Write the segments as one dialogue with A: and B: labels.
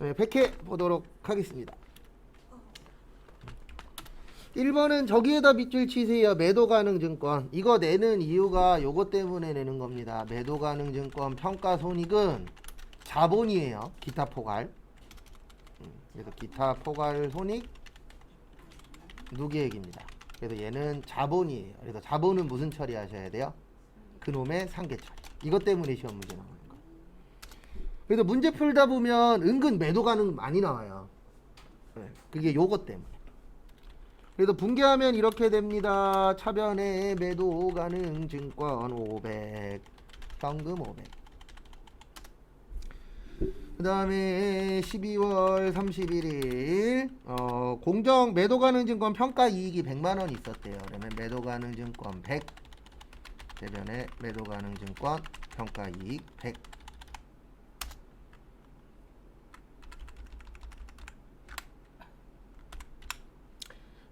A: 네, 100회 보도록 하겠습니다. 1번은 저기에다 밑줄 치세요. 매도 가능 증권. 이거 내는 이유가 요거 때문에 내는 겁니다. 매도 가능 증권 평가 손익은 자본이에요. 기타 포괄. 그래서 기타 포괄 손익 누계액입니다. 그래서 얘는 자본이에요. 그래서 자본은 무슨 처리하셔야 돼요? 그놈의 상계 처리. 이것 때문에 시험 문제 나오는 거예요. 그래서 문제 풀다 보면 은근 매도 가능 많이 나와요. 그게 요것 때문에. 그래서 분개하면 이렇게 됩니다. 차변에 매도 가능 증권 500, 현금 500. 그 다음에 12월 31일 공정 매도 가능 증권 평가 이익이 100만원 있었대요. 그러면 매도 가능 증권 100, 대변에 매도 가능 증권 평가 이익 100.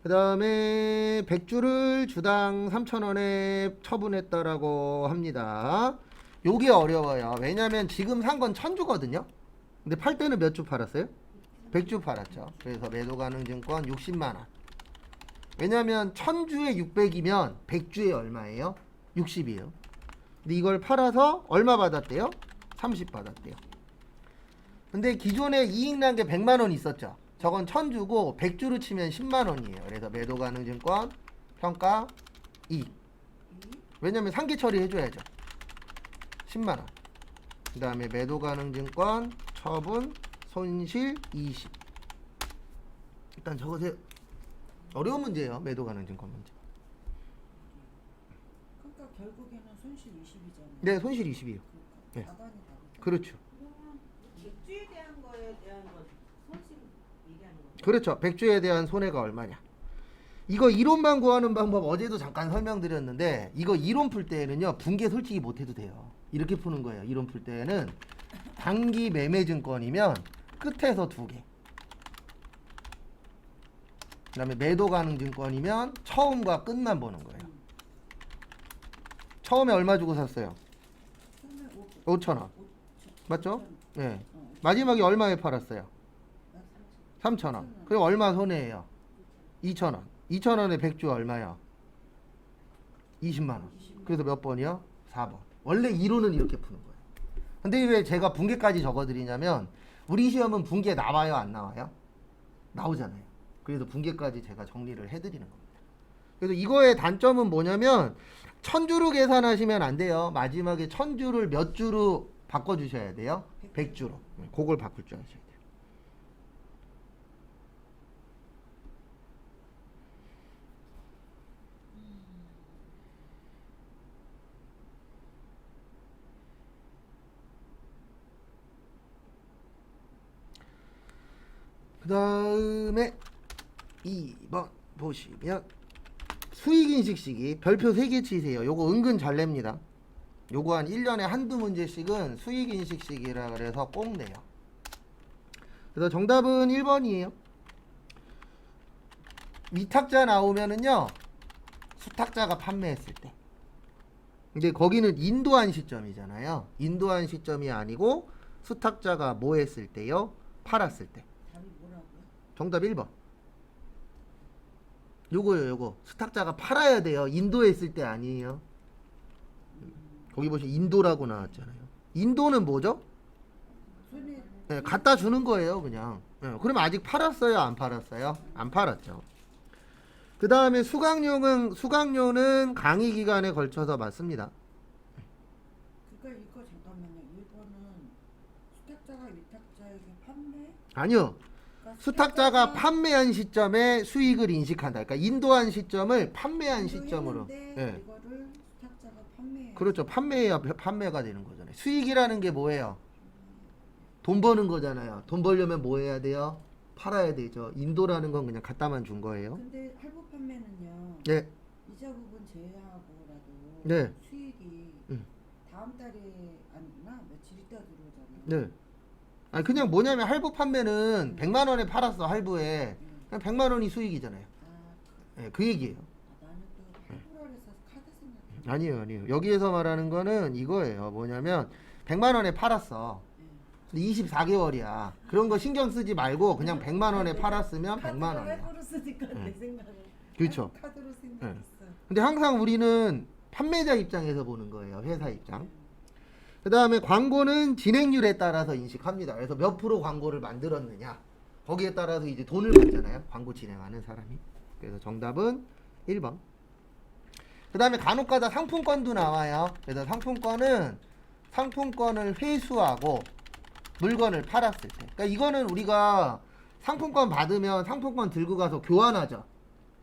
A: 그 다음에 100주를 주당 3,000원에 처분했다라고 합니다. 요게 어려워요. 왜냐면 지금 산 건 1000주거든요. 근데 팔 때는 몇 주 팔았어요? 100주 팔았죠. 그래서 매도 가능 증권 60만원. 왜냐면 1000주에 600이면 100주에 얼마예요? 60이에요. 근데 이걸 팔아서 얼마 받았대요? 30 받았대요. 근데 기존에 이익 난 게 100만원 있었죠. 저건 1000주고 100주로 치면 10만원이에요. 그래서 매도 가능 증권 평가 이익. 왜냐면 상계 처리 해줘야죠. 10만원. 그 다음에 매도 가능 증권 처분 손실 20. 일단 적으세요. 어려운 문제예요. 매도 가능 증권 문제.
B: 그러니까 결국에는 손실 20이잖아요.
A: 네, 손실 20이에요. 네.
B: 자반이 다르죠.
A: 그렇죠.
C: 백주에 대한 거에 대한 거 손실 얘기하는 거죠.
A: 그렇죠. 100주에 대한 손해가 얼마냐. 이거 이론만 구하는 방법 어제도 잠깐 설명드렸는데 이거 이론 풀 때에는요. 분개 솔직히 못해도 돼요. 이렇게 푸는 거예요. 이론 풀 때에는 단기 매매 증권이면 끝에서 2개. 그 다음에 매도 가능 증권이면 처음과 끝만 보는 거예요. 처음에 얼마 주고 샀어요? 5,000원. 맞죠? 네. 마지막에 얼마에 팔았어요? 3,000원. 그리고 얼마 손해예요? 2,000원. 2,000원에 100주 얼마요? 20만원. 그래서 몇 번이요? 4번. 원래 이론은 이렇게 푸는 거예요. 근데 왜 제가 분개까지 적어드리냐면 우리 시험은 분개 나와요? 안 나와요? 나오잖아요. 그래서 분개까지 제가 정리를 해드리는 겁니다. 그래서 이거의 단점은 뭐냐면 1000주로 계산하시면 안 돼요. 마지막에 1000주를 몇 주로 바꿔주셔야 돼요? 100주로. 그걸 바꿀 줄 아셔야 돼요. 그 다음에 2번 보시면 수익인식 시기 별표 3개 치세요. 요거 은근 잘 냅니다. 요거 한 1년에 한두 문제씩은 수익인식 시기라 그래서 꼭 내요. 그래서 정답은 1번이에요. 위탁자 나오면은요 수탁자가 판매했을 때. 근데 거기는 인도한 시점이잖아요. 인도한 시점이 아니고 수탁자가 뭐 했을 때요? 팔았을 때.
B: 답이 뭐라고요?
A: 정답 1번. 요거요, 요거. 수탁자가 팔아야 돼요. 인도했을 때 아니에요. 거기 보시면 인도라고 나왔잖아요. 인도는 뭐죠?
B: 손해.
A: 네, 갖다 주는 거예요, 그냥. 네, 그럼 아직 팔았어요, 안 팔았어요? 안 팔았죠. 그 다음에 수강료는 강의 기간에 걸쳐서 맞습니다.
B: 그러니까 이거 잠깐만요. 1번은 수탁자가 위탁자에게 판매?
A: 아니요.
B: 그러니까
A: 수탁자가 판매한 시점에 수익을 인식한다. 그러니까 인도한 시점을 판매한 시점으로. 예.
B: 이거를 수탁자가 판매.
A: 그렇죠. 판매해야 판매가 되는 거잖아요. 수익이라는 게 뭐예요? 돈 버는 거잖아요. 돈 벌려면 뭐 해야 돼요? 팔아야 되죠. 인도라는 건 그냥 갖다만 준 거예요.
B: 근데 할부 판매는요.
A: 네.
B: 이자 부분 제외하고라도
A: 네.
B: 수익이 다음 달에 아니구나 며칠 있다 들어오잖아요.
A: 네. 아니 그냥 뭐냐면 할부 판매는 100만 원에 팔았어 할부에. 그냥 100만 원이 수익이잖아요. 네, 그 얘기예요.
B: 나는 또 할부라 해서 카드 생각.
A: 아니에요. 여기에서 말하는 거는 이거예요. 뭐냐면 100만 원에 팔았어. 근데 24개월이야. 그런 거 신경 쓰지 말고 그냥 100만 원에 팔았으면 100만
B: 카드로
A: 원이야.
B: 할부로 쓰니까 내 생각은
A: 그렇죠.
B: 카드로 생각했어.
A: 근데 항상 우리는 판매자 입장에서 보는 거예요. 회사 입장. 그 다음에 광고는 진행률에 따라서 인식합니다. 그래서 몇 프로 광고를 만들었느냐. 거기에 따라서 이제 돈을 받잖아요. 광고 진행하는 사람이. 그래서 정답은 1번. 그 다음에 간혹가다 상품권도 나와요. 그래서 상품권을 회수하고 물건을 팔았을 때. 그러니까 이거는 우리가 상품권 받으면 상품권 들고 가서 교환하죠.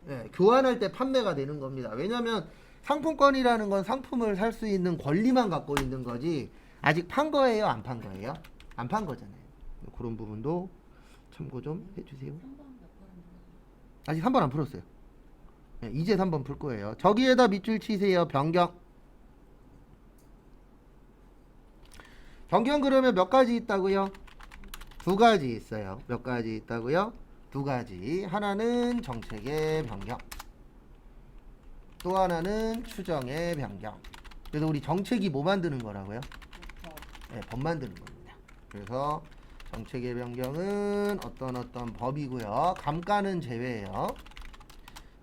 A: 예, 교환할 때 판매가 되는 겁니다. 왜냐면 상품권이라는 건 상품을 살 수 있는 권리만 갖고 있는 거지 아직 판 거예요? 안 판 거예요? 안 판 거잖아요. 그런 부분도 참고 좀 해주세요. 아직 3번 안 풀었어요. 네, 이제 3번 풀 거예요. 저기에다 밑줄 치세요. 변경. 변경 그러면 몇 가지 있다고요? 2가지 있어요. 몇 가지 있다고요? 2가지. 하나는 정책의 변경. 또 하나는 추정의 변경. 그래서 우리 정책이 뭐 만드는 거라고요? 네, 법 만드는 겁니다. 그래서 정책의 변경은 어떤 법이고요. 감가는 제외예요.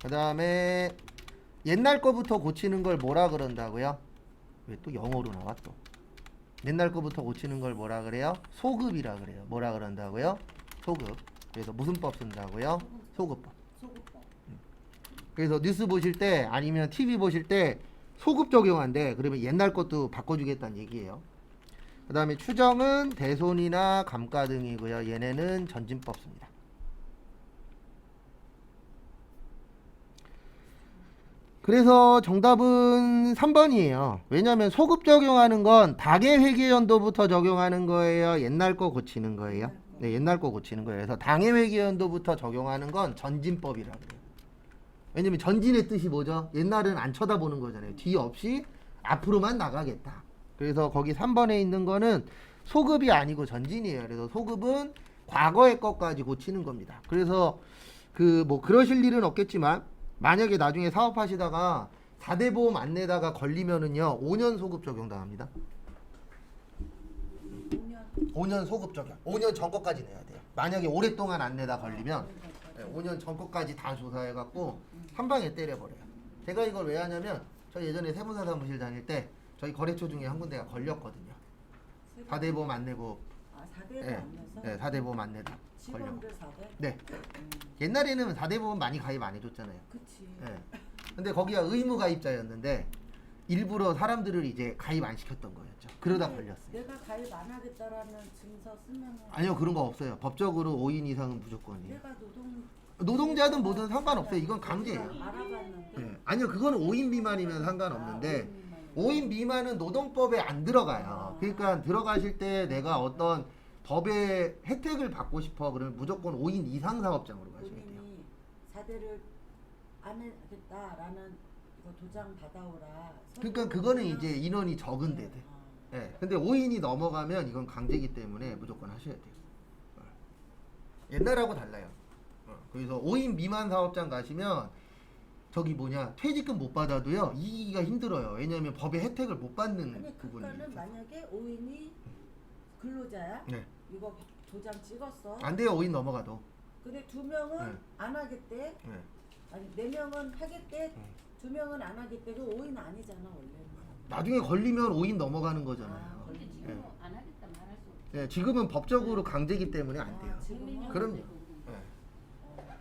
A: 그 다음에 옛날 거부터 고치는 걸 뭐라 그런다고요? 왜 또 영어로 나와 또? 옛날 거부터 고치는 걸 뭐라 그래요? 소급이라 그래요. 뭐라 그런다고요? 소급. 그래서 무슨 법 쓴다고요? 소급법. 그래서 뉴스 보실 때 아니면 TV 보실 때 소급 적용한대. 그러면 옛날 것도 바꿔주겠다는 얘기예요. 그 다음에 추정은 대손이나 감가 등이고요. 얘네는 전진법 씁니다. 그래서 정답은 3번이에요. 왜냐하면 소급 적용하는 건 당해 회계연도부터 적용하는 거예요. 옛날 거 고치는 거예요. 네, 옛날 거 고치는 거예요. 그래서 당해 회계연도부터 적용하는 건 전진법이라고 해요. 왜냐면 전진의 뜻이 뭐죠? 옛날은 안 쳐다보는 거잖아요. 뒤 없이 앞으로만 나가겠다. 그래서 거기 3번에 있는 거는 소급이 아니고 전진이에요. 그래서 소급은 과거의 것까지 고치는 겁니다. 그래서 뭐 그러실 일은 없겠지만 만약에 나중에 사업하시다가 4대 보험 안 내다가 걸리면은요 5년 소급 적용당합니다. 5년 소급 적용. 5년 전 거까지 내야 돼요. 만약에 오랫동안 안 내다 걸리면 5년 전 거까지 다 조사해갖고 한 방에 때려버려요. 제가 이걸 왜 하냐면 저 예전에 세무사 사무실 다닐 때 저희 거래처 중에 한 군데가 걸렸거든요. 4대 보험 안 내고.
B: 아, 4대를 안 내서?
A: 네, 4대 보험 안 내다 걸려.
B: 직원들 4대?
A: 네. 옛날에는 4대 보험 많이 가입 안 해줬잖아요.
B: 그치.
A: 네. 근데 거기가 의무 가입자였는데 일부러 사람들을 이제 가입 안 시켰던 거였죠. 그러다
B: 근데
A: 걸렸어요.
B: 내가 가입 안 하겠다라는 증서 쓰면은
A: 아니요, 그런 거 없어요. 법적으로 5인 이상은 무조건이에요.
B: 내가
A: 노동자든 뭐든 상관없어요. 이건 강제예요.
B: 알아봤는데
A: 네. 아니요, 그거는 5인 미만이면 상관없는데 5인 미만은 노동법에 안 들어가요. 그러니까 들어가실 때 내가 어떤 법의 혜택을 받고 싶어 그러면 무조건 5인 이상 사업장으로 가셔야 돼요.
B: 본인이 4대를 안 하겠다라는 이거 도장 받아오라.
A: 그러니까 그거는 이제 인원이 적은 데들. 네. 근데 5인이 넘어가면 이건 강제기 때문에 무조건 하셔야 돼요. 옛날하고 달라요. 그래서 5인 미만 사업장 가시면 저기 퇴직금 못 받아도요 이기기가 힘들어요. 왜냐하면 법의 혜택을 못 받는
B: 아니
A: 부분이
B: 그러니까는
A: 있어요.
B: 만약에 5인이 근로자야.
A: 네.
B: 이거 도장 찍었어.
A: 안 돼요. 5인 넘어가도.
B: 근데 2명은
A: 네.
B: 안 하겠대.
A: 네.
B: 아니 4명은 하겠대. 2명은 안 하겠대. 그 5인 아니잖아 원래는.
A: 나중에 걸리면 5인 넘어가는 거잖아요.
B: 아,
C: 근데 지금
A: 네.
C: 안 하겠다 말할 수 없어.
A: 네, 지금은 법적으로 강제기 때문에 안 돼요.
B: 지금은
A: 그럼요. 네.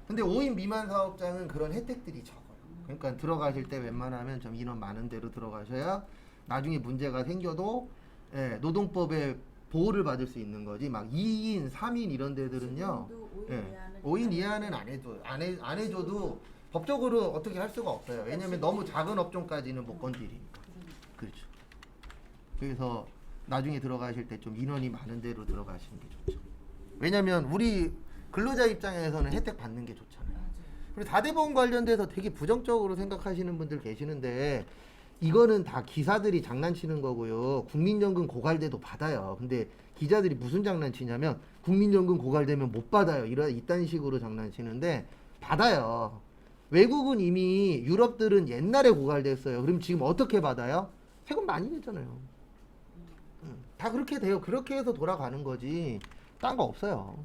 A: 근데 5인 미만 사업장은 그런 혜택들이 적어요. 그러니까 들어가실 때 웬만하면 좀 인원 많은 데로 들어가셔야 나중에 문제가 생겨도 노동법에 보호를 받을 수 있는 거지. 막 2인, 3인 이런 데들은요. 5인 이하는 안 해줘도 법적으로 어떻게 할 수가 없어요. 왜냐면 너무 작은 업종까지는 못 건드리니까. 그렇죠. 그래서 나중에 들어가실 때 좀 인원이 많은 데로 들어가시는 게 좋죠. 왜냐면 우리 근로자 입장에서는 혜택 받는 게 좋잖아요. 그리고 4대 보험 관련돼서 되게 부정적으로 생각하시는 분들 계시는데 이거는 다 기사들이 장난치는 거고요. 국민연금 고갈돼도 받아요. 근데 기자들이 무슨 장난치냐면 국민연금 고갈되면 못 받아요. 이딴 식으로 장난치는데 받아요. 외국은 이미 유럽들은 옛날에 고갈됐어요. 그럼 지금 어떻게 받아요? 세금 많이 냈잖아요. 다 그렇게 돼요. 그렇게 해서 돌아가는 거지. 딴 거 없어요.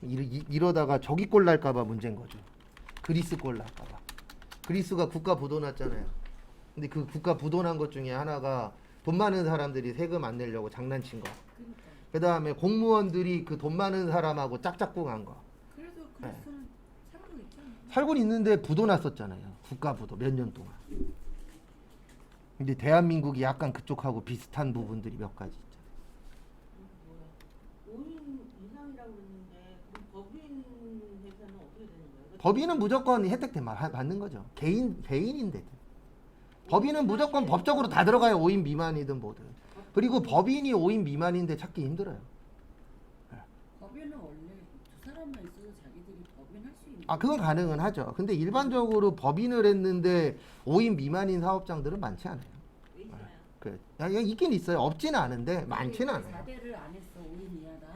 A: 이러다가 저기 꼴 날까봐 문제인 거죠. 그리스 꼴 날까봐. 그리스가 국가 부도 났잖아요. 근데 그 국가 부도 난 것 중에 하나가 돈 많은 사람들이 세금 안 내려고 장난친 거.
B: 그러니까.
A: 그 다음에 공무원들이 그 돈 많은 사람하고 짝짝꿍 한 거.
B: 그래도 그리스는 살고 있잖아.
A: 살고 있는데 부도 났었잖아요. 국가 부도 몇 년 동안. 근데 대한민국이 약간 그쪽하고 비슷한 부분들이 몇 가지 있죠.
C: 뭐야? 5인 이상이라고 그랬는데 그럼 법인 회사는 어떻게 되는 거예요?
A: 법인은 무조건 혜택 받는 거죠. 개인인데. 법인은 무조건 법적으로 다 들어가요. 5인 미만이든 뭐든. 그리고 법인이 5인 미만인데 찾기 힘들어요.
B: 법인은 원래 두 사람만 있어도 자기들이 법인 할 수 있는.
A: 아, 그건 가능은 하죠. 근데 일반적으로 법인을 했는데 5인 미만인 사업장들은 많지 않아요.
C: 왜 있어요?
A: 있긴 있어요. 없지는 않은데 많지는 않아요.
B: 4대를 안 했어 5인 이하다.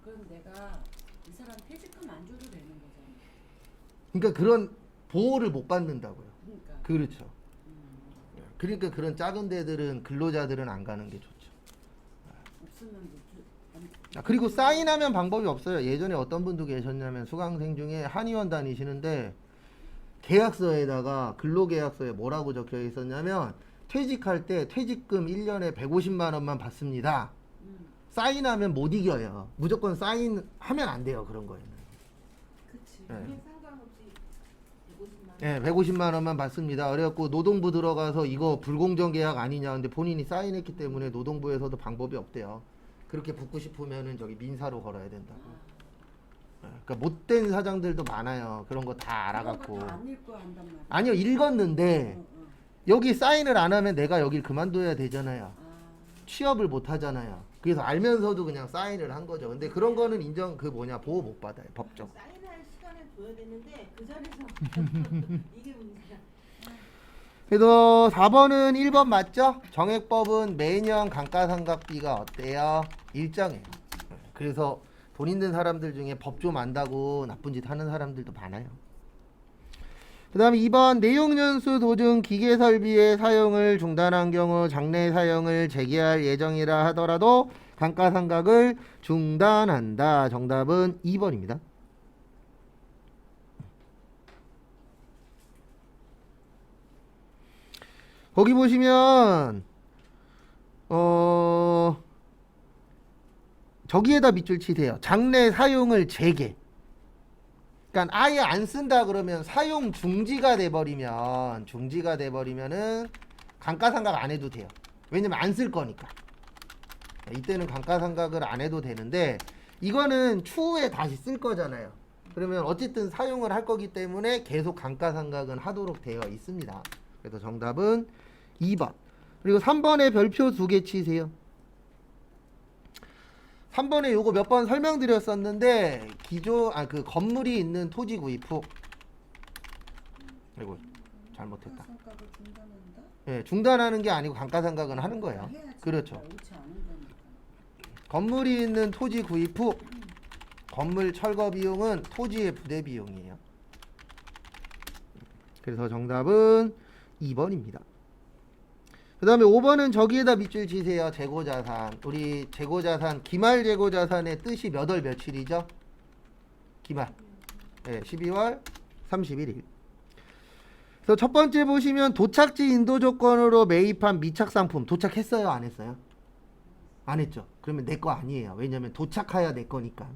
B: 그럼 내가 이 사람 퇴직금 안 줘도 되는 거잖아.
A: 그러니까 그런 보호를 못 받는다고요.
B: 그러니까.
A: 그렇죠. 그러니까 그런 작은 데들은 근로자들은 안 가는 게 좋죠.
B: 없으면
A: 그리고 사인하면 방법이 없어요. 예전에 어떤 분도 계셨냐면 수강생 중에 한의원 다니시는데 계약서에다가 근로계약서에 뭐라고 적혀 있었냐면 퇴직할 때 퇴직금 1년에 150만 원만 받습니다. 사인하면 못 이겨요. 무조건 사인하면 안 돼요. 그런 거에는.
B: 그치.
A: 네.
C: 그게 상관없이 150만 원.
A: 네, 150만 원만 받습니다. 그래갖고 노동부 들어가서 이거 불공정 계약 아니냐. 근데 본인이 사인했기 때문에 노동부에서도 방법이 없대요. 그렇게 붙고 싶으면은 저기 민사로 걸어야 된다고. 그러니까 못된 사장들도 많아요. 그런 거 다 알아갖고.
B: 다안 읽고 한단 말이야.
A: 아니요, 읽었는데 여기 사인을 안 하면 내가 여길 그만둬야 되잖아요. 취업을 못 하잖아요. 그래서 알면서도 그냥 사인을 한 거죠. 근데 그런 거는 보호 못 받아요. 법적.
C: 사인할 시간을 줘야 되는데 그 자리에서 이게 문제야.
A: 그래서 4번은 1번 맞죠? 정액법은 매년 감가상각비가 어때요? 일정해요. 그래서 돈 있는 사람들 중에 법 좀 안다고 나쁜 짓 하는 사람들도 많아요. 그 다음에 2번 내용연수 도중 기계설비의 사용을 중단한 경우 장래 사용을 재개할 예정이라 하더라도 감가상각을 중단한다. 정답은 2번입니다. 거기 보시면 저기에다 밑줄 치세요. 장래 사용을 재개. 그러니까 아예 안 쓴다 그러면 사용 중지가 돼버리면은 감가상각 안 해도 돼요. 왜냐면 안 쓸 거니까. 이때는 감가상각을 안 해도 되는데 이거는 추후에 다시 쓸 거잖아요. 그러면 어쨌든 사용을 할 거기 때문에 계속 감가상각은 하도록 되어 있습니다. 그래서 정답은 2번. 그리고 3번에 별표 2개 치세요. 3번에 요거 몇 번 설명드렸었는데 그 건물이 있는 토지 구입 후 아이고 잘못했다.
B: 감가상각을 중단한다?
A: 예, 중단하는 게 아니고 감가상각은 하는 거예요.
B: 해야지.
A: 그렇죠.
B: 옳지 않은 거니까.
A: 건물이 있는 토지 구입 후 건물 철거 비용은 토지의 부대 비용이에요. 그래서 정답은 2번입니다. 그 다음에 5번은 저기에다 밑줄 치세요. 재고자산. 우리 재고자산, 기말 재고자산의 뜻이 몇 월 며칠이죠? 기말. 네, 12월 31일. 그래서 첫 번째 보시면 도착지 인도 조건으로 매입한 미착상품 도착했어요? 안 했어요? 안 했죠. 그러면 내 거 아니에요. 왜냐면 도착해야 내 거니까.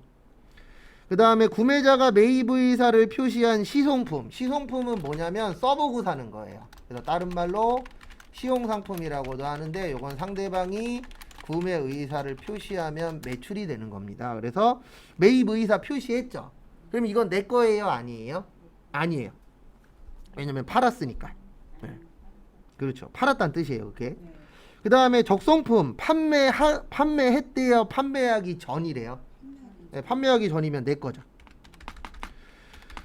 A: 그 다음에 구매자가 매입 의사를 표시한 시송품. 시송품은 뭐냐면 써보고 사는 거예요. 그래서 다른 말로 시용상품이라고도 하는데 이건 상대방이 구매 의사를 표시하면 매출이 되는 겁니다. 그래서 매입 의사 표시했죠. 그럼 이건 내 거예요? 아니에요? 아니에요. 왜냐면 팔았으니까. 네. 그렇죠. 팔았다는 뜻이에요. 그게.
B: 네.
A: 그 다음에 적송품 판매했대요? 판매하기 전이래요? 네, 판매하기 전이면 내 거죠.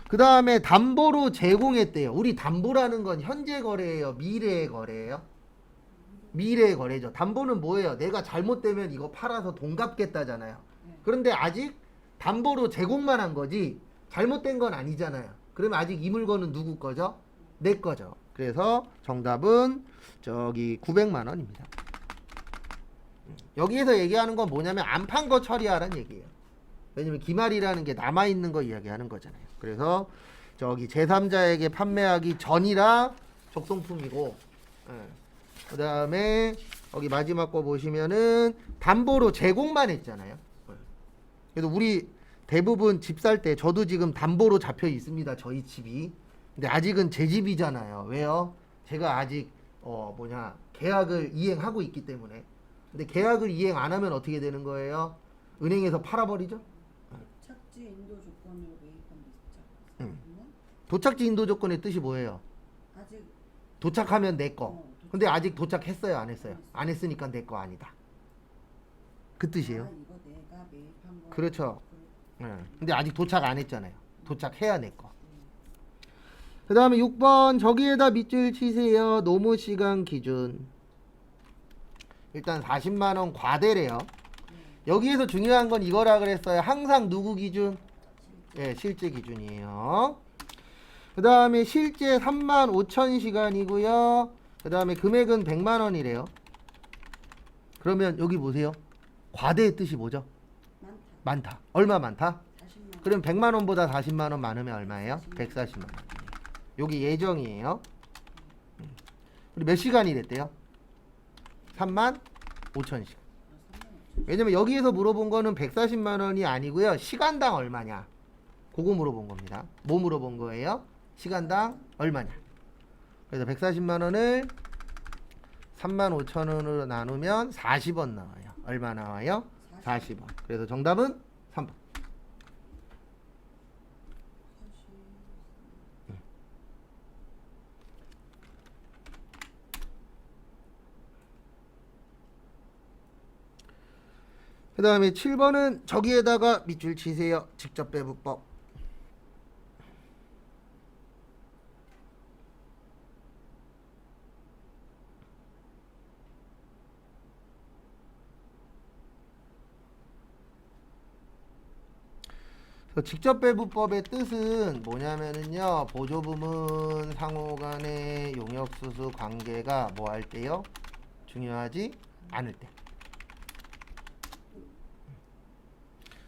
A: 그 다음에 담보로 제공했대요. 우리 담보라는 건 현재 거래예요? 미래의 거래예요? 미래의 거래죠. 담보는 뭐예요? 내가 잘못되면 이거 팔아서 돈 갚겠다잖아요. 그런데 아직 담보로 제공만 한 거지 잘못된 건 아니잖아요. 그러면 아직 이 물건은 누구 거죠? 내 거죠. 그래서 정답은 저기 900만 원입니다. 여기에서 얘기하는 건 뭐냐면 안 판 거 처리하라는 얘기예요. 왜냐면 기말이라는 게 남아있는 거 이야기하는 거잖아요. 그래서 저기 제3자에게 판매하기 전이라 적성품이고, 그 다음에 여기 마지막 거 보시면은 담보로 제공만 했잖아요. 그래서 우리 대부분 집 살 때 저도 지금 담보로 잡혀 있습니다. 저희 집이. 근데 아직은 제 집이잖아요. 왜요? 제가 아직 계약을 이행하고 있기 때문에. 근데 계약을 이행 안 하면 어떻게 되는 거예요? 은행에서 팔아버리죠?
B: 착지 인도 조건을 매입한
A: 음. 도착지 인도 조건의 뜻이 뭐예요?
B: 아직
A: 도착하면 내 거.
B: 도착.
A: 근데 아직 도착했어요? 안 했어요? 안 했으니까 내 거 아니다. 그 뜻이에요.
B: 이거 내가 매입한 거.
A: 그렇죠. 근데 아직 도착 안 했잖아요. 도착해야 내 거. 그 다음에 6번 저기에다 밑줄 치세요. 노무 시간 기준. 일단 40만원 과대래요. 여기에서 중요한 건 이거라 그랬어요. 항상 누구 기준? 예, 실제 기준이에요. 그 다음에 실제 35,000시간이고요. 그 다음에 금액은 100만원이래요. 그러면 여기 보세요. 과대의 뜻이 뭐죠? 많다. 얼마 많다?
B: 40만.
A: 그럼 100만원보다 40만원 많으면 얼마예요? 140만원. 여기 예정이에요. 우리 몇 시간이랬대요? 35,000시간. 왜냐면 여기에서 물어본 거는 140만원이 아니고요. 시간당 얼마냐? 그거 물어본 겁니다. 뭐 물어본 거예요? 시간당 얼마냐? 그래서 140만원을 35,000원으로 나누면 40원 나와요. 얼마 나와요? 40원. 그래서 정답은 3번. 그 다음에 7번은 저기에다가 밑줄 치세요. 직접 배분법. 직접 배분법의 뜻은 뭐냐면은요, 보조부문 상호간의 용역수수 관계가 뭐 할 때요? 중요하지 않을 때.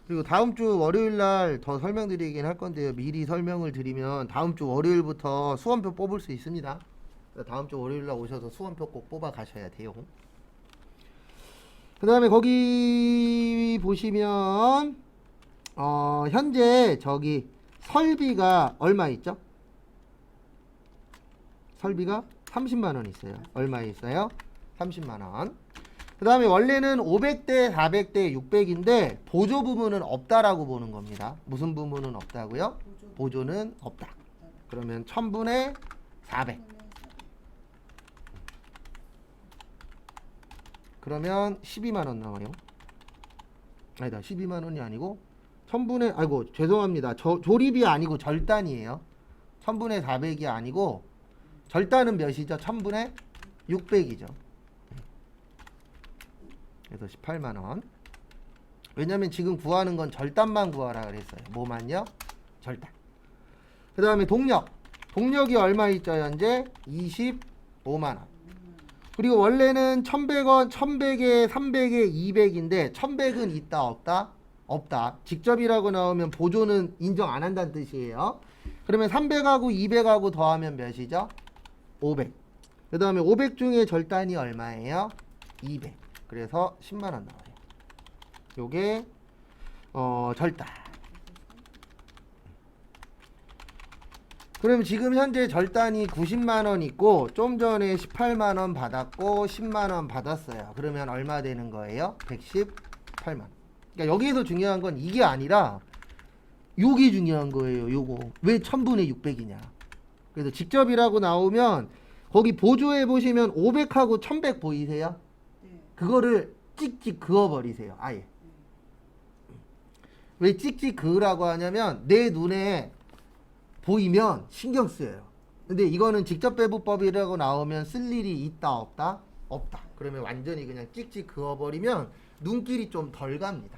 A: 그리고 다음 주 월요일 날 더 설명드리긴 할 건데요. 미리 설명을 드리면 다음 주 월요일부터 수험표 뽑을 수 있습니다. 다음 주 월요일 날 오셔서 수험표 꼭 뽑아 가셔야 돼요. 그 다음에 거기 보시면 현재 저기 설비가 얼마 있죠? 설비가 30만원 있어요. 얼마 있어요? 30만원. 그 다음에 원래는 500대, 400대, 600인데 보조 부문은 없다라고 보는 겁니다. 무슨 부문은 없다고요? 보조는 없다. 그러면 1000분의 400. 그러면 12만원 나와요. 아니다, 12만원이 아니고 1000분의, 아이고 죄송합니다. 조립이 아니고 절단이에요. 1000분의 400이 아니고 절단은 몇이죠? 1000분의 600이죠. 그래서 18만원. 왜냐면 지금 구하는 건 절단만 구하라 그랬어요. 뭐만요? 절단. 그 다음에 동력. 동력이 얼마 있죠 현재? 25만원. 그리고 원래는 1100원, 1100에 300에 200인데 1100은 있다 없다? 없다. 직접이라고 나오면 보조는 인정 안 한다는 뜻이에요. 그러면 300하고 200하고 더하면 몇이죠? 500. 그 다음에 500 중에 절단이 얼마예요? 200. 그래서 10만원 나와요. 요게 절단. 그러면 지금 현재 절단이 90만원 있고 좀 전에 18만원 받았고 10만원 받았어요. 그러면 얼마 되는 거예요? 118만원. 그러니까 여기에서 중요한 건 이게 아니라 요게 중요한 거예요. 요거. 왜 1000분의 600이냐. 그래서 직접이라고 나오면 거기 보조해 보시면 500하고 1100 보이세요?
B: 네.
A: 그거를 찍찍 그어버리세요. 아예. 왜 찍찍 그으라고 하냐면 내 눈에 보이면 신경 쓰여요. 근데 이거는 직접 배분법이라고 나오면 쓸 일이 있다 없다? 없다. 그러면 완전히 그냥 찍찍 그어버리면 눈길이 좀 덜 갑니다.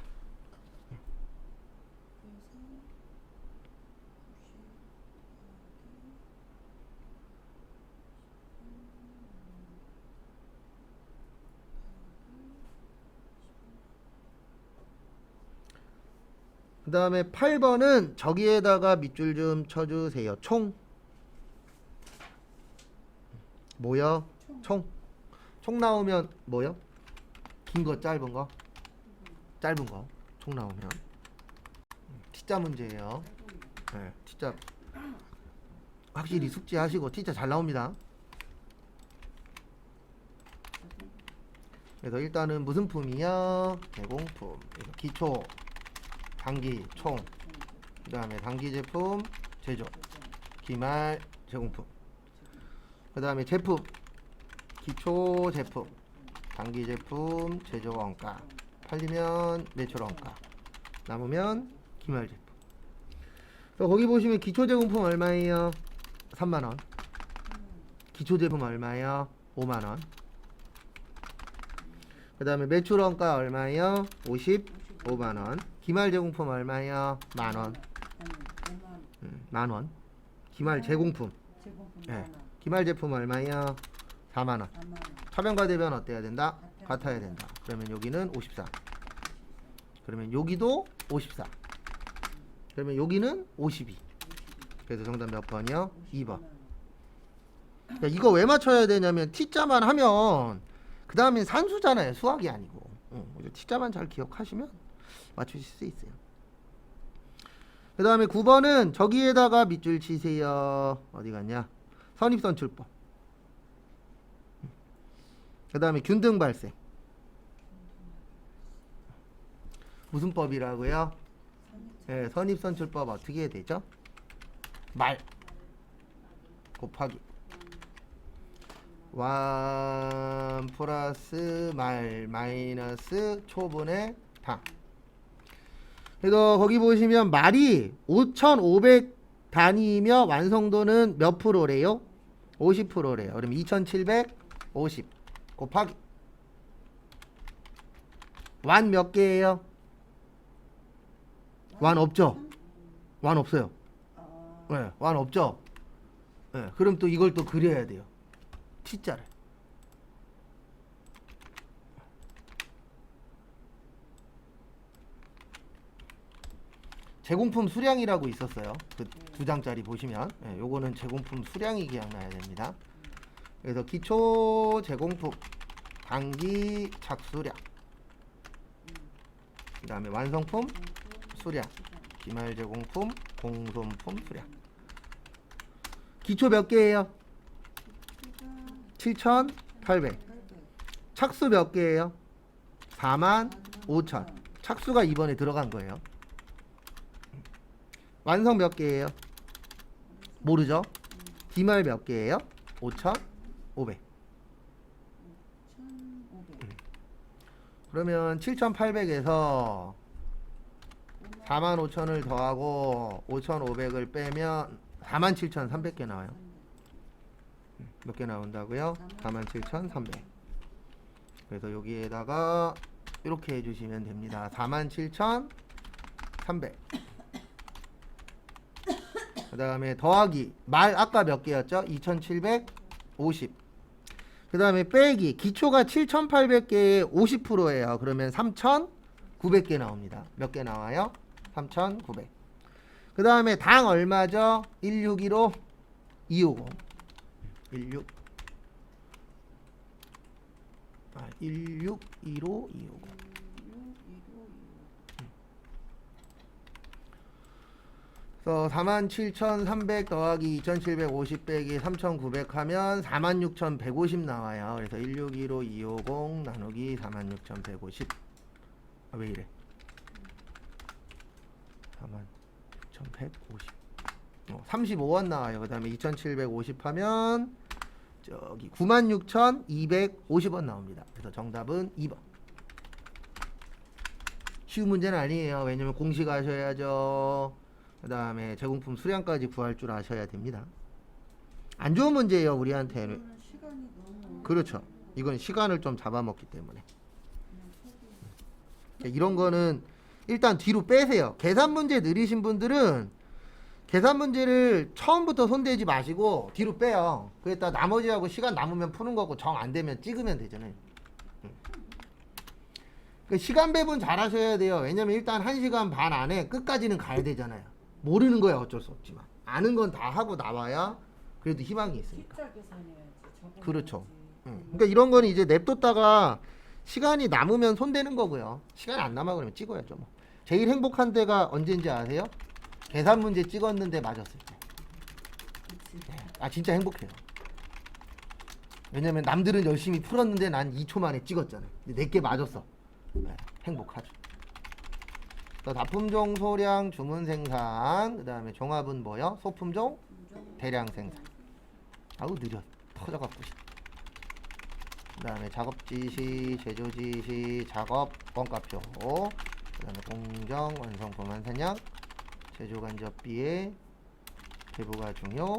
A: 그 다음에 8번은 저기에다가 밑줄 좀 쳐주세요. 총 뭐요? 총 나오면 뭐요? 긴 거 짧은 거? 짧은 거 총 나오면 T자 문제예요. 네, T자 확실히 숙지하시고 T자 잘 나옵니다. 그래서 일단은 무슨 품이요? 제공품. 그래서 기초, 단기, 총. 그 다음에 단기 제품, 제조, 기말, 제공품. 그 다음에 제품, 기초 제품, 단기 제품, 제조 원가. 팔리면 매출 원가. 남으면 기말 제품. 그래서 거기 보시면 기초 제공품 얼마예요? 3만원. 기초 제품 얼마예요? 5만원. 그 다음에 매출 원가 얼마예요? 55만원. 기말 제공품 얼마예요? 만원. 만원. 기말 제공품. 네. 기말 제품 얼마예요? 4만원. 차변과 대변 어때야 된다? 같아야 된다. 그러면 여기는 54. 그러면 여기도 54. 그러면 여기는 52. 그래서 정답 몇 번이요? 2번. 그러니까 이거 왜 맞춰야 되냐면 T자만 하면 그 다음엔 산수잖아요. 수학이 아니고. T자만 잘 기억하시면 맞추실 수 있어요. 그 다음에 9번은 저기에다가 밑줄 치세요. 어디 갔냐? 선입선출법. 그 다음에 균등 발생. 무슨 법이라고요? 네, 선입선출법 어떻게 해야 되죠? 말 곱하기 완 플러스 말 마이너스 초분의 당. 그래서 거기 보시면 말이 5,500 단위이며 완성도는 몇 프로래요? 50%래요. 그럼 2,750 곱하기 완 몇 개예요? 완 없죠? 완 없어요. 네, 완 없죠? 네, 그럼 또 이걸 또 그려야 돼요. T자를. 제공품 수량이라고 있었어요. 그 두 장짜리 보시면 네, 요거는 제공품 수량이 기억나야 됩니다. 그래서 기초 제공품 단기 착수량, 그 다음에 완성품 수량, 기말 제공품 공손품 수량. 기초 몇 개예요? 7,800. 착수 몇 개예요? 45,000. 착수가 이번에 들어간 거예요. 완성 몇 개예요? 모르죠? 기말 몇 개예요? 5,500. 그러면 7,800에서 45,000을 더하고 5,500을 빼면 47,300개 나와요. 몇 개 나온다고요? 47,300. 그래서 여기에다가 이렇게 해주시면 됩니다. 47,300. 그 다음에 더하기 말 아까 몇 개였죠? 2,750. 그 다음에 빼기 기초가 7,800개의 50%예요. 그러면 3,900개 나옵니다. 몇 개 나와요? 3,900. 그 다음에 당 얼마죠? 1615 250. 1615 250. 그래서 47,300 더하기 2,750 빼기 3,900 하면 46,150 나와요. 그래서 1615 250 나누기 46,150. 아, 왜 이래? 46,150. 35원 나와요. 그 다음에 2,750 하면 저기 96,250원 나옵니다. 그래서 정답은 2번. 쉬운 문제는 아니에요. 왜냐면 공식 아셔야죠. 그 다음에 제공품 수량까지 구할 줄 아셔야 됩니다. 안 좋은 문제예요, 우리한테는. 그렇죠. 이건 시간을 좀 잡아먹기 때문에. 이런 거는 일단 뒤로 빼세요. 계산 문제 느리신 분들은 계산 문제를 처음부터 손대지 마시고 뒤로 빼요. 그랬다 나머지하고 시간 남으면 푸는 거고 정 안 되면 찍으면 되잖아요. 그 시간 배분 잘 하셔야 돼요. 왜냐면 일단 1시간 반 안에 끝까지는 가야 되잖아요. 모르는 거야 어쩔 수 없지만. 아는 건 다 하고 나와야 그래도 희망이 있으니까.
B: 숫자 계산해야지. 적어놔야지.
A: 그렇죠. 그러니까 이런 거는 이제 냅뒀다가 시간이 남으면 손대는 거고요. 시간이 안 남아 그러면 찍어야죠. 뭐. 제일 행복한 때가 언제인지 아세요? 계산 문제 찍었는데 맞았을 때.
B: 그치.
A: 아 진짜 행복해요. 왜냐면 남들은 열심히 풀었는데 난 2초 만에 찍었잖아요. 근데 내게 맞았어. 네, 행복하죠. 또 납품종, 소량, 주문 생산, 그 다음에 종합은 뭐요? 소품종, 대량 생산. 아우 느려. 터져갖고. 그 다음에 작업 지시, 제조 지시, 작업 원가표. 그 다음에 공정, 완성품 완산량, 제조 간접비의 배부가 중요.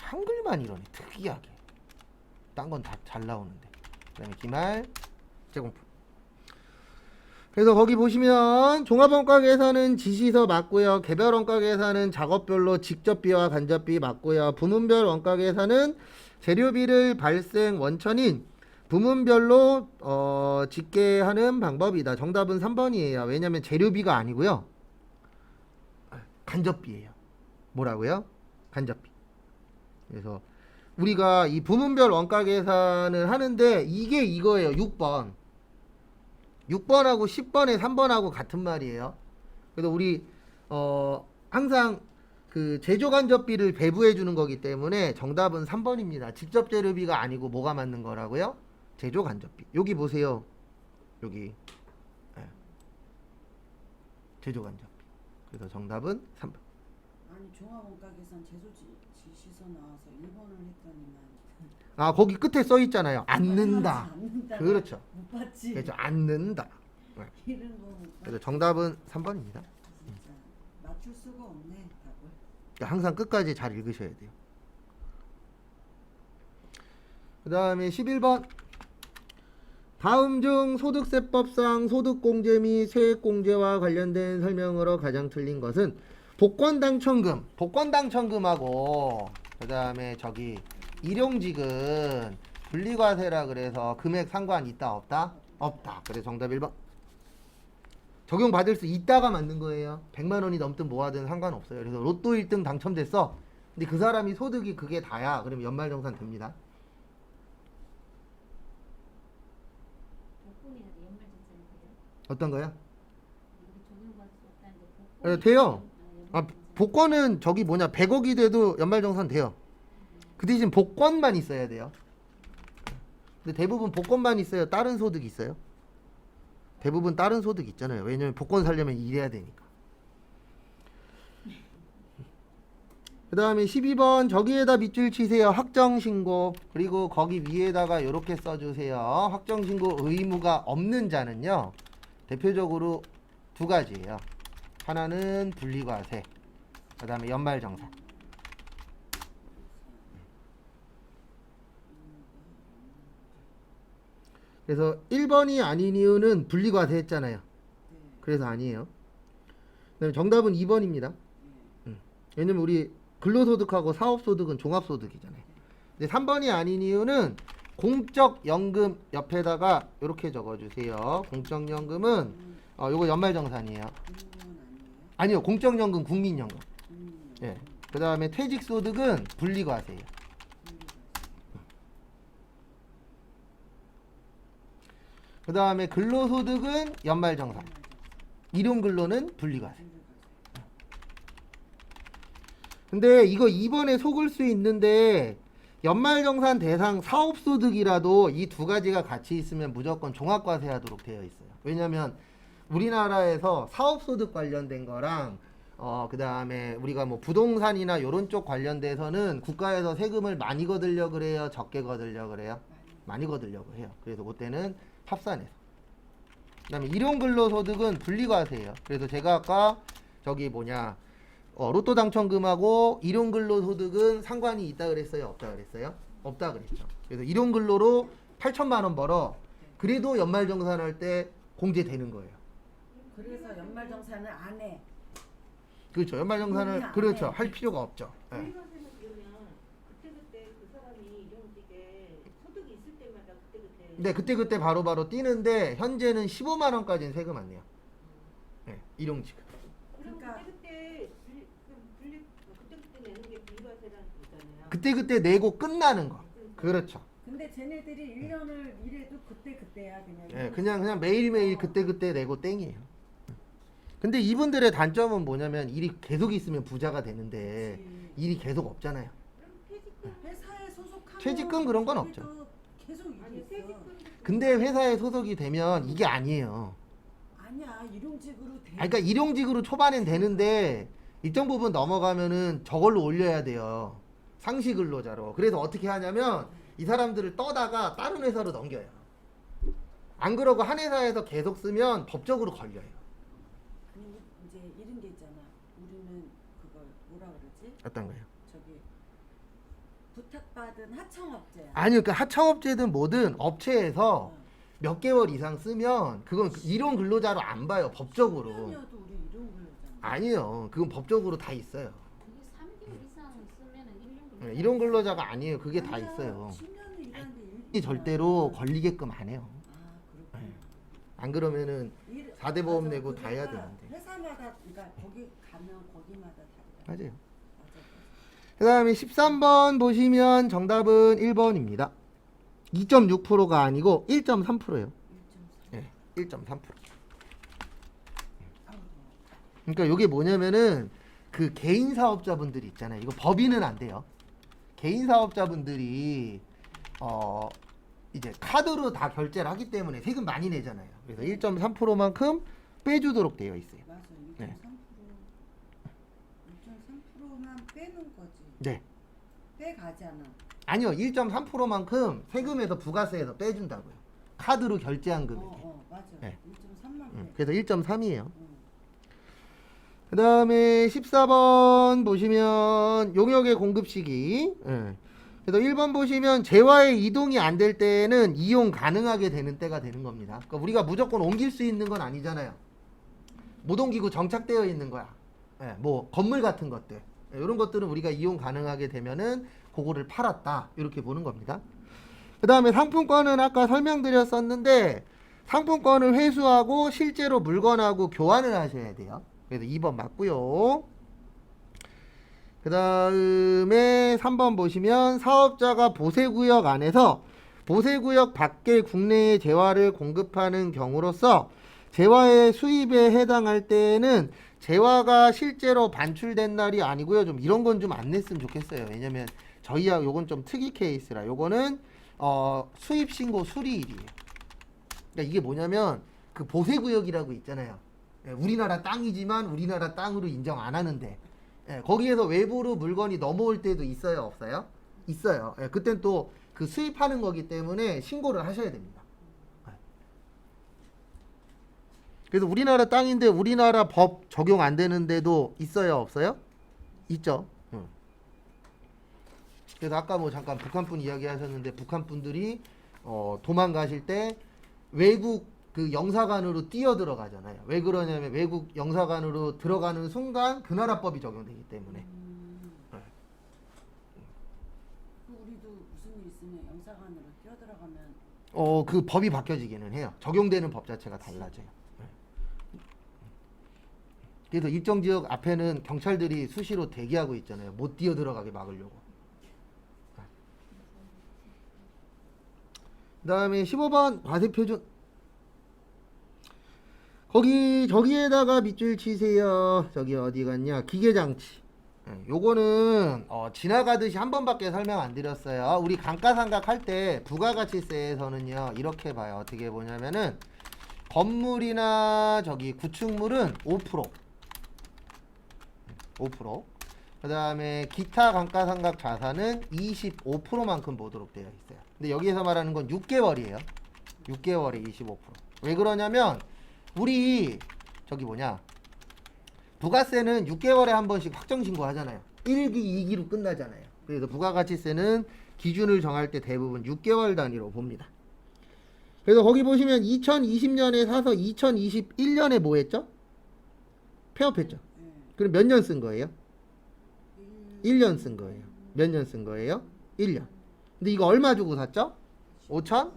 A: 한글만 이러네. 특이하게. 딴 건 다 잘 나오는데. 그 다음에 기말, 제공품. 그래서 거기 보시면 종합원가 계산은 지시서 맞고요. 개별 원가 계산은 작업별로 직접비와 간접비 맞고요. 부문별 원가 계산은 재료비를 발생 원천인 부문별로 집계하는 방법이다. 정답은 3번이에요. 왜냐면 재료비가 아니고요. 간접비예요. 뭐라고요? 간접비. 그래서 우리가 이 부문별 원가 계산을 하는데 이게 이거예요. 6번. 6번하고 10번에 3번하고 같은 말이에요. 그래서 우리 항상 그 제조 간접비를 배부해 주는 거기 때문에 정답은 3번입니다. 직접 재료비가 아니고 뭐가 맞는 거라고요? 제조 간접비. 여기 보세요. 여기. 네. 제조 간접비. 그래서 정답은 3번.
B: 아니 종합원가 계산 지시서 나와서 1번을 했더니만
A: 아 거기 끝에 써 있잖아요. 않는다.
B: 않는다.
A: 그렇죠.
B: 못 봤지.
A: 그렇죠. 않는다. 네.
B: 이런 거못 봤지.
A: 그래서 정답은 3번입니다.
B: 진짜 맞출 수가 없네 답을.
A: 그러니까 항상 끝까지 잘 읽으셔야 돼요. 그 다음에 11번. 다음 중 소득세법상 소득공제 및 세액공제와 관련된 설명으로 가장 틀린 것은 복권당첨금. 복권당첨금하고 그 다음에 저기 일용직은 분리과세라 그래서 금액 상관 있다 없다? 없다. 그래서 정답 1번. 적용받을 수 있다가 맞는 거예요. 100만 원이 넘든 뭐하든 상관없어요. 그래서 로또 1등 당첨됐어. 근데 그 사람이 소득이 그게 다야. 그러면 연말정산 됩니다.
D: 복권이라도 연말정산이 돼요?
A: 어떤 거야?
D: 이거 적용받을 수 없다는데
A: 네,
D: 복권이
A: 돼요. 아,
D: 연말정산.
A: 복권은 저기 뭐냐 100억이 돼도 연말정산 돼요. 그 대신 복권만 있어야 돼요. 근데 대부분 복권만 있어요. 다른 소득 있어요? 대부분 다른 소득 있잖아요. 왜냐면 복권 살려면 일해야 되니까. 그 다음에 12번 저기에다 밑줄 치세요. 확정신고. 그리고 거기 위에다가 이렇게 써주세요. 확정신고 의무가 없는 자는요. 대표적으로 두 가지예요. 하나는 분리과세. 그 다음에 연말정산. 그래서 1번이 아닌 이유는 분리과세 했잖아요.
B: 네.
A: 그래서 아니에요. 그다음에 정답은 2번입니다. 왜냐면 우리 근로소득하고 사업소득은 종합소득이잖아요. 근데 3번이 아닌 이유는 공적연금 옆에다가 이렇게 적어주세요. 공적연금은 요거 연말정산이에요.
B: 국민연금은 아니에요.
A: 아니요, 공적연금 국민연금.
B: 국민연금.
A: 예. 그 다음에 퇴직소득은 분리과세예요. 그 다음에 근로소득은 연말정산. 일용근로는 분리과세. 근데 이거 2번에 속을 수 있는데 연말정산 대상 사업소득이라도 이 두 가지가 같이 있으면 무조건 종합과세 하도록 되어 있어요. 왜냐면 우리나라에서 사업소득 관련된 거랑 그 다음에 우리가 뭐 부동산이나 요런 쪽 관련돼서는 국가에서 세금을 많이 거들려 그래요? 적게 거들려 그래요? 많이 거들려고 해요. 그래서 그때는 합산해서. 그 다음에 일용근로소득은 분리과세예요. 그래서 제가 아까 저기 뭐냐 로또 당첨금하고 일용근로소득은 상관이 있다 그랬어요? 없다 그랬어요? 없다 그랬죠. 그래서 일용근로로 8천만 원 벌어. 그래도 연말정산할 때 공제되는 거예요.
B: 그래서 연말정산을 안 해.
A: 그렇죠. 연말정산을 그렇죠. 할 필요가 없죠. 예.
C: 분리과세는 그러면 그때그때 그 사람이 일용직에 소득이 있을 때마다 그때그때
A: 네, 그때 바로바로 뛰는데 현재는 15만 원까지는 세금 안 내요. 네, 일용지급.
C: 그럼
B: 그러니까-
C: 그때 내는 게 분리과세라는 거잖아요.
A: 그때 내고 끝나는 거. 그렇죠.
B: 근데 쟤네들이 1년을 일해도 그때야 그냥.
A: 예, 그냥 매일매일 그때 내고 땡이에요. 근데 이분들의 단점은 뭐냐면 일이 계속 있으면 부자가 되는데 일이 계속 없잖아요.
C: 그럼 퇴직금
B: 회사에 소속하면
A: 퇴직금 그런 건 없죠.
B: 그래도 계속
C: 아니
B: 일했어.
C: 퇴직금
A: 근데 회사에 소속이 되면 이게 아니에요.
B: 아니야 일용직으로 돼.
A: 그러니까 일용직으로 초반엔 되는데 일정 부분 넘어가면은 저걸로 올려야 돼요. 상시 근로자로. 그래서 어떻게 하냐면 이 사람들을 떠다가 다른 회사로 넘겨요. 안 그러고 한 회사에서 계속 쓰면 법적으로 걸려요.
B: 아니 이제 이런 게 있잖아. 우리는 그걸 뭐라 그러지?
A: 어떤 거예요?
B: 저기 부탁받은 하청업체야.
A: 아니요, 그 하청업체든 뭐든 업체에서
B: 어.
A: 몇 개월 이상 쓰면 그건 일용 근로자로 안 봐요, 법적으로.
B: 10년이어도 우리 일용근로잖아.
A: 아니에요, 그건 법적으로 다 있어요.
D: 이게 3개월 이상 쓰면은 1년
A: 네, 일용 근로자가 아니에요, 그게 다 있어요.
B: 10년을 일하는데
A: 이 절대로 걸리게끔 안 해요.
B: 아 그렇구나.
A: 네. 안 그러면은 4대 보험
B: 맞아,
A: 내고 다 해야
B: 그러니까
A: 되는데.
B: 회사마다 그러니까 거기 가면 거기마다 다르다.
A: 맞아요.
B: 맞아.
A: 그 다음에 13번 보시면 정답은 1번입니다. 2.6%가 아니고 1.3%예요.
B: 1.4.
A: 네, 1.3%. 그러니까 이게 뭐냐면은 그 개인 사업자분들이 있잖아요. 이거 법인은 안 돼요. 개인 사업자분들이 이제 카드로 다 결제를 하기 때문에 세금 많이 내잖아요. 그래서 1.3%만큼 빼주도록 되어 있어요.
B: 맞아. 2.3%.
A: 네.
B: 2.3%만 빼는 거지.
A: 네.
B: 빼가잖아.
A: 아니요. 1.3%만큼 세금에서 부가세에서 빼준다고요. 카드로 결제한 금액에.
B: 맞아.
A: 네.
B: 2.3만 빼.
A: 그래서 1.3이에요.
B: 응.
A: 그 다음에 14번 보시면 용역의 공급 시기. 예. 그래서 1번 보시면 재화의 이동이 안 될 때는 이용 가능하게 되는 때가 되는 겁니다. 그러니까 우리가 무조건 옮길 수 있는 건 아니잖아요. 못 옮기고 정착되어 있는 거야. 예, 뭐 건물 같은 것들. 예, 이런 것들은 우리가 이용 가능하게 되면은 그거를 팔았다. 이렇게 보는 겁니다. 그 다음에 상품권은 아까 설명드렸었는데 상품권을 회수하고 실제로 물건하고 교환을 하셔야 돼요. 그래서 2번 맞고요. 그 다음에 3번 보시면 사업자가 보세구역 안에서 보세구역 밖에 국내에 재화를 공급하는 경우로서 재화의 수입에 해당할 때에는 재화가 실제로 반출된 날이 아니고요. 좀 이런 건 좀 안 냈으면 좋겠어요. 왜냐면 저희야 요건 좀 특이 케이스라 요거는 수입 신고 수리일이에요. 그러니까 이게 뭐냐면 그 보세구역이라고 있잖아요. 예, 우리나라 땅이지만 우리나라 땅으로 인정 안 하는데 예, 거기에서 외부로 물건이 넘어올 때도 있어요, 없어요? 있어요. 예, 그땐 또 그 수입하는 거기 때문에 신고를 하셔야 됩니다. 예. 그래서 우리나라 땅인데 우리나라 법 적용 안 되는데도 있어요, 없어요? 있죠. 그래서 아까 뭐 잠깐 북한 분 이야기 하셨는데 북한 분들이 도망가실 때 외국 그 영사관으로 뛰어 들어가잖아요. 왜 그러냐면 외국 영사관으로 들어가는 순간 그 나라 법이 적용되기 때문에. 네.
B: 우리도 무슨 일 있으면 영사관으로 뛰어들어가면
A: 그 법이 바뀌어지기는 해요. 적용되는 법 자체가 달라져요. 네. 그래서 일정 지역 앞에는 경찰들이 수시로 대기하고 있잖아요. 못 뛰어 들어가게 막으려고. 그 다음에 15번 과세표준. 저기에다가 밑줄 치세요. 저기 어디 갔냐? 기계장치. 요거는 지나가듯이 한 번밖에 설명 안 드렸어요. 우리 감가상각 할 때 부가가치세에서는요 이렇게 봐요. 어떻게 보냐면은 건물이나 저기 구축물은 5%. 그 다음에 기타 감가상각 자산은 25%만큼 보도록 되어 있어요. 근데 여기에서 말하는 건 6개월이에요. 6개월에 25%. 왜 그러냐면 우리 저기 뭐냐 부가세는 6개월에 한 번씩 확정신고 하잖아요. 1기, 2기로 끝나잖아요. 그래서 부가가치세는 기준을 정할 때 대부분 6개월 단위로 봅니다. 그래서 거기 보시면 2020년에 사서 2021년에 뭐 했죠? 폐업했죠. 그럼 몇 년 쓴 거예요? 1년 쓴 거예요. 몇 년 쓴 거예요? 1년. 근데 이거 얼마 주고 샀죠? 5,400원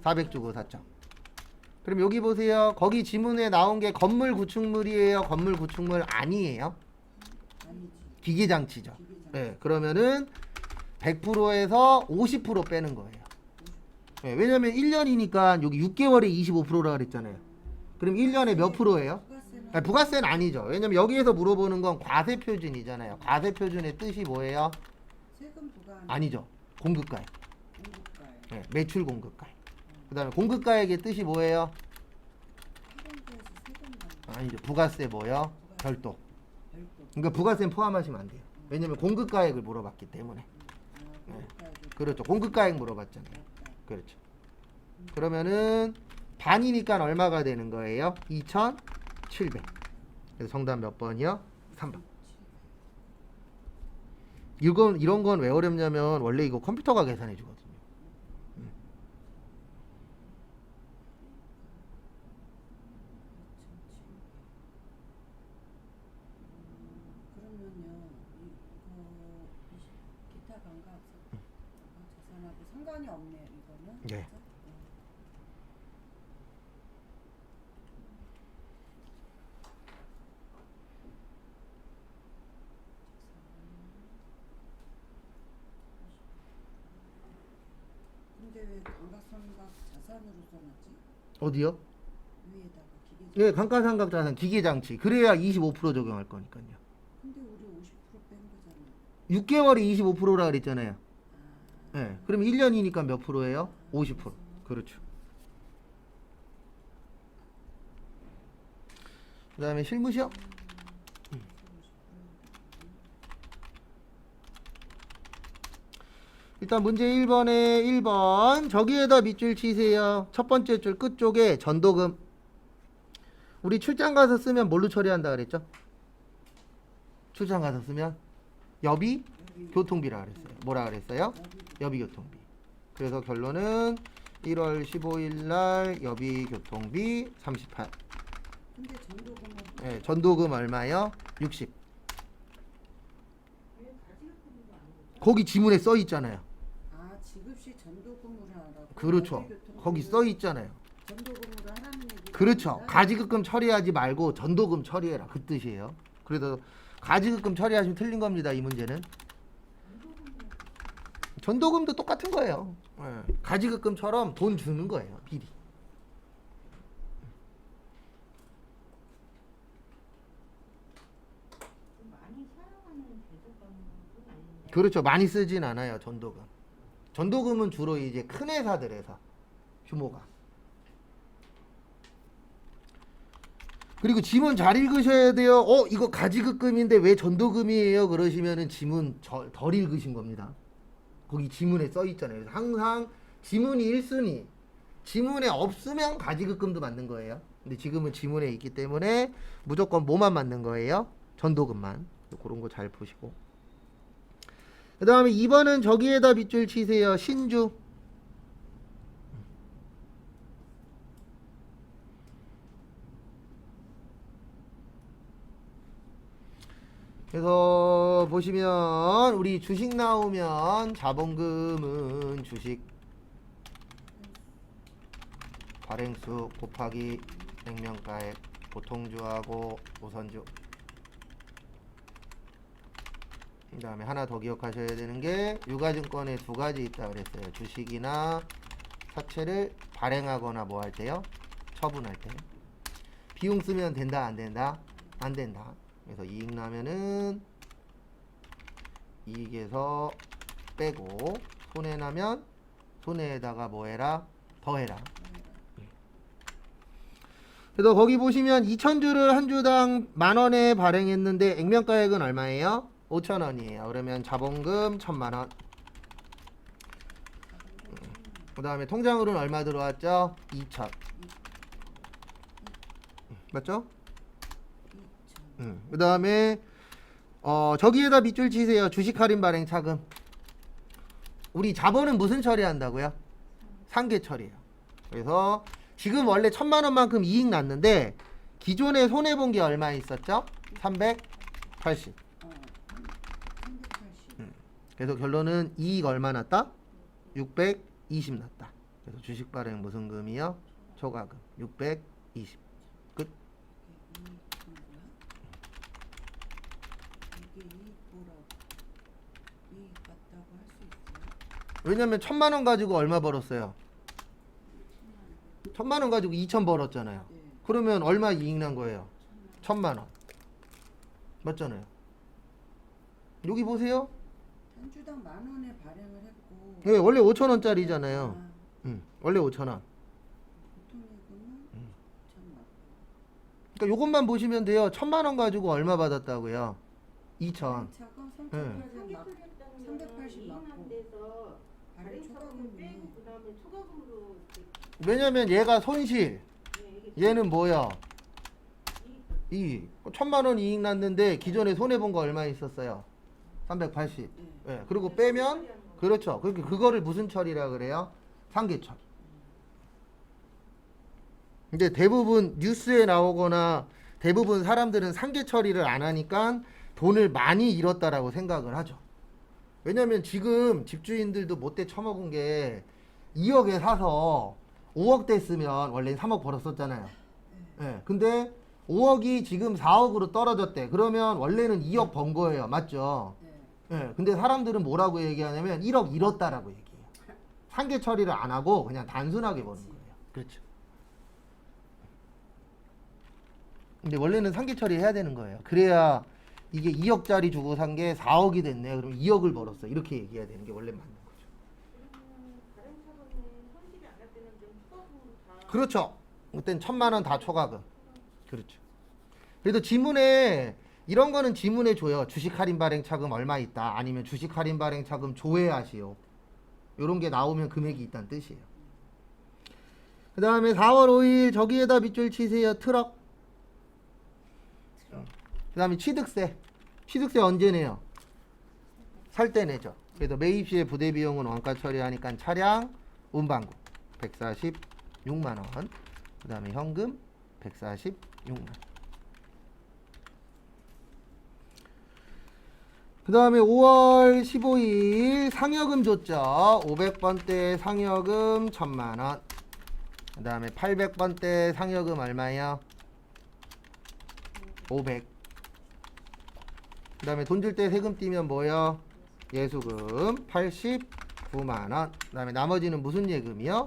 A: 400 주고 샀죠. 그럼 여기 보세요. 거기 지문에 나온 게 건물 구축물이에요? 건물 구축물 아니에요?
B: 아니지.
A: 기계장치죠.
B: 기계장.
A: 네, 그러면은 100%에서 50% 빼는 거예요. 네, 왜냐면 1년이니까 여기 6개월에 25%라 그랬잖아요. 그럼 1년에 몇 프로예요?
B: 부가세는
A: 아니, 부가세는 아니죠. 왜냐면 여기에서 물어보는 건 과세표준이잖아요. 과세표준의 뜻이 뭐예요?
B: 세금 부과
A: 아니죠. 공급가액.
B: 공급가에
A: 네, 매출 공급가액. 그 다음에 공급가액의 뜻이 뭐예요?
B: 세금부에서 세금 받는
A: 아니죠. 부가세 뭐예요? 별도.
B: 별도.
A: 그러니까 부가세는 포함하시면 안 돼요. 왜냐면 공급가액을 물어봤기 때문에.
B: 공급가액이
A: 그렇죠. 공급가액 물어봤잖아요.
B: 맞다.
A: 그렇죠. 그러면은 반이니까 얼마가 되는 거예요? 2,700. 그래서 정답 몇 번이요? 3번. 이런 건 왜 어렵냐면 원래 이거 컴퓨터가 계산해 주거든요.
B: 그러면요, 기타 감각 재산하고 상관이 없네요. 이거는.
A: 네.
B: 그죠? 근데 왜 감각상각 자산으로 써놨지?
A: 어디요?
B: 위에다가 기계장.
A: 예, 감가상각 자산 기계장치. 그래야 25% 적용할 거니까요.
B: 근데 우리 50%뺀 거잖아.
A: 6개월이 25%라 그랬잖아요.
B: 아.
A: 예. 그럼 1년이니까 몇 프로예요? 50%. 그렇죠. 그다음에 실무시요? 일단 문제 1번에 1번 저기에다 밑줄 치세요. 첫 번째 줄 끝쪽에 전도금. 우리 출장 가서 쓰면 뭘로 처리한다 그랬죠? 출장 가서 쓰면 여비 교통비라 그랬어요. 뭐라 그랬어요? 여비 교통비. 그래서 결론은 1월 15일 날 여비 교통비 38.
B: 근데 전도금은
A: 예, 전도금 얼마요? 60. 거기 지문에 써 있잖아요.
B: 아 지급시 전도금으로 하라고.
A: 그렇죠.
B: 여기교통금을
A: 거기 써 있잖아요.
B: 전도금으로 하라는 얘기.
A: 그렇죠. 가지급금 처리하지 말고 전도금 처리해라. 그 뜻이에요. 그래서 가지급금 처리하시면 틀린 겁니다. 이 문제는. 전도금도 똑같은 거예요. 예. 가지급금처럼 돈 주는 거예요. 미리.
C: 많이 사용하는 대접받는 아닌데.
A: 그렇죠. 많이 쓰진 않아요. 전도금. 전도금은 주로 이제 큰 회사들에서 규모가. 그리고 지문 잘 읽으셔야 돼요. 이거 가지급금인데 왜 전도금이에요? 그러시면은 지문 덜 읽으신 겁니다. 거기 지문에 써 있잖아요. 그래서 항상 지문이 1순위. 지문에 없으면 가지급금도 맞는 거예요. 근데 지금은 지문에 있기 때문에 무조건 뭐만 맞는 거예요? 전도금만. 그런 거 잘 보시고. 그 다음에 2번은 저기에다 밑줄 치세요. 신주. 그래서 보시면 우리 주식 나오면 자본금은 주식 발행수 곱하기 액면가액 보통주하고 우선주. 그 다음에 하나 더 기억하셔야 되는 게 유가증권에 두 가지 있다 그랬어요. 주식이나 사채를 발행하거나 뭐 할 때요? 처분할 때. 비용 쓰면 된다 안 된다? 안 된다. 그래서 이익 나면은 이익에서 빼고 손해 나면 손해에다가 뭐 해라? 더 해라. 그래서 거기 보시면 2,000주를 한 주당 10,000원에 발행했는데 액면가액은 얼마예요? 5,000원이에요. 그러면 자본금 1,000,000원. 그 다음에 통장으로는 얼마 들어왔죠? 2,000. 맞죠? 그 다음에 저기에다 밑줄 치세요. 주식 할인 발행 차금. 우리 자본은 무슨 처리한다고요? 상계 처리예요. 그래서 지금 원래 1,000,000원만큼 이익 났는데 기존에 손해 본 게 얼마 있었죠? 380.
B: 380.
A: 그래서 결론은 이익 얼마 났다? 620 났다. 그래서 주식 발행 무슨 금이요? 초과금 620. 끝.
B: 이게 뭐야? 이게 이익 보라고. 이익 같다고 할 수 있어요?
A: 왜냐면 1,000만 원 가지고 얼마 벌었어요? 1,000만 원 가지고 2,000 벌었잖아요.
B: 네.
A: 그러면 얼마 이익 난 거예요? 1,000만 원. 맞잖아요. 여기 보세요.
B: 한 주당 10,000원에 발행을 했고.
A: 예, 원래 5,000원짜리잖아요.
B: 아,
A: 원래 5,000원.
B: 보통 예금은 2,000만.
A: 그러니까 요것만 보시면 돼요. 1,000만 원 가지고 얼마 받았다고요? 2,000.
B: 차가
A: 네.
B: 380 맞고.
C: 데서
B: 발행
C: 발행
B: 초과금이
C: 빼고 그다음에 초과금으로
A: 왜냐면 얘가 손실. 얘는 뭐야? 이 1,000만 원 이익 났는데 기존에 손해 본 거 얼마 있었어요? 380.
B: 네.
A: 예. 그리고 빼면 그렇죠. 그렇게 그거를 무슨 처리라 그래요? 상계 처리. 근데 대부분 뉴스에 나오거나 대부분 사람들은 상계 처리를 안 하니까 돈을 많이 잃었다라고 생각을 하죠. 왜냐면 지금 집주인들도 못돼 처먹은 게 2억에 사서 5억 됐으면 원래 3억 벌었었잖아요. 예. 근데 5억이 지금 4억으로 떨어졌대. 그러면 원래는 2억 번 거예요. 맞죠?
B: 네.
A: 예. 근데 사람들은 뭐라고 얘기하냐면 1억 잃었다라고 얘기해요. 상계 처리를 안 하고 그냥 단순하게 버는 거예요. 그렇죠. 근데 원래는 상계 처리해야 되는 거예요. 그래야 이게 2억짜리 주고 산 게 4억이 됐네. 그럼 2억을 벌었어. 이렇게 얘기해야 되는 게 원래 맞는 거죠.
C: 발행 차감에 손실이 안 날 때는 좀 초과금으로 다.
A: 그렇죠. 그땐 1,000만 원 다 초과금. 그렇죠. 그래도 지문에 이런 거는 지문에 줘요. 주식 할인 발행 차금 얼마 있다. 아니면 주식 할인 발행 차금 조회하시오. 요런 게 나오면 금액이 있다는 뜻이에요. 그 다음에 4월 5일 저기에다 밑줄 치세요. 트럭. 그 다음에 취득세. 취득세 언제 내요? 살 때 내죠. 그래서 매입 시에 부대 비용은 원가 처리하니까 차량 운반금 146만 원. 그 다음에 현금 146만 원. 그 다음에 5월 15일 상여금 줬죠. 500번대 상여금 1,000만원. 그 다음에 800번대 상여금 얼마예요? 500. 그 다음에 돈 줄 때 세금 띄면 뭐요? 예수금 89만원. 그 다음에 나머지는 무슨 예금이요?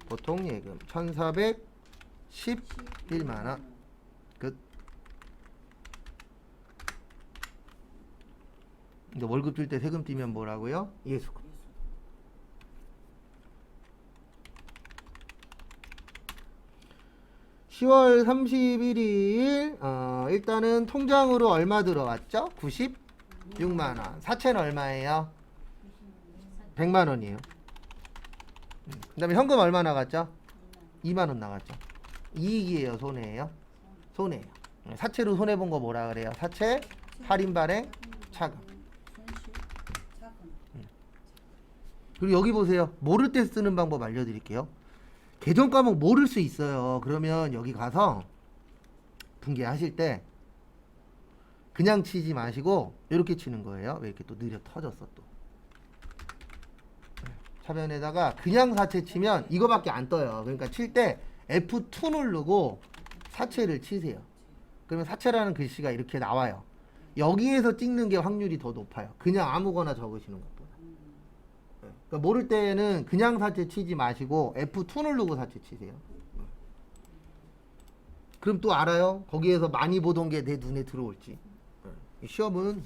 A: 보통 예금 1,411만원. 끝. 근데 월급 줄 때 세금 띄면 뭐라고요? 예수금. (10월 31일) 일단은 통장으로 얼마 들어왔죠? 96만원. 사채는 얼마예요? 100만원이에요. 그 다음에 현금 얼마 나갔죠? 2만원 나갔죠. 이익이에요? 손해예요? 손해예요. 사채로 손해본 거 뭐라 그래요? 사채 할인 발행 차금.
B: 손실 차금.
A: 그리고 여기 보세요. 모를 때 쓰는 방법 알려드릴게요. 계정 과목 모를 수 있어요. 그러면 여기 가서 분개하실 때 그냥 치지 마시고 이렇게 치는 거예요. 왜 이렇게 또 느려 터졌어 또. 차변에다가 그냥 사채 치면 이거밖에 안 떠요. 그러니까 칠 때 F2 누르고 사채를 치세요. 그러면 사채라는 글씨가 이렇게 나와요. 여기에서 찍는 게 확률이 더 높아요. 그냥 아무거나 적으시는 것보다. 그러니까 모를 때는 그냥 사채 치지 마시고 F2 누르고 사채 치세요. 그럼 또 알아요. 거기에서 많이 보던 게 내 눈에 들어올지. 시험은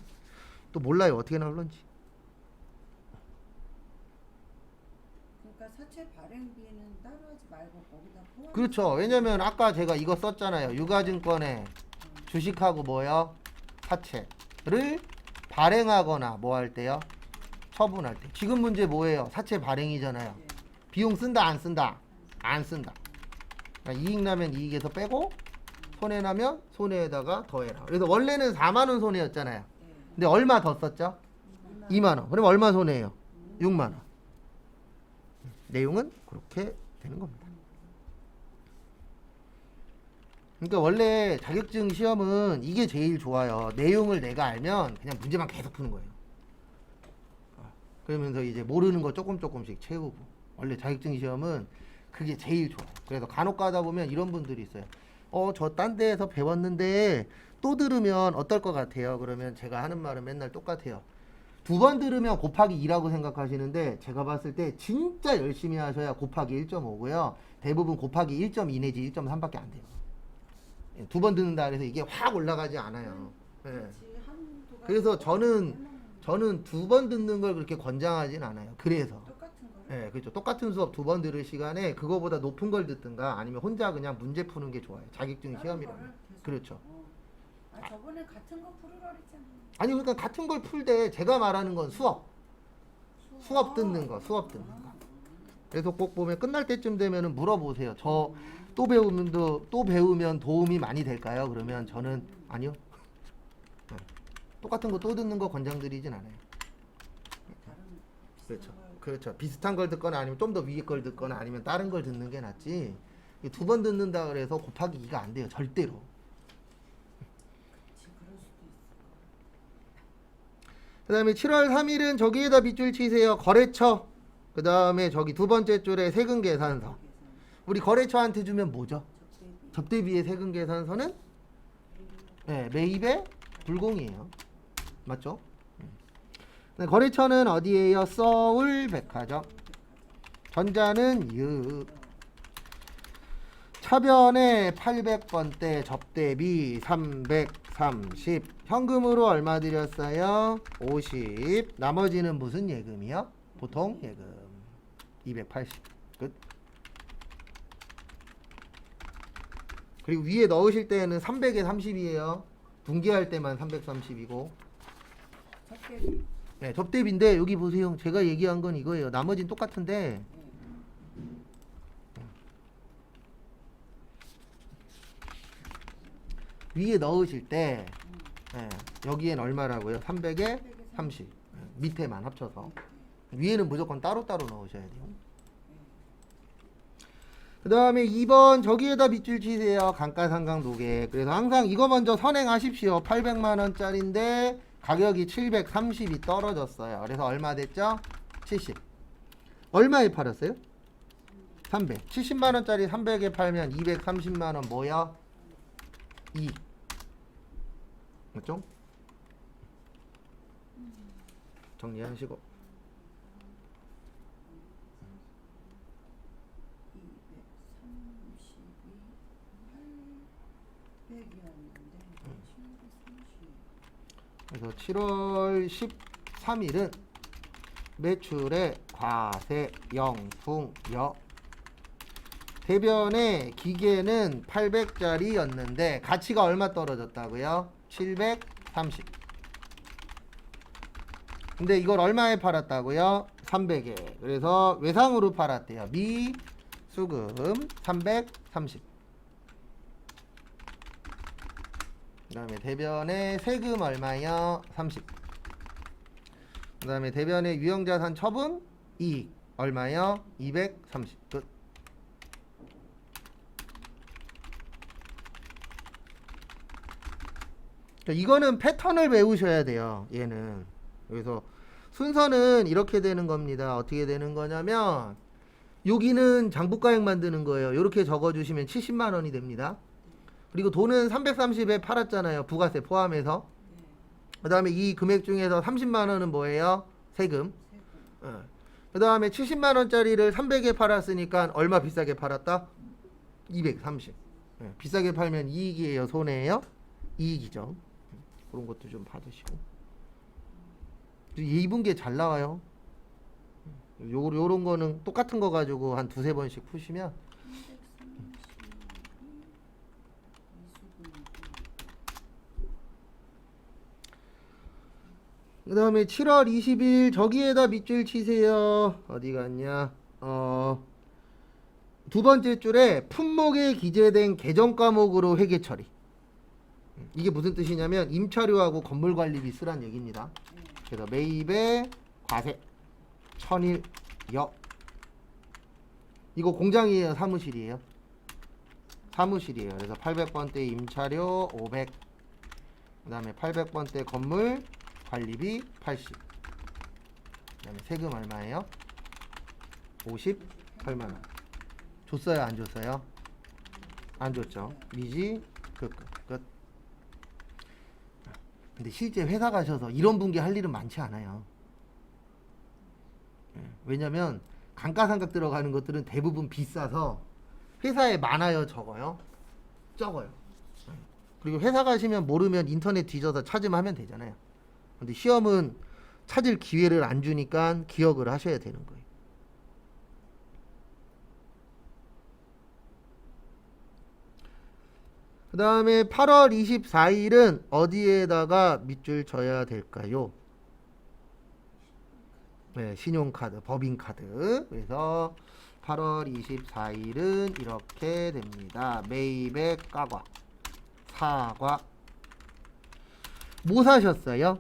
A: 또 몰라요. 어떻게 나올런지.
B: 그러니까 사채 발행비는 따로 하지 말고 거기다 포함.
A: 그렇죠. 왜냐면 아까 제가 이거 썼잖아요. 유가증권에 주식하고 뭐요? 사채를 발행하거나 뭐 할 때요? 처분할 때. 지금 문제 뭐예요? 사채 발행이잖아요.
B: 예.
A: 비용 쓴다 안 쓴다? 안 쓴다. 그러니까 이익 나면 이익에서 빼고 손해 나면 손해에다가 더해라. 그래서 원래는 4만 원 손해였잖아요.
B: 예.
A: 근데 얼마 더 썼죠? 2만 원. 그럼 얼마 손해예요? 6만 원. 내용은 그렇게 되는 겁니다. 그러니까 원래 자격증 시험은 이게 제일 좋아요. 내용을 내가 알면 그냥 문제만 계속 푸는 거예요. 그러면서 이제 모르는 거 조금씩 채우고. 원래 자격증 시험은 그게 제일 좋아요. 그래서 간혹 가다 보면 이런 분들이 있어요. 저 딴 데에서 배웠는데 또 들으면 어떨 것 같아요? 그러면 제가 하는 말은 맨날 똑같아요. 2번 들으면 곱하기 2라고 생각하시는데 제가 봤을 때 진짜 열심히 하셔야 곱하기 1.5고요. 대부분 곱하기 1.2 내지 1.3밖에 안 돼요. 2번 듣는다 그래서 이게 확 올라가지 않아요. 예.
C: 그렇지, 한두 가지
A: 그래서
C: 똑같은
A: 저는 2번 듣는 걸 그렇게 권장하진 않아요. 그래서
C: 걸.
A: 예, 그렇죠. 똑같은 수업 2번 들을 시간에 그거보다 높은 걸 듣든가 아니면 혼자 그냥 문제 푸는 게 좋아요. 자격증 시험이라면. 그렇죠.
B: 저번에 같은 거 풀으라 그랬잖아.
A: 아니 그러니까 같은 걸 풀 때 제가 말하는 건 수업 듣는 거. 그래서 꼭 보면 끝날 때쯤 되면은 물어보세요. 저 또 배우면 도움이 많이 될까요? 그러면 저는 아니요. 네. 똑같은 거 또 듣는 거 권장드리진 않아요. 그렇죠. 비슷한 걸 듣거나 아니면 좀 더 위에 걸 듣거나 아니면 다른 걸 듣는 게 낫지. 2번 듣는다 그래서 곱하기 2가 안 돼요. 절대로.
B: 그럴 수도 있어.
A: 그 다음에 7월 3일은 저기에다 밑줄 치세요. 거래처. 그 다음에 저기 두 번째 줄에 세금 계산서. 우리 거래처한테 주면 뭐죠? 접대비의 세금 계산서는 네, 매입의 불공이에요. 맞죠? 네, 거래처는 어디에요? 서울백화점. 전자는 유. 차변에 800번대 접대비 330. 현금으로 얼마 드렸어요? 50. 나머지는 무슨 예금이요? 보통 예금 280. 끝. 그리고 위에 넣으실 때는 300에 30이에요. 분기할 때만 330이고.
B: 접대비.
A: 네, 접대비인데 여기 보세요. 제가 얘기한 건 이거예요. 나머지는 똑같은데 위에 넣으실 때 여기엔 얼마라고요? 300에 30. 밑에만 합쳐서. 위에는 무조건 따로따로 넣으셔야 돼요. 그 다음에 2번 저기에다 밑줄 치세요. 감가상각노계. 그래서 항상 이거 먼저 선행하십시오. 800만원짜리인데 가격이 730이 떨어졌어요. 그래서 얼마 됐죠? 70. 얼마에 팔았어요? 300. 70만원짜리 300에 팔면 230만원 뭐야? 2. 맞죠? 정리하시고.
B: 230이 800이었는데 730.
A: 그래서 7월 13일은 매출의 과세 영풍여. 대변의 기계는 800짜리였는데 가치가 얼마 떨어졌다고요? 730. 근데 이걸 얼마에 팔았다고요? 300에. 그래서 외상으로 팔았대요. 미수금 330. 그 다음에 대변의 세금 얼마요? 30. 그 다음에 대변의 유형자산 처분 이익 얼마요? 230. 끝. 이거는 패턴을 배우셔야 돼요. 얘는. 그래서 순서는 이렇게 되는 겁니다. 어떻게 되는 거냐면 여기는 장부가액 만드는 거예요. 이렇게 적어주시면 70만원이 됩니다. 그리고 돈은 330에 팔았잖아요. 부가세 포함해서. 그 다음에 이 금액 중에서 30만원은 뭐예요? 세금. 그 다음에 70만원짜리를 300에 팔았으니까 얼마 비싸게 팔았다? 230. 비싸게 팔면 이익이에요? 손해예요? 이익이죠. 그런 것도 좀 받으시고. 2분기에 잘 나와요. 요런 거는 똑같은 거 가지고 한 두세 번씩 푸시면 그 다음에 7월 20일 저기에다 밑줄 치세요. 어디 갔냐? 두 번째 줄에 품목에 기재된 계정 과목으로 회계 처리. 이게 무슨 뜻이냐면 임차료하고 건물관리비 쓰란 얘기입니다. 그래서 매입의 과세 1001여. 이거 공장이에요? 사무실이에요? 사무실이에요. 그래서 800번대 임차료 500. 그 다음에 800번대 건물 관리비 80. 그 다음에 세금 얼마예요? 58만 원. 줬어요, 안 줬어요? 안 줬죠. 미지 끝. 근데 실제 회사 가셔서 이런 분기 할 일은 많지 않아요. 왜냐면 감가상각 들어가는 것들은 대부분 비싸서 회사에 많아요, 적어요? 적어요. 그리고 회사 가시면 모르면 인터넷 뒤져서 찾으면 하면 되잖아요. 근데 시험은 찾을 기회를 안 주니까 기억을 하셔야 되는 거예요. 그 다음에 8월 24일은 어디에다가 밑줄 쳐야 될까요? 네, 신용카드, 법인카드. 그래서 8월 24일은 이렇게 됩니다. 메이백 까과, 사과. 뭐 사셨어요?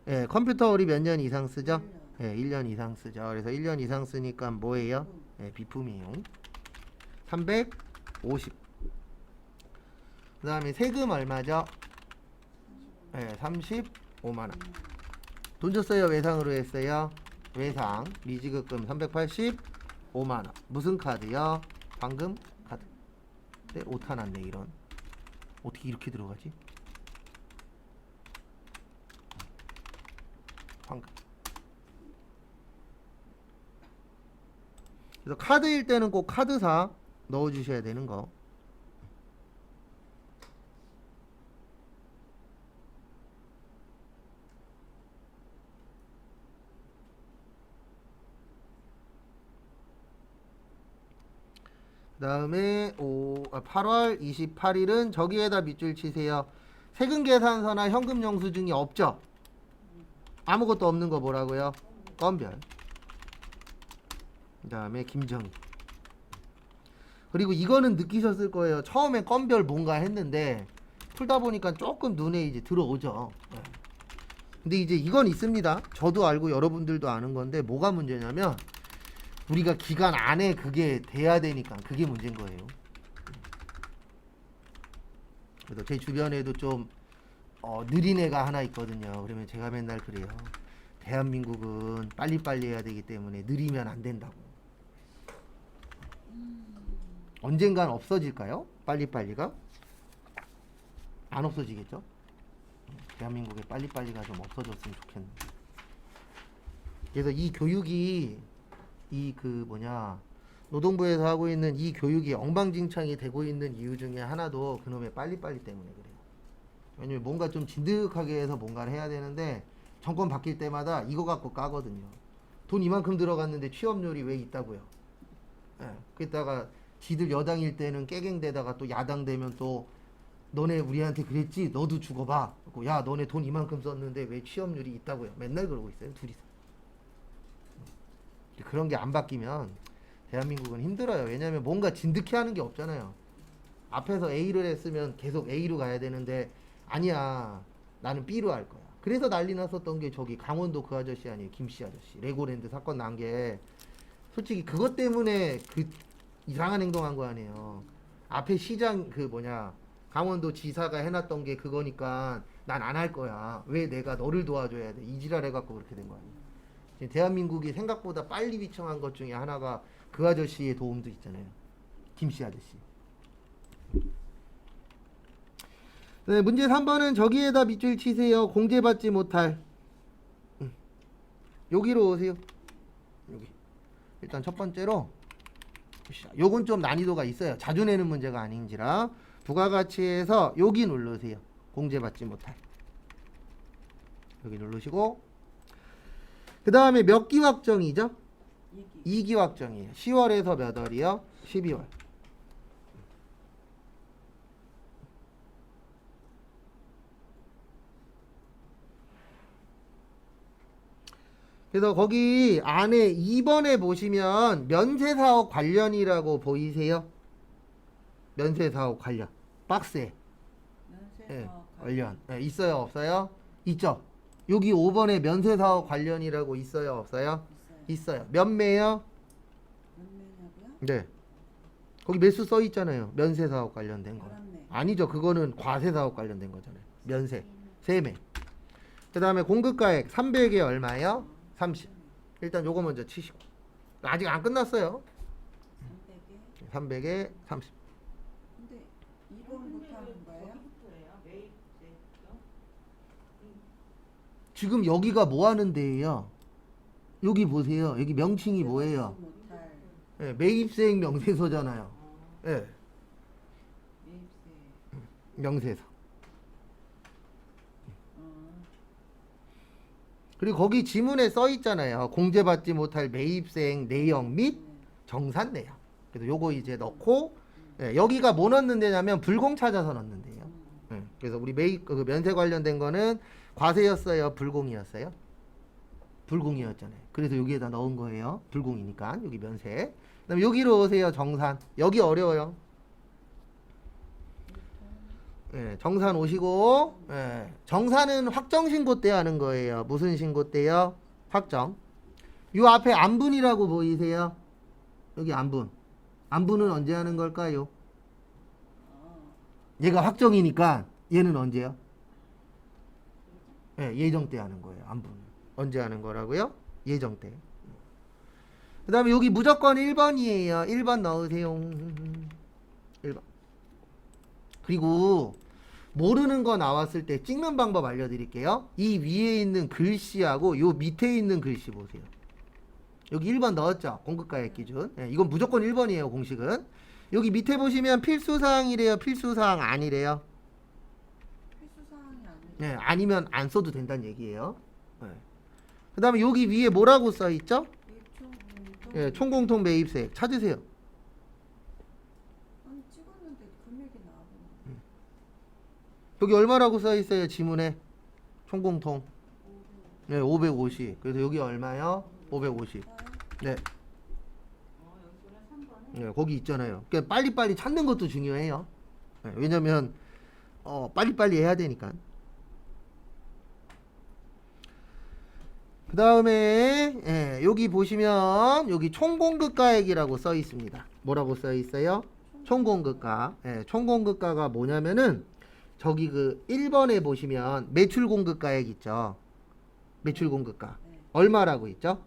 A: 네, 컴퓨터 우리 몇 년 이상 쓰죠? 네, 1년 이상 쓰죠. 그래서 1년 이상 쓰니까 뭐예요? 네, 비품이요. 350. 그 다음에 세금 얼마죠? 네, 35만원. 돈 줬어요? 외상으로 했어요? 외상. 미지급금 385만원. 무슨 카드요? 방금 카드. 네, 오타 났네, 이런. 어떻게 이렇게 들어가지? 방금. 그래서 카드일 때는 꼭 카드사 넣어주셔야 되는 거. 그 다음에 8월 28일은 저기에다 밑줄 치세요. 세금 계산서나 현금 영수증이 없죠? 아무것도 없는 거 뭐라고요? 건별. 그 다음에 김정희. 그리고 이거는 느끼셨을 거예요. 처음에 건별 뭔가 했는데 풀다 보니까 조금 눈에 이제 들어오죠. 근데 이제 이건 있습니다. 저도 알고 여러분들도 아는 건데 뭐가 문제냐면 우리가 기간 안에 그게 돼야 되니까 그게 문제인 거예요. 그래서 제 주변에도 좀 느린 애가 하나 있거든요. 그러면 제가 맨날 그래요. 대한민국은 빨리빨리 해야 되기 때문에 느리면 안 된다고. 언젠간 없어질까요? 빨리빨리가? 안 없어지겠죠? 대한민국에 빨리빨리가 좀 없어졌으면 좋겠는데. 그래서 이 교육이 노동부에서 하고 있는 이 교육이 엉망진창이 되고 있는 이유 중에 하나도 그놈의 빨리빨리 때문에 그래요. 왜냐면 뭔가 좀 진득하게 해서 뭔가를 해야 되는데 정권 바뀔 때마다 이거 갖고 까거든요. 돈 이만큼 들어갔는데 취업률이 왜 있다고요? 예, 그랬다가 지들 여당일 때는 깨갱대다가 또 야당 되면 또 너네 우리한테 그랬지? 너도 죽어봐. 야, 너네 돈 이만큼 썼는데 왜 취업률이 있다고요? 맨날 그러고 있어요, 둘이서. 그런 게 안 바뀌면 대한민국은 힘들어요. 왜냐하면 뭔가 진득해 하는 게 없잖아요. 앞에서 A를 했으면 계속 A로 가야 되는데 아니야, 나는 B로 할 거야. 그래서 난리 났었던 게 저기 강원도 그 아저씨 아니에요, 김씨 아저씨. 레고랜드 사건 난 게 솔직히 그것 때문에 그 이상한 행동한 거 아니에요. 앞에 시장 강원도 지사가 해놨던 게 그거니까 난 안 할 거야. 왜 내가 너를 도와줘야 돼? 이지랄 해갖고 그렇게 된 거 아니에요. 대한민국이 생각보다 빨리 비청한 것 중에 하나가 그 아저씨의 도움도 있잖아요. 김씨 아저씨. 네, 문제 3번은 저기에다 밑줄 치세요. 공제받지 못할. 여기로 오세요. 여기. 일단 첫 번째로 요건 좀 난이도가 있어요. 자주 내는 문제가 아닌지라 부가가치에서 여기 누르세요. 공제받지 못할. 여기 누르시고 그 다음에 몇 기 확정이죠? 2기 확정이에요. 10월에서 몇 월이요? 12월. 그래서 거기 안에 2번에 보시면 면세사업 관련이라고 보이세요? 면세사업 관련. 박스에. 관련. 네, 있어요? 없어요? 있죠? 여기 5번에 면세사업 관련이라고 있어요? 없어요? 있어요. 몇 매요?
B: 몇 매냐고요?
A: 네. 거기 매수 써 있잖아요. 면세사업 관련된 거.
B: 11매.
A: 아니죠. 그거는 과세사업 관련된 거잖아요. 면세. 3매. 그 다음에 공급가액 300에 얼마예요? 30. 일단 요거 먼저 치시고. 아직 안 끝났어요.
B: 300에
A: 300에 30.
B: 근데
C: 근데
B: 2번부터
C: 왜
B: 하는 거예요?
C: 거기부터예요? 매입
A: 지금 여기가 뭐 하는 데예요? 여기 보세요. 여기 명칭이 뭐예요?
B: 받지 못할
A: 예, 매입세액 명세서잖아요. 예,
B: 매입세.
A: 명세서.
B: 어,
A: 그리고 거기 지문에 써 있잖아요. 공제받지 못할 매입세액 내역 및
B: 네.
A: 정산 내역. 그래서 요거 이제 넣고 예, 여기가 뭐 넣는 데냐면 불공 찾아서 넣는 데예요. 예, 그래서 우리 매입 그 면세 관련된 거는 과세였어요, 불공이었어요? 불공이었잖아요. 그래서 여기에다 넣은 거예요. 불공이니까 여기 면세. 그다음에 여기로 오세요. 정산. 여기 어려워요. 예, 정산 오시고 예, 정산은 확정 신고 때 하는 거예요. 무슨 신고 때요? 확정. 요 앞에 안분이라고 보이세요? 여기 안분. 안분은 언제 하는 걸까요? 얘가 확정이니까 얘는 언제요? 예, 예정 때 하는 거예요. 안분. 언제 하는 거라고요? 예정 때. 그 다음에 여기 무조건 1번이에요. 1번 넣으세요. 1번. 그리고 모르는 거 나왔을 때 찍는 방법 알려드릴게요. 이 위에 있는 글씨하고 요 밑에 있는 글씨 보세요. 여기 1번 넣었죠? 공급가액 기준. 예, 이건 무조건 1번이에요. 공식은. 여기 밑에 보시면 필수사항이래요. 필수사항 아니래요.
B: 필수사항이 아니에요.
A: 예, 아니면 안 써도 된다는 얘기예요. 예. 그 다음에 여기 위에 뭐라고 써있죠?
B: 매입총
A: 예, 총공통 매입세액 찾으세요.
B: 아니 찍었는데 금액이 나오고
A: 여기 얼마라고 써있어요? 지문에 총공통. 네, 550. 그래서 여기 얼마요? 550. 네,
C: 여기서는 3번은
A: 네, 거기 있잖아요. 그러니까 빨리빨리 찾는 것도 중요해요. 네, 왜냐면 빨리빨리 해야 되니까. 그 다음에 예, 여기 보시면 여기 총공급가액이라고 써 있습니다. 뭐라고 써 있어요? 총공급가. 예, 총공급가가 뭐냐면은 저기 그 1번에 보시면 매출공급가액 있죠. 매출공급가.
B: 네.
A: 얼마라고 있죠?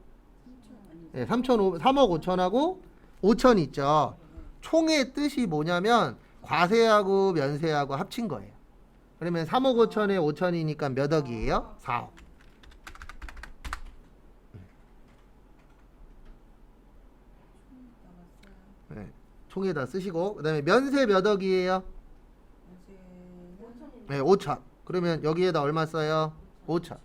B: 3천 아니
A: 예, 3억 5천하고 5천 있죠. 총의 뜻이 뭐냐면 과세하고 면세하고 합친 거예요. 그러면 3억 5천에 5천이니까 몇 억이에요? 4억.
B: 나왔어요.
A: 네, 총에다 쓰시고 그다음에 면세 몇 억이에요?
B: 면세는
A: 네, 5천. 그러면 여기에다 얼마 써요? 5천.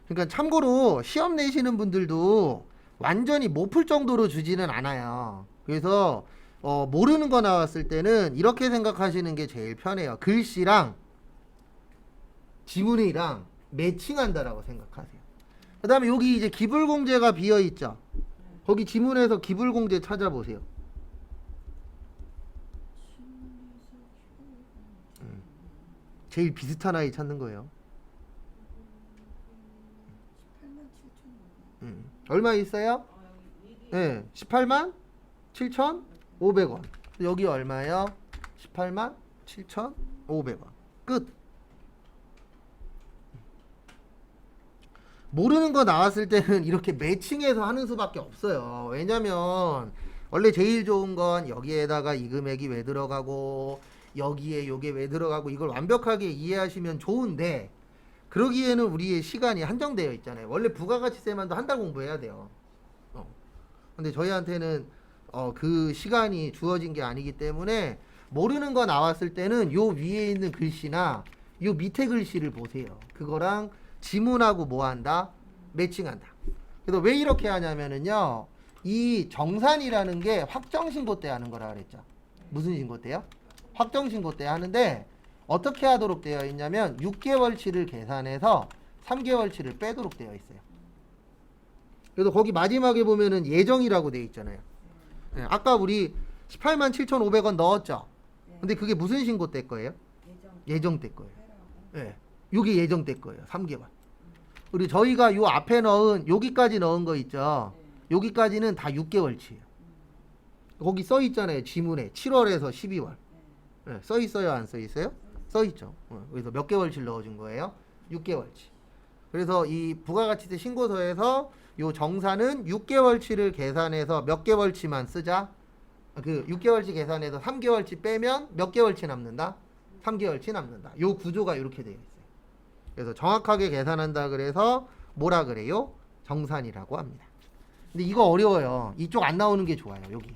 A: 그러니까 참고로 시험 내시는 분들도 완전히 못 풀 정도로 주지는 않아요. 그래서 모르는 거 나왔을 때는 이렇게 생각하시는 게 제일 편해요. 글씨랑 지문이랑 매칭한다라고 생각하세요. 그 다음에 여기 이제 기불공제가 비어 있죠. 거기 지문에서 기불공제 찾아보세요. 제일 비슷한 아이 찾는 거예요.
B: 18만 7천
A: 얼마 있어요?
C: 여기
A: 네, 18만 7,500원. 여기 얼마요? 18만 7,500원. 끝. 모르는 거 나왔을 때는 이렇게 매칭해서 하는 수밖에 없어요. 왜냐면 원래 제일 좋은 건 여기에다가 이 금액이 왜 들어가고 여기에 요게 왜 들어가고 이걸 완벽하게 이해하시면 좋은데 그러기에는 우리의 시간이 한정되어 있잖아요. 원래 부가가치세만도 한 달 공부해야 돼요. 근데 저희한테는 그 시간이 주어진 게 아니기 때문에 모르는 거 나왔을 때는 요 위에 있는 글씨나 요 밑에 글씨를 보세요. 그거랑 지문하고 뭐 한다? 매칭한다. 그래서 왜 이렇게 하냐면은요. 이 정산이라는 게 확정신고 때 하는 거라 그랬죠. 무슨 신고 때요? 확정신고 때 하는데 어떻게 하도록 되어 있냐면 6개월치를 계산해서 3개월치를 빼도록 되어 있어요. 그래서 거기 마지막에 보면은 예정이라고 되어 있잖아요. 네, 아까 우리 18만 7,500원 넣었죠. 근데 그게 무슨 신고 때 거예요? 예정 때 거예요. 네, 이게 예정 때 거예요. 3개월. 그리고 저희가 요 앞에 넣은 여기까지 넣은 거 있죠. 여기까지는 다 6개월치예요. 거기 써 있잖아요. 지문에 7월에서 12월. 네, 써 있어요, 안 써 있어요? 써 있죠. 그래서 몇 개월치를 넣어준 거예요? 6개월치. 그래서 이 부가가치세 신고서에서 요 정산은 6개월치를 계산해서 몇 개월치만 쓰자. 그 6개월치 계산해서 3개월치 빼면 몇 개월치 남는다? 3개월치 남는다. 요 구조가 이렇게 되어 있어요. 그래서 정확하게 계산한다 그래서 뭐라 그래요? 정산이라고 합니다. 근데 이거 어려워요. 이쪽 안 나오는 게 좋아요. 여기.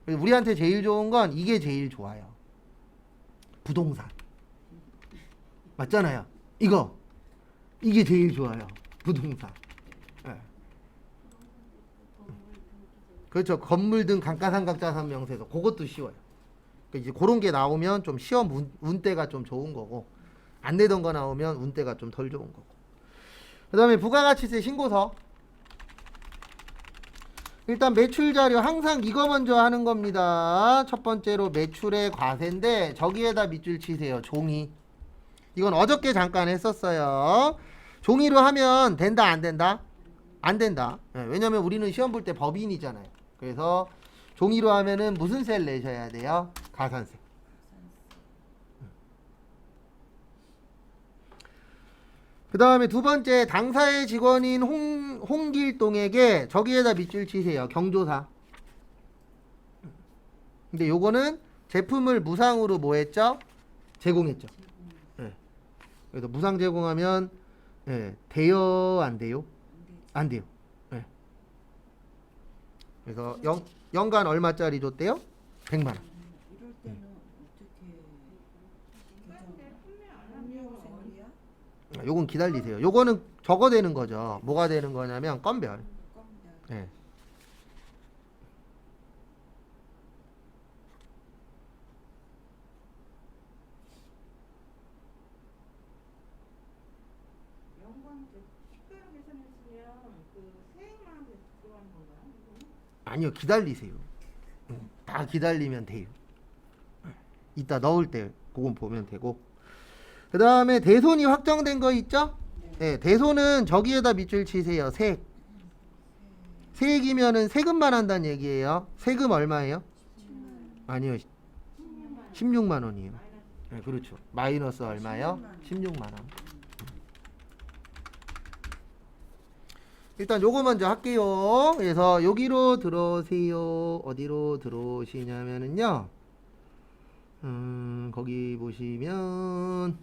A: 우리한테 제일 좋은 건 이게 제일 좋아요. 부동산. 맞잖아요. 이게 제일 좋아요. 부동산. 예. 그렇죠. 건물 등 감가상각자산 명세서. 그것도 쉬워요. 그러니까 이제 그런 게 나오면 좀 시험 운때가 좀 좋은 거고, 안 되던 거 나오면 운때가 좀 덜 좋은 거고. 그 다음에 부가가치세 신고서. 일단 매출 자료 항상 이거 먼저 하는 겁니다. 첫 번째로 매출의 과세인데 저기에다 밑줄 치세요. 종이. 이건 어저께 잠깐 했었어요. 종이로 하면 된다 안 된다? 안 된다. 왜냐면 우리는 시험 볼 때 법인이잖아요. 그래서 종이로 하면은 무슨 세를 내셔야 돼요? 가산세. 그 다음에 두 번째, 당사의 직원인 홍길동에게 저기에다 밑줄 치세요. 경조사. 근데 요거는 제품을 무상으로 뭐 했죠? 제공했죠. 예. 그래서 무상 제공하면 돼요, 안 돼요? 안 돼요. 예. 그래서 연간 얼마짜리 줬대요? 100만 원.
B: 이럴 때는 어떻게
C: 인간인데 판매 안 하면
B: 생활이야?
A: 요건 기다리세요. 요거는 저거 되는 거죠. 뭐가 되는 거냐면 건별. 예.
C: 연간 특별 계산했으면 그 세액만 들어가는 건가요? 이거는?
A: 아니요, 기다리세요. 다 기다리면 돼요. 이따 넣을 때 그건 보면 되고. 그 다음에 대손이 확정된 거 있죠? 네, 대손은 저기에다 밑줄 치세요. 세액. 세액이면은 세금만 한다는 얘기예요. 세금 얼마예요? 아니요, 16만 원이에요. 네, 그렇죠. 마이너스 얼마요? 16만 원. 일단 요거 먼저 할게요. 그래서 여기로 들어오세요. 어디로 들어오시냐면은요. 거기 보시면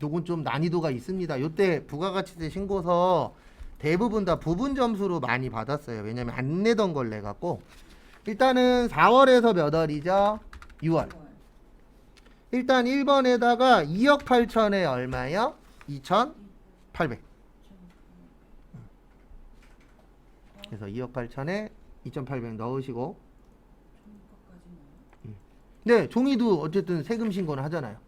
A: 요건 좀 난이도가 있습니다. 요때 부가가치세 신고서 대부분 다 부분 점수로 많이 받았어요. 왜냐면 안 내던 걸 내갖고. 일단은 4월에서 몇 월이죠? 6월. 일단 1번에다가 2억 8천에 얼마요? 2,800. 그래서 2억 8천에 2,800 넣으시고. 네, 종이도 어쨌든 세금 신고는 하잖아요.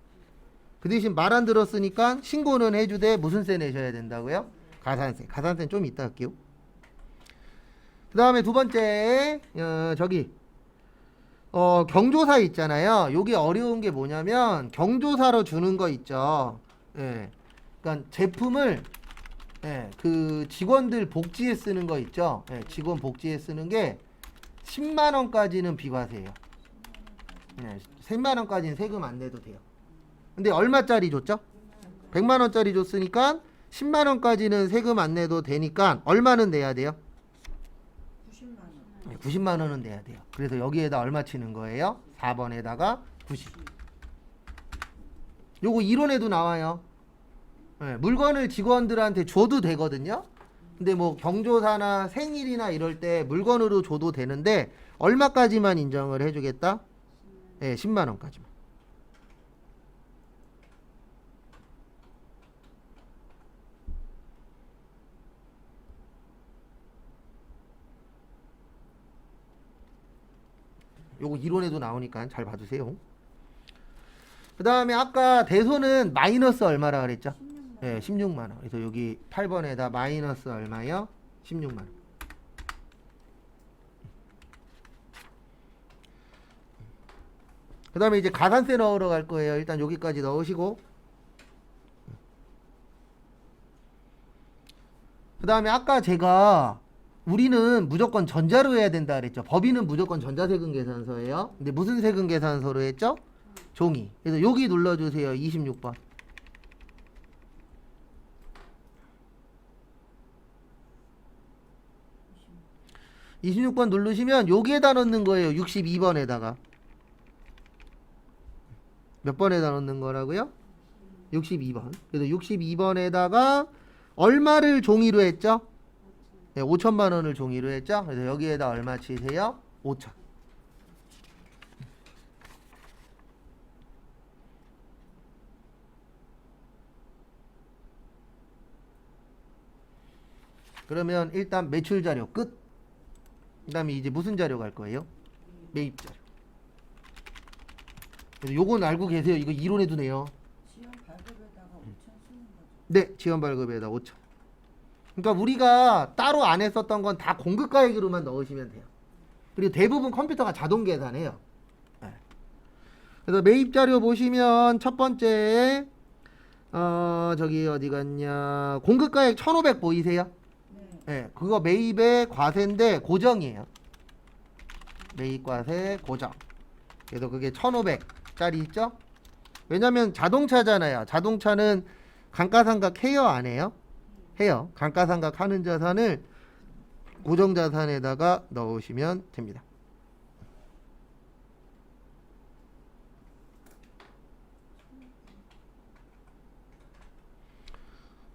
A: 그 대신 말 안 들었으니까 신고는 해주되 무슨 세 내셔야 된다고요? 가산세. 가산세는 좀 이따 할게요. 그 다음에 두 번째, 경조사 있잖아요. 여기 어려운 게 뭐냐면 경조사로 주는 거 있죠. 예. 그러니까 제품을 그 직원들 복지에 쓰는 거 있죠. 예, 직원 복지에 쓰는 게 10만 원까지는 비과세예요. 10만 원까지는 세금 안 내도 돼요. 근데 얼마짜리 줬죠? 100만 원짜리 줬으니까 10만 원까지는 세금 안 내도 되니까 얼마는 내야 돼요?
B: 90만 원.
A: 90만 원은 내야 돼요. 그래서 여기에다 얼마 치는 거예요? 4번에다가 90. 요거 이론에도 나와요. 물건을 직원들한테 줘도 되거든요. 근데 뭐 경조사나 생일이나 이럴 때 물건으로 줘도 되는데 얼마까지만 인정을 해주겠다? 10만 원까지만. 요거 이론에도 나오니까 잘 봐주세요. 그 다음에 아까 대손은 마이너스 얼마라 그랬죠? 16만 원. 그래서 여기 8번에다 마이너스 얼마요? 16만 원. 그 다음에 이제 가산세 넣으러 갈 거예요. 일단 여기까지 넣으시고. 그 다음에 아까 제가 우리는 무조건 전자로 해야 된다 그랬죠. 법인은 무조건 전자세금 계산서예요. 근데 무슨 세금 계산서로 했죠? 종이. 그래서 여기 눌러주세요. 26번. 26번 누르시면 여기에다 넣는 거예요. 62번에다가. 몇 번에다 넣는 거라고요? 62번. 그래서 62번에다가 얼마를 종이로 했죠? 네, 5천만 원을 종이로 했죠? 그래서 여기에다 얼마 치세요? 5천. 그러면 일단 매출 자료 끝. 그 다음에 이제 무슨 자료 갈 거예요? 매입 자료. 그래서 요건 알고 계세요. 이거 이론에도 내요.
B: 지연 발급에다가 5천 쓰는 거죠.
A: 네, 지원 발급에다 5천. 그러니까 우리가 따로 안 했었던 건 다 공급가액으로만 넣으시면 돼요. 그리고 대부분 컴퓨터가 자동 계산해요. 네. 그래서 매입 자료 보시면 첫 번째 저기 어디 갔냐? 공급가액 1,500 보이세요?
B: 네.
A: 네, 그거 매입의 과세인데 고정이에요. 매입 과세 고정. 그래서 그게 1,500짜리 있죠? 왜냐면 자동차잖아요. 자동차는 감가상각 해요, 안 해요? 해요. 감가상각 하는 자산을 고정자산에다가 넣으시면 됩니다.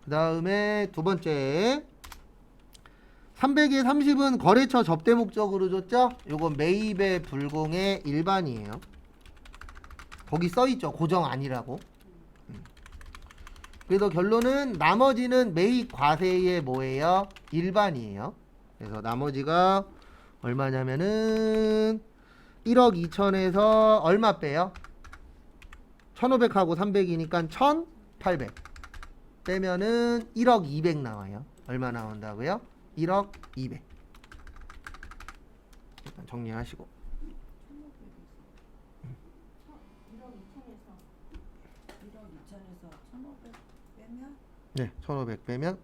A: 그 다음에 두 번째 300에 30은 거래처 접대 목적으로 줬죠? 요건 매입의 불공의 일반이에요. 거기 써있죠. 고정 아니라고. 그래서 결론은 나머지는 매입 과세의 뭐예요? 일반이에요. 그래서 나머지가 얼마냐면은 1억 2천에서 얼마 빼요? 1,500하고 300이니까 1,800 빼면은 1억 200 나와요. 얼마 나온다고요? 1억 200. 일단 정리하시고.
B: 1억 2천에서 1,500 빼면
A: 네, 1,500 빼면
B: 빼면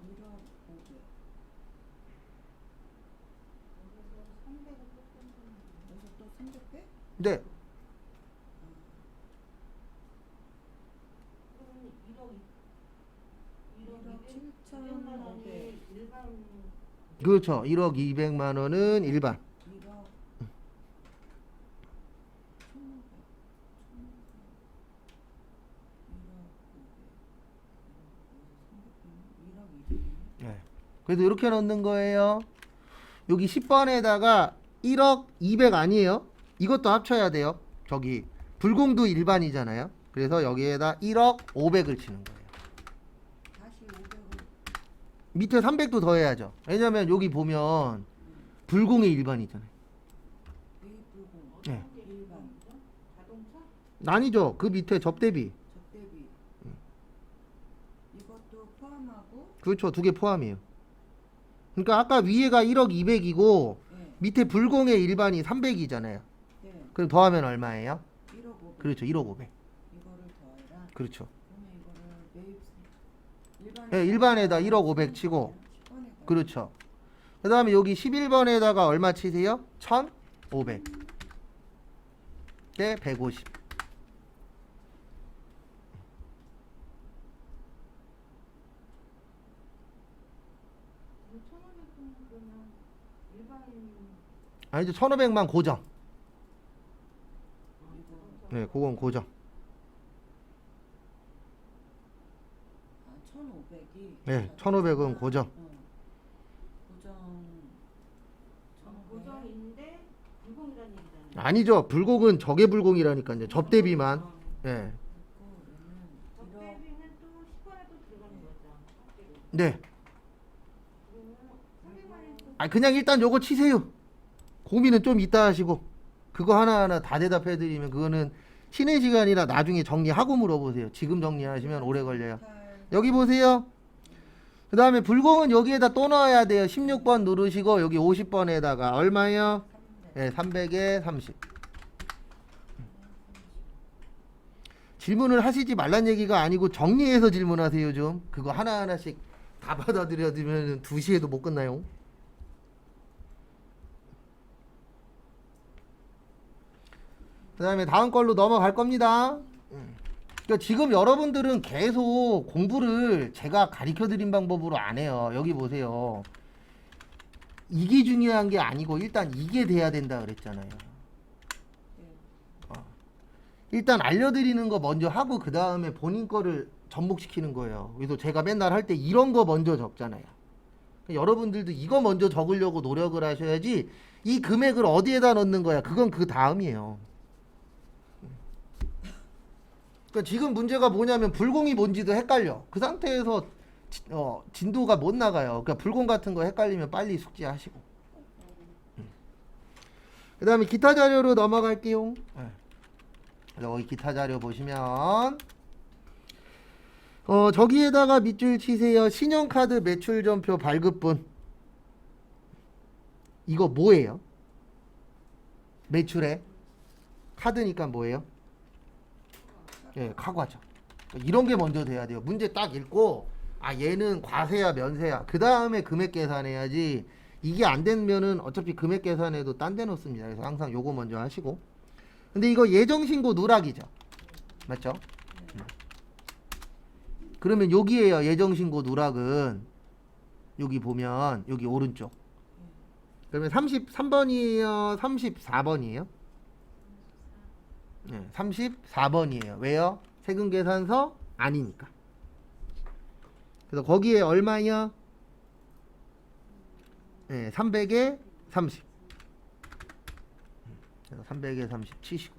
B: 1억 500. 여기서 또 300 빼?
A: 네,
B: 1억 7,500.
A: 그렇죠. 1억 200만 원은 일반.
B: 1억 1,500. 1억 200.
A: 그래도 이렇게 넣는 거예요. 여기 10번에다가 1억 200 아니에요? 이것도 합쳐야 돼요. 저기 불공도 일반이잖아요. 그래서 여기에다 1억 500을 치는 거예요.
B: 다시 500을
A: 밑에 300도 더해야죠. 왜냐면 여기 보면 불공의 일반이잖아요.
B: 매입 불공.
A: 네.
B: 일반.
C: 자동차?
A: 아니죠. 그 밑에 접대비.
B: 접대비. 이것도 포함하고
A: 그렇죠. 두 개 포함이에요. 그러니까 아까 위에가 1억 200이고
B: 네.
A: 밑에 불공의 일반이 300이잖아요.
B: 네.
A: 그럼 더하면 얼마예요?
B: 1억 500.
A: 그렇죠. 1억 500.
B: 이거를 더해라.
A: 그렇죠.
B: 그러면 이거를 매입
A: 네, 일반에다 1억 500 치고
B: 10번에다
A: 그렇죠. 그 다음에 여기 11번에다가 얼마 치세요? 1,500 대 150.
C: 그러면 일반
A: 아니죠. 1,500만 고정.
B: 이거
A: 네, 그건 고정.
B: 1,500이
A: 네, 1,500은 고정.
B: 고정
C: 고정인데 불공이라는 얘기잖아요.
A: 아니죠. 불공은 적의 불공이라니까요. 접대비만. 네.
C: 적대비는 또 10번에 또 들어가는 거죠.
A: 네.
C: 그러면 300만원 또
A: 아, 그냥 일단 요거 치세요. 고민은 좀 이따 하시고. 그거 하나하나 다 대답해 드리면 그거는 쉬는 시간이라 나중에 정리하고 물어보세요. 지금 정리하시면 오래 걸려요. 여기 보세요. 그 다음에 불공은 여기에다 또 넣어야 돼요. 16번 누르시고 여기 50번에다가 얼마예요? 네, 300에 30. 질문을 하시지 말란 얘기가 아니고 정리해서 질문하세요 좀. 그거 하나하나씩 다 받아들여드리면 2시에도 못 끝나요. 그 다음에 다음 걸로 넘어갈 겁니다. 그러니까 지금 여러분들은 계속 공부를 제가 가르쳐 드린 방법으로 안 해요. 여기 보세요. 이게 중요한 게 아니고 일단 이게 돼야 된다 그랬잖아요. 일단 알려드리는 거 먼저 하고 그 다음에 본인 거를 접목시키는 거예요. 그래서 제가 맨날 할 때 이런 거 먼저 적잖아요. 여러분들도 이거 먼저 적으려고 노력을 하셔야지 이 금액을 어디에다 넣는 거야. 그건 그 다음이에요. 그러니까 지금 문제가 뭐냐면 불공이 뭔지도 헷갈려. 그 상태에서 진도가 못 나가요. 그러니까 불공 같은 거 헷갈리면 빨리 숙지하시고. 그 다음에 기타 자료로 넘어갈게요. 여기 기타 자료 보시면 저기에다가 밑줄 치세요. 신용카드 매출전표 발급분. 이거 뭐예요? 매출에 카드니까 뭐예요? 예, 카과죠. 이런 게 먼저 돼야 돼요. 문제 딱 읽고 아 얘는 과세야 면세야. 그 다음에 금액 계산해야지. 이게 안 되면은 어차피 금액 계산해도 딴 데 넣습니다. 그래서 항상 요거 먼저 하시고. 근데 이거 예정신고 누락이죠. 맞죠? 그러면 여기에요. 예정신고 누락은 여기 보면 여기 오른쪽. 그러면 33번이에요? 34번이에요? 네, 34번이에요. 왜요? 세금계산서 아니니까. 그래서 거기에 얼마냐? 네, 300에 30. 그래서 300에 30 치시고.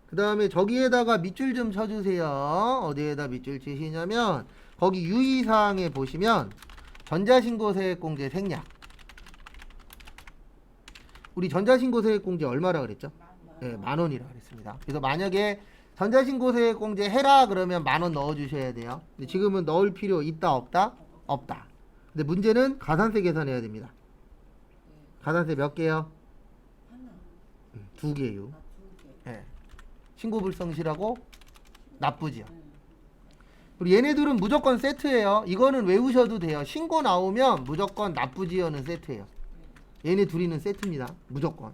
A: 그 다음에 저기에다가 밑줄 좀 쳐주세요. 어디에다 밑줄 치시냐면 거기 유의사항에 보시면 전자신고세액공제 생략. 우리 전자신고세액공제 얼마라 그랬죠? 네, 10,000원이라 그랬습니다. 그래서 만약에 전자신고세액공제 해라 그러면 10,000원 넣어주셔야 돼요. 근데 지금은 넣을 필요 있다 없다? 없다. 근데 문제는 가산세 계산해야 됩니다. 가산세 몇 개요?
B: 하나,
A: 2개요.
B: 두 개.
A: 네. 신고불성실하고 납부지요. 그리고 얘네들은 무조건 세트예요. 이거는 외우셔도 돼요. 신고 나오면 무조건 납부지연은 세트예요. 얘네 둘이는 세트입니다. 무조건.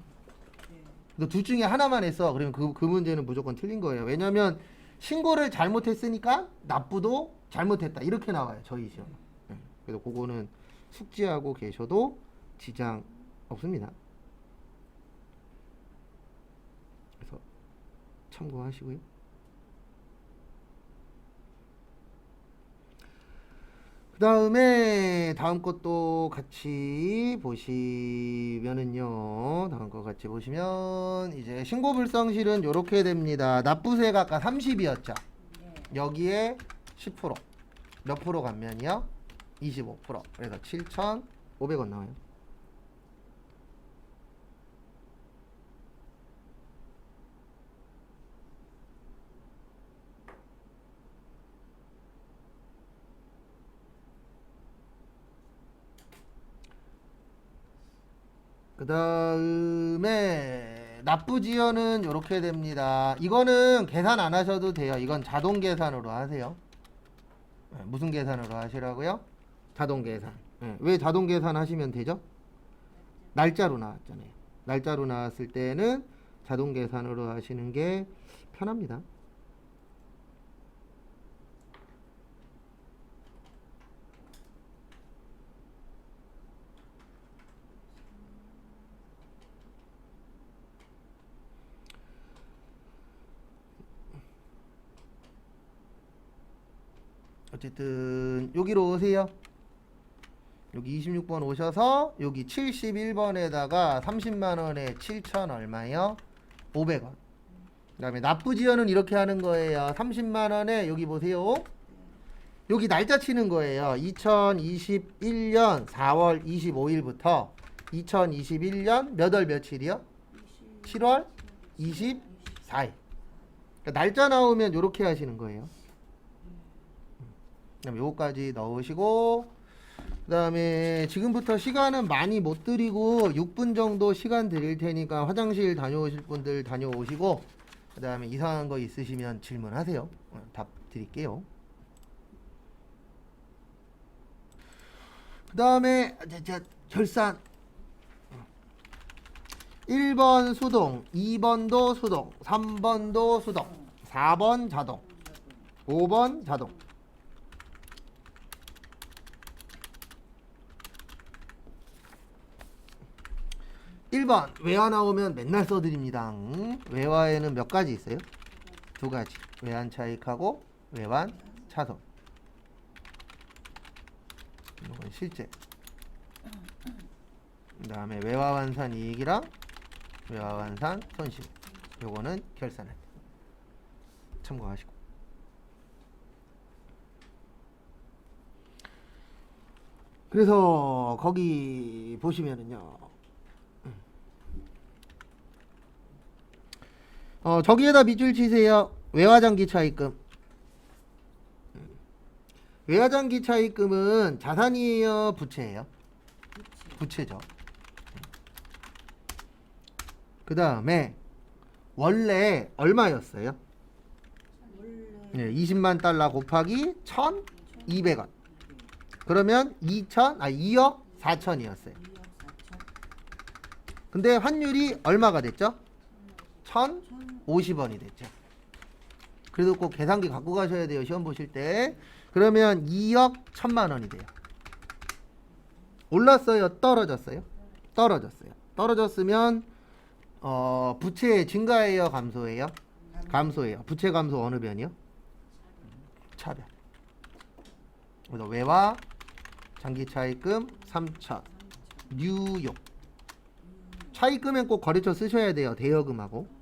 A: 그래서 둘 중에 하나만 했어. 그러면 그 문제는 무조건 틀린 거예요. 왜냐면 신고를 잘못했으니까 납부도 잘못했다. 이렇게 나와요. 저희 시험. 그래서 그거는 숙지하고 계셔도 지장 없습니다. 그래서 참고하시고요. 그 다음에 다음 것도 같이 보시면은요. 다음 거 같이 보시면 이제 신고불성실은 요렇게 됩니다. 납부세가 아까 30이었죠. 여기에 10%. 몇 프로 감면이요? 25%. 그래서 7,500원 나와요. 그 다음에 납부지연은 이렇게 됩니다. 이거는 계산 안 하셔도 돼요. 이건 자동 계산으로 하세요. 무슨 계산으로 하시라고요? 자동 계산. 왜 자동 계산 하시면 되죠? 날짜로 나왔잖아요. 날짜로 나왔을 때는 자동 계산으로 하시는 게 편합니다. 어쨌든 여기로 오세요. 여기 26번 오셔서 여기 71번에다가 30만원에 7천 얼마요? 500원. 그 다음에 납부지연은 이렇게 하는 거예요. 30만원에 여기 보세요. 여기 날짜 치는 거예요. 2021년 4월 25일부터 2021년 몇 월 며칠이요? 7월 24일. 그러니까 날짜 나오면 이렇게 하시는 거예요. 그다음에 요거까지 넣으시고, 그 다음에 지금부터 시간은 많이 못 드리고 6분 정도 시간 드릴 테니까 화장실 다녀오실 분들 다녀오시고, 그 다음에 이상한 거 있으시면 질문하세요. 답 드릴게요. 그 다음에 결산 1번 수동, 2번도 수동, 3번도 수동, 4번 자동, 5번 자동. 1번 외화 나오면 맨날 써드립니다. 외화에는 몇 가지 있어요? 두 가지. 외환 차익하고 외환 차손. 이건 실제. 그 다음에 외화 환산 이익이랑 외화 환산 손실. 요거는 결산할 때 참고하시고. 그래서 거기 보시면은요. 저기에다 밑줄 치세요. 외화장기 차입금. 외화장기 차입금은 자산이에요, 부채예요? 부채죠. 그 다음에 원래 얼마였어요? 네, 20만 달러 곱하기 1,200원. 그러면 2억 4천이었어요. 근데 환율이 얼마가 됐죠? 1,050원이 됐죠. 그래도 꼭 계산기 갖고 가셔야 돼요, 시험 보실 때. 그러면 2억 1천만 원이 돼요. 올랐어요? 떨어졌어요? 떨어졌어요. 떨어졌으면 부채 증가해요, 감소해요? 감소해요. 부채 감소 어느 변이요? 차변. 그래서 외화 장기 차입금 3천 뉴욕. 차입금엔 꼭 거래처 쓰셔야 돼요, 대여금하고.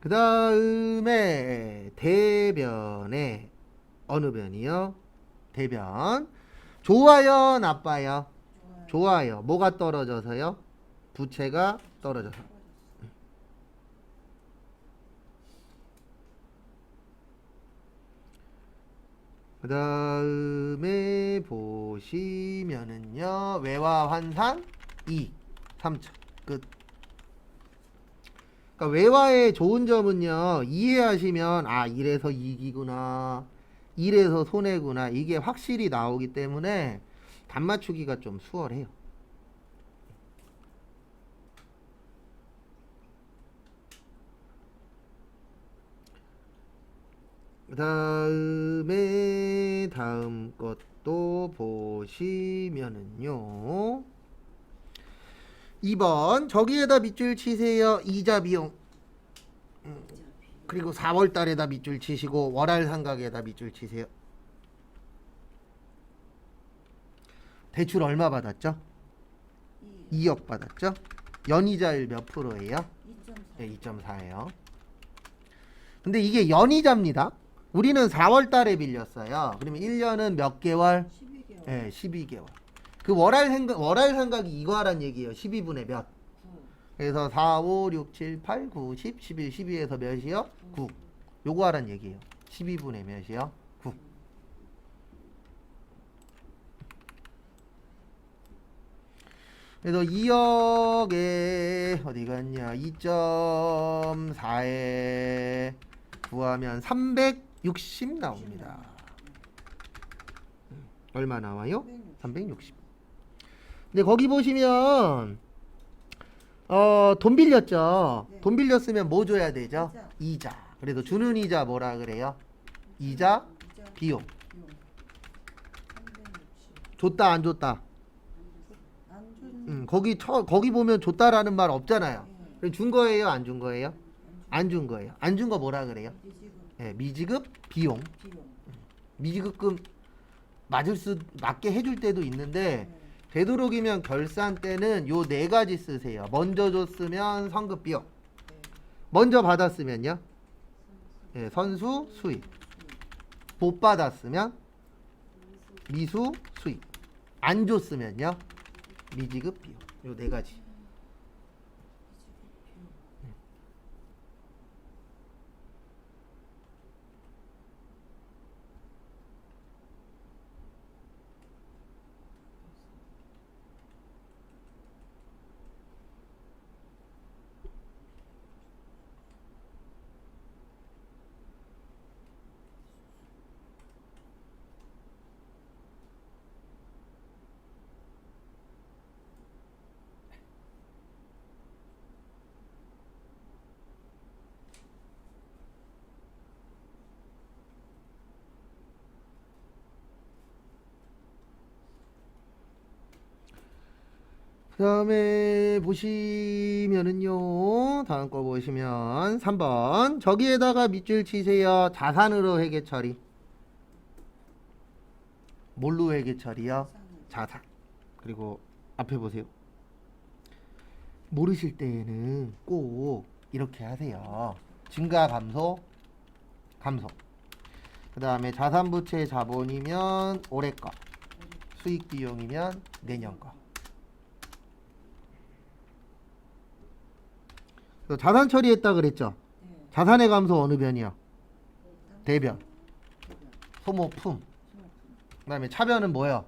A: 그 다음에 대변에 어느 변이요? 대변. 좋아요, 나빠요? 좋아요. 뭐가 떨어져서요? 부채가 떨어져서. 그 다음에 보시면은요, 외화 환산 2 3천 끝. 그러니까 외화의 좋은 점은요, 이해하시면 아 이래서 이익이구나, 이래서 손해구나, 이게 확실히 나오기 때문에 답 맞추기가 좀 수월해요. 그 다음에 다음 것도 보시면은요, 2번 저기에다 밑줄 치세요. 이자 비용. 그리고 4월 달에다 밑줄 치시고 월할 상각에다 밑줄 치세요. 대출 얼마 받았죠? 2억 받았죠? 연이자율 몇 프로예요? 2.4. 네, 2.4예요. 근데 이게 연이자입니다. 우리는 4월 달에 빌렸어요. 그러면 1년은 몇 개월?
C: 12개월.
A: 네, 12개월. 그 월할 상각이 이거 하란 얘기예요. 12분의 몇?
C: 9.
A: 그래서 4, 5, 6, 7, 8, 9, 10, 11, 12에서 몇이요? 9. 요거 하란 얘기예요. 12분의 몇이요? 9. 그래서 2억에 어디 갔냐? 2.4에 구하면 360 나옵니다. 얼마 나와요? 360. 근데 거기 보시면 돈 빌렸죠.
C: 네.
A: 돈 빌렸으면 뭐 줘야 되죠?
C: 이자.
A: 이자. 그래서 주는 이자 뭐라 그래요? 이자 비용.
C: 360.
A: 줬다 안 줬다?
C: 안 준.
A: 거기 보면 줬다라는 말 없잖아요.
C: 네.
A: 그럼 준 거예요, 안 준 거예요? 안 준 거예요. 안 준 거 뭐라 그래요?
C: 미지급
A: 예, 미지급 비용.
C: 비용.
A: 미지급금 맞게 해줄 때도 있는데
C: 네.
A: 되도록이면 결산 때는 요 네 가지 쓰세요. 먼저 줬으면 성급 비용,
C: 네.
A: 먼저 받았으면요, 예, 선수 수입, 못 받았으면 미수 수입, 안 줬으면요 미지급 비용. 요 네 가지. 그 다음에 보시면은요, 다음 거 보시면 3번 저기에다가 밑줄 치세요. 자산으로 회계 처리. 뭘로 회계 처리요? 자산. 그리고 앞에 보세요. 모르실 때에는 꼭 이렇게 하세요. 증가 감소 감소. 그 다음에 자산부채 자본이면 올해 거, 수익 비용이면 내년 거. 자산 처리했다 그랬죠?
B: 네.
A: 자산의 감소 어느 변이요? 대변. 소모품. 그 다음에 차변은 뭐예요?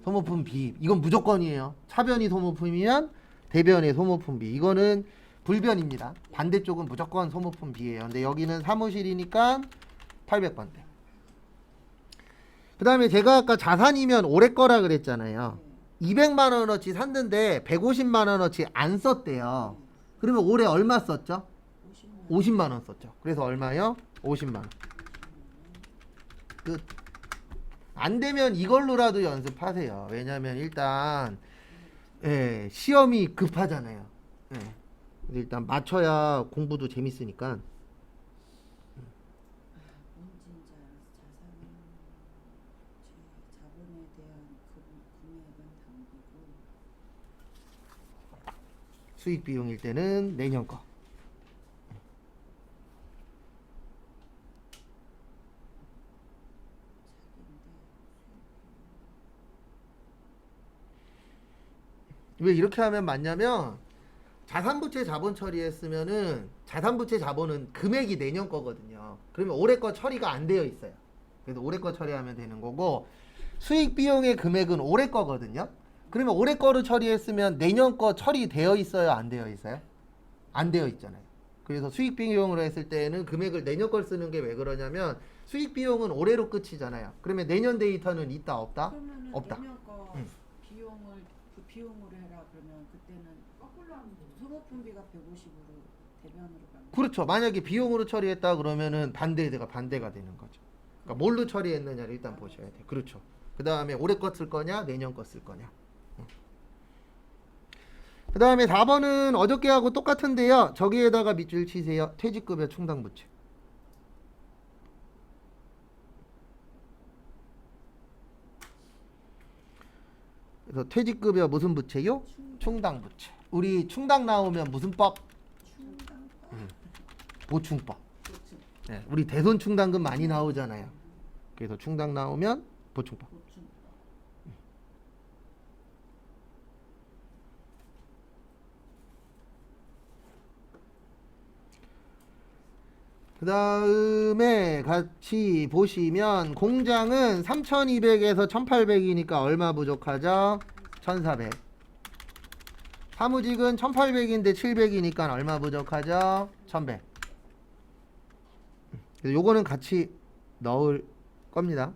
A: 소모품 비입. 이건 무조건이에요. 차변이 소모품이면 대변의 소모품 비. 이거는 불변입니다. 반대쪽은 무조건 소모품 비예요. 근데 여기는 사무실이니까 800번대. 그 다음에 제가 아까 자산이면 올해 거라 그랬잖아요. 200만 원어치 샀는데 150만 원어치 안 썼대요. 그러면 올해 얼마 썼죠? 50만 원 썼죠. 그래서 얼마요? 50만 원. 끝. 안 되면 이걸로라도 연습하세요. 왜냐면 일단 시험이 급하잖아요. 근데 일단 맞춰야 공부도 재밌으니까.
B: 본진자 자산은 제 자본에 대한 금액은 당기고
A: 수익 비용일 때는 내년 거. 왜 이렇게 하면 맞냐면 자산부채 자본 처리했으면은 자산부채 자본은 금액이 내년 거거든요. 그러면 올해 거 처리가 안 되어 있어요. 그래서 올해 거 처리하면 되는 거고 수익 비용의 금액은 올해 거거든요. 그러면 올해 거를 처리했으면 내년 거 처리되어 있어요, 안 되어 있어요? 안 되어 있잖아요. 그래서 수익 비용으로 했을 때는 금액을 내년 걸 쓰는 게 왜 그러냐면 수익 비용은 올해로 끝이잖아요. 그러면 내년 데이터는 있다 없다?
B: 그러면은
A: 없다.
B: 내년 거
A: 응.
B: 비용을 그 비용으로 해라 그러면 그때는 거꾸로 하면 되죠. 소모품비가 150으로 대변으로 가면
A: 그렇죠. 만약에 비용으로 처리했다 그러면은 반대가 되는 거죠. 그러니까 뭘로 처리했느냐를 일단 보셔야 돼요. 그렇죠. 그 다음에 올해 거 쓸 거냐, 내년 거 쓸 거냐. 그 다음에 4번은 어저께하고 똑같은데요. 저기에다가 밑줄 치세요. 퇴직급여 충당부채. 그래서 퇴직급여 무슨 부채요? 충당부채. 우리 충당 나오면 무슨 법? 보충법. 네, 우리 대손 충당금 많이 나오잖아요. 그래서 충당 나오면 보충법. 그 다음에 같이 보시면 공장은 3200에서 1800이니까 얼마 부족하죠? 1400. 사무직은 1800인데 700이니까 얼마 부족하죠? 1100. 그래서 요거는 같이 넣을 겁니다.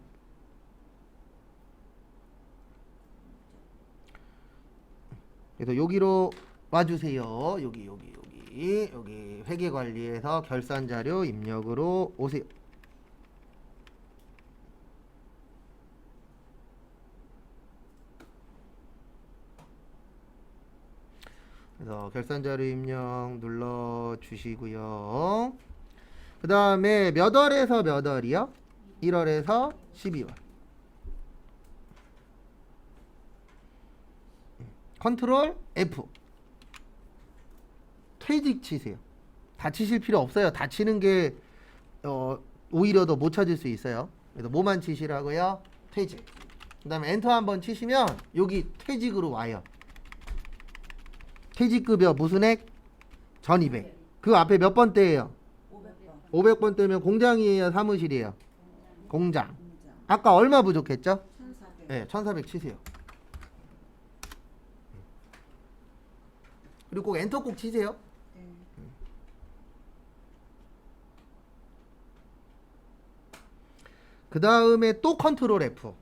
A: 그래서 여기로 와주세요. 여기 회계관리에서 결산자료 입력으로 오세요. 그래서 결산자료 입력 눌러 주시고요. 그 다음에 몇 월에서 몇 월이요? 1월에서 12월. 컨트롤 F. 퇴직 치세요. 다 치실 필요 없어요. 다 치는 게 오히려 더 못 찾을 수 있어요. 그래서 뭐만 치시라고요? 퇴직. 그 다음에 엔터 한번 치시면 여기 퇴직으로 와요. 퇴직급여 무슨 액? 1200. 그 앞에 몇 번대예요?
B: 500번
A: 500번 대면 공장이에요, 사무실이에요? 공장. 아까 얼마 부족했죠?
B: 1400
A: 네, 1400 치세요. 그리고 꼭 엔터 꼭 치세요.
B: 네.
A: 그 다음에 또 컨트롤 F.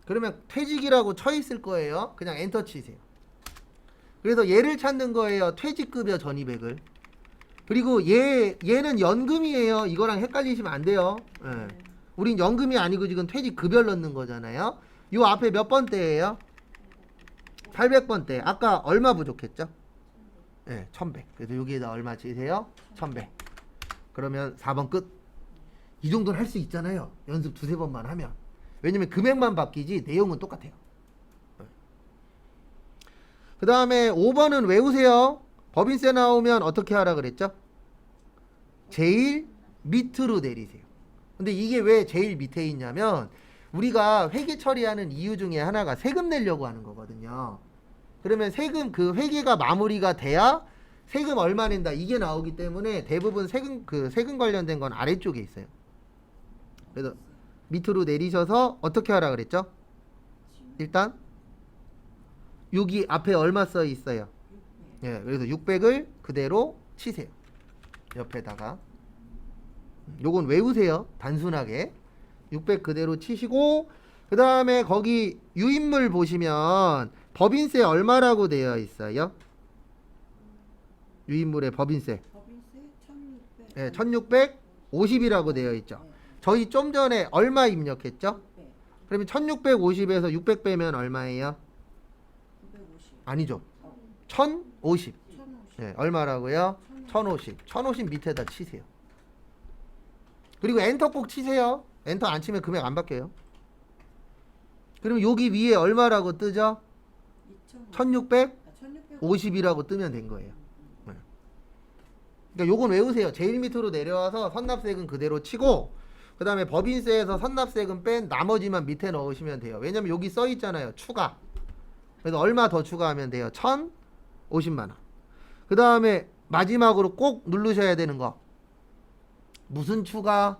A: 그러면 퇴직이라고 쳐 있을 거예요. 그냥 엔터 치세요. 그래서 얘를 찾는 거예요. 퇴직급여 1200을. 그리고 얘는 연금이에요. 이거랑 헷갈리시면 안 돼요. 예. 우린 연금이 아니고 지금 퇴직급여를 넣는 거잖아요. 요 앞에 몇 번대예요? 800번대. 아까 얼마 부족했죠? 네, 1100. 그래서 여기에다 얼마 치세요? 1100. 그러면 4번 끝. 이 정도는 할 수 있잖아요. 연습 두세 번만 하면. 왜냐면 금액만 바뀌지 내용은 똑같아요. 그 다음에 5번은 외우세요. 법인세 나오면 어떻게 하라 그랬죠? 제일 밑으로 내리세요. 근데 이게 왜 제일 밑에 있냐면 우리가 회계 처리하는 이유 중에 하나가 세금 내려고 하는 거거든요. 그러면 세금 그 회계가 마무리가 돼야 세금 얼마 낸다 이게 나오기 때문에 대부분 세금 관련된 건 아래쪽에 있어요. 그래서 밑으로 내리셔서 어떻게 하라 그랬죠? 일단 여기 앞에 얼마 써 있어요? 예, 그래서 600을 그대로 치세요. 옆에다가 요건 외우세요. 단순하게 600 그대로 치시고 그 다음에 거기 유인물 보시면 법인세 얼마라고 되어 있어요? 유인물의 법인세
B: 법인세 1600.
A: 예, 1650이라고 되어 있죠. 저희 좀 전에 얼마 입력했죠? 그러면 1650에서 600 빼면 얼마예요?
B: 950.
A: 아니죠. 1050.
B: 1050.
A: 예, 얼마라고요? 1050. 1050 밑에다 치세요. 그리고 엔터 꼭 치세요. 엔터 안 치면 금액 안 바뀌어요. 그러면 여기 위에 얼마라고 뜨죠? 1650이라고 뜨면 된 거예요. 네. 그러니까 요건 외우세요. 제일 밑으로 내려와서 선납세금 그대로 치고 그 다음에 법인세에서 선납세금 뺀 나머지만 밑에 넣으시면 돼요. 왜냐면 여기 써 있잖아요. 추가. 그래서 얼마 더 추가하면 돼요? 1050만원. 그 다음에 마지막으로 꼭 누르셔야 되는 거. 무슨 추가?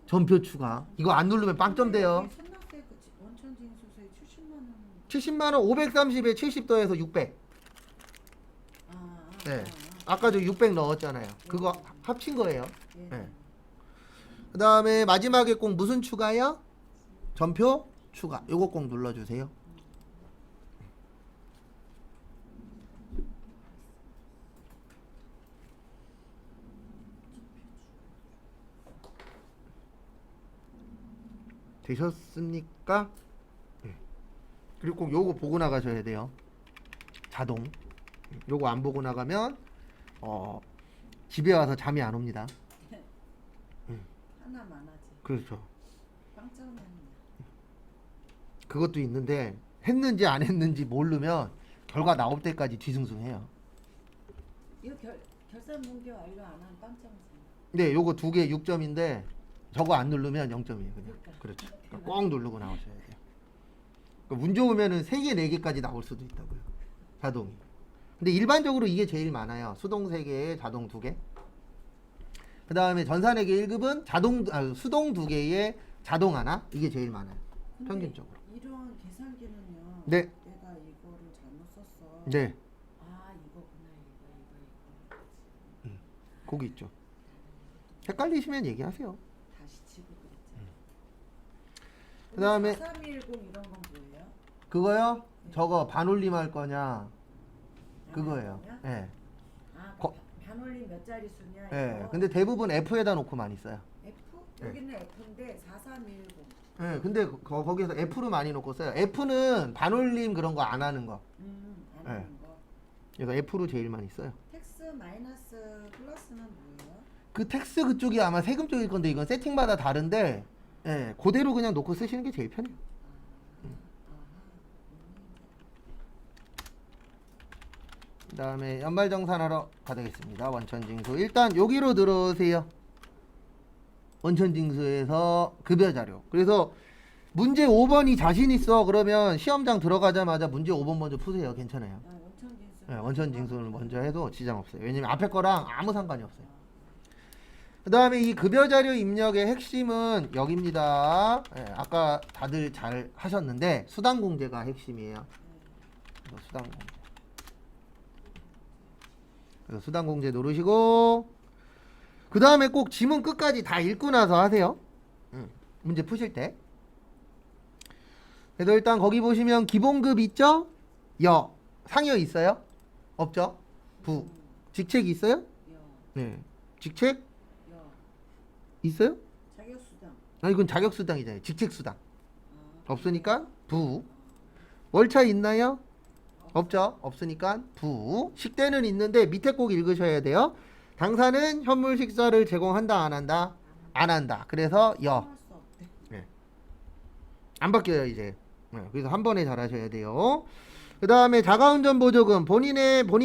A: 전표 추가. 이거 안 누르면 빵점 돼요.
B: 선납세 원천 징수세 70만 원.
A: 70만원 530에 70 더해서 600. 네. 아까 저 600 넣었잖아요. 그거 합친 거예요. 네. 그 다음에 마지막에 꼭 무슨 추가요? 전표 추가. 요거 꼭 눌러주세요. 되셨습니까? 그리고 꼭 요거 보고 나가셔야 돼요. 자동. 요거 안 보고 나가면 집에 와서 잠이 안 옵니다.
B: 하나만 하지.
A: 그렇죠.
B: 빵점은
A: 그것도 있는데 했는지 안 했는지 모르면 결과 나올 때까지 뒤숭숭해요.
B: 이거 결산 분교 완료 안 하면 빵점이지.
A: 네, 요거 두 개 6점인데 저거 안 누르면 0점이에요. 그냥. 그렇죠. 그러니까 꼭 누르고 나오셔야 돼요. 그러니까 운 좋으면은 3개, 4개까지 나올 수도 있다고요. 자동이. 근데 일반적으로 이게 제일 많아요. 수동 3개, 자동 2개. 그 다음에 전산회계 1급은 수동 2개에 자동 하나. 이게 제일 많아요. 평균적으로.
B: 이런 계산기는요.
A: 네.
B: 내가 이거를 잘못 썼어.
A: 네.
B: 아 이거구나 이거.
A: 거기 있죠. 헷갈리시면 얘기하세요.
B: 다시 치고 그랬지.
A: 그다음에
B: 4310 이런 건 뭐예요?
A: 그거요? 저거 반올림 할 거냐? 그거예요.
B: 반올림이요?
A: 예.
B: 아
A: 거-
B: 반올림 몇 자리 수냐
A: 예.
B: 이거?
A: 근데 대부분 F에다 놓고 많이 써요.
B: F?
A: 네.
B: 여기는 F인데 4310.
A: 예. 근데 거기서 F로 많이 놓고 써요. F는 반올림 그런 거 안 하는 거.
B: 안
A: 네.
B: 하는 거.
A: 그래서 F로 제일 많이 써요.
B: 텍스 마이너스 플러스는 뭐예요?
A: 그 텍스 그쪽이 아마 세금 쪽일 건데 이건 세팅마다 다른데 예. 그대로 그냥 놓고 쓰시는 게 제일 편해요. 그 다음에 연말정산하러 가되겠습니다. 원천징수. 일단 여기로 들어오세요. 원천징수에서 급여자료. 그래서 문제 5번이 자신 있어. 그러면 시험장 들어가자마자 문제 5번 먼저 푸세요. 괜찮아요.
B: 원천징수.
A: 네, 원천징수를 먼저 해도 지장 없어요. 왜냐면 앞에 거랑 아무 상관이 없어요. 그 다음에 이 급여자료 입력의 핵심은 여기입니다. 네, 아까 다들 잘 하셨는데 수당공제가 핵심이에요. 그래서 수당공제. 그래서 수당공제 누르시고 그 다음에 꼭 지문 끝까지 다 읽고 나서 하세요. 문제 푸실 때. 그래서 일단 거기 보시면 기본급 있죠? 여. 상여 있어요? 없죠? 부. 직책 있어요?
B: 여.
A: 네. 직책
B: 여.
A: 있어요?
B: 자격수당.
A: 아 이건 자격수당이잖아요. 직책수당.
B: 아,
A: 없으니까 부. 월차 있나요? 없죠. 없으니까 부. 식대는 있는데 밑에 꼭 읽으셔야 돼요. 당사는 현물 식사를 제공한다 안 한다? 안 한다. 그래서 여.
B: 할 수 없대.
A: 안 바뀌어요 이제. 그래서 한 번에 잘하셔야 돼요. 그 다음에 자가운전 보조금 본인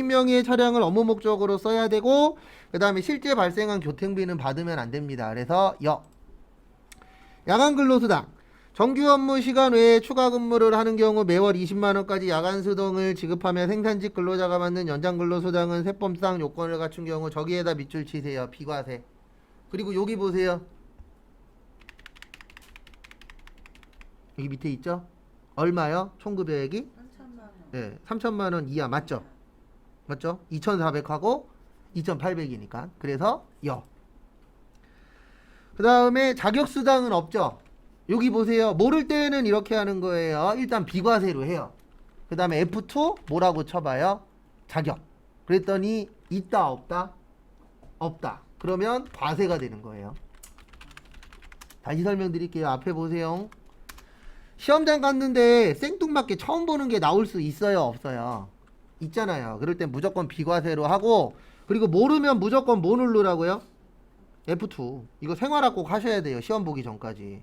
A: 명의의 차량을 업무 목적으로 써야 되고 그 다음에 실제 발생한 교통비는 받으면 안 됩니다. 그래서 여. 야간 근로수당 정규 업무 시간 외에 추가 근무를 하는 경우 매월 20만원까지 야간 수당을 지급하며 생산직 근로자가 받는 연장 근로수당은 세법상 요건을 갖춘 경우 저기에다 밑줄 치세요. 비과세. 그리고 여기 보세요. 여기 밑에 있죠? 얼마요? 총급여액이?
B: 3천만 원.
A: 네, 3천만원 이하 맞죠? 맞죠? 2,400하고 2,800이니까 그래서 여. 그 다음에 자격수당은 없죠? 여기 보세요. 모를 때는 이렇게 하는 거예요. 일단 비과세로 해요. 그 다음에 F2 뭐라고 쳐봐요? 자격. 그랬더니 있다 없다? 없다. 그러면 과세가 되는 거예요. 다시 설명드릴게요. 앞에 보세요. 시험장 갔는데 생뚱맞게 처음 보는 게 나올 수 있어요 없어요? 있잖아요. 그럴 땐 무조건 비과세로 하고 그리고 모르면 무조건 뭐 누르라고요? F2. 이거 생활화 꼭 하셔야 돼요. 시험 보기 전까지.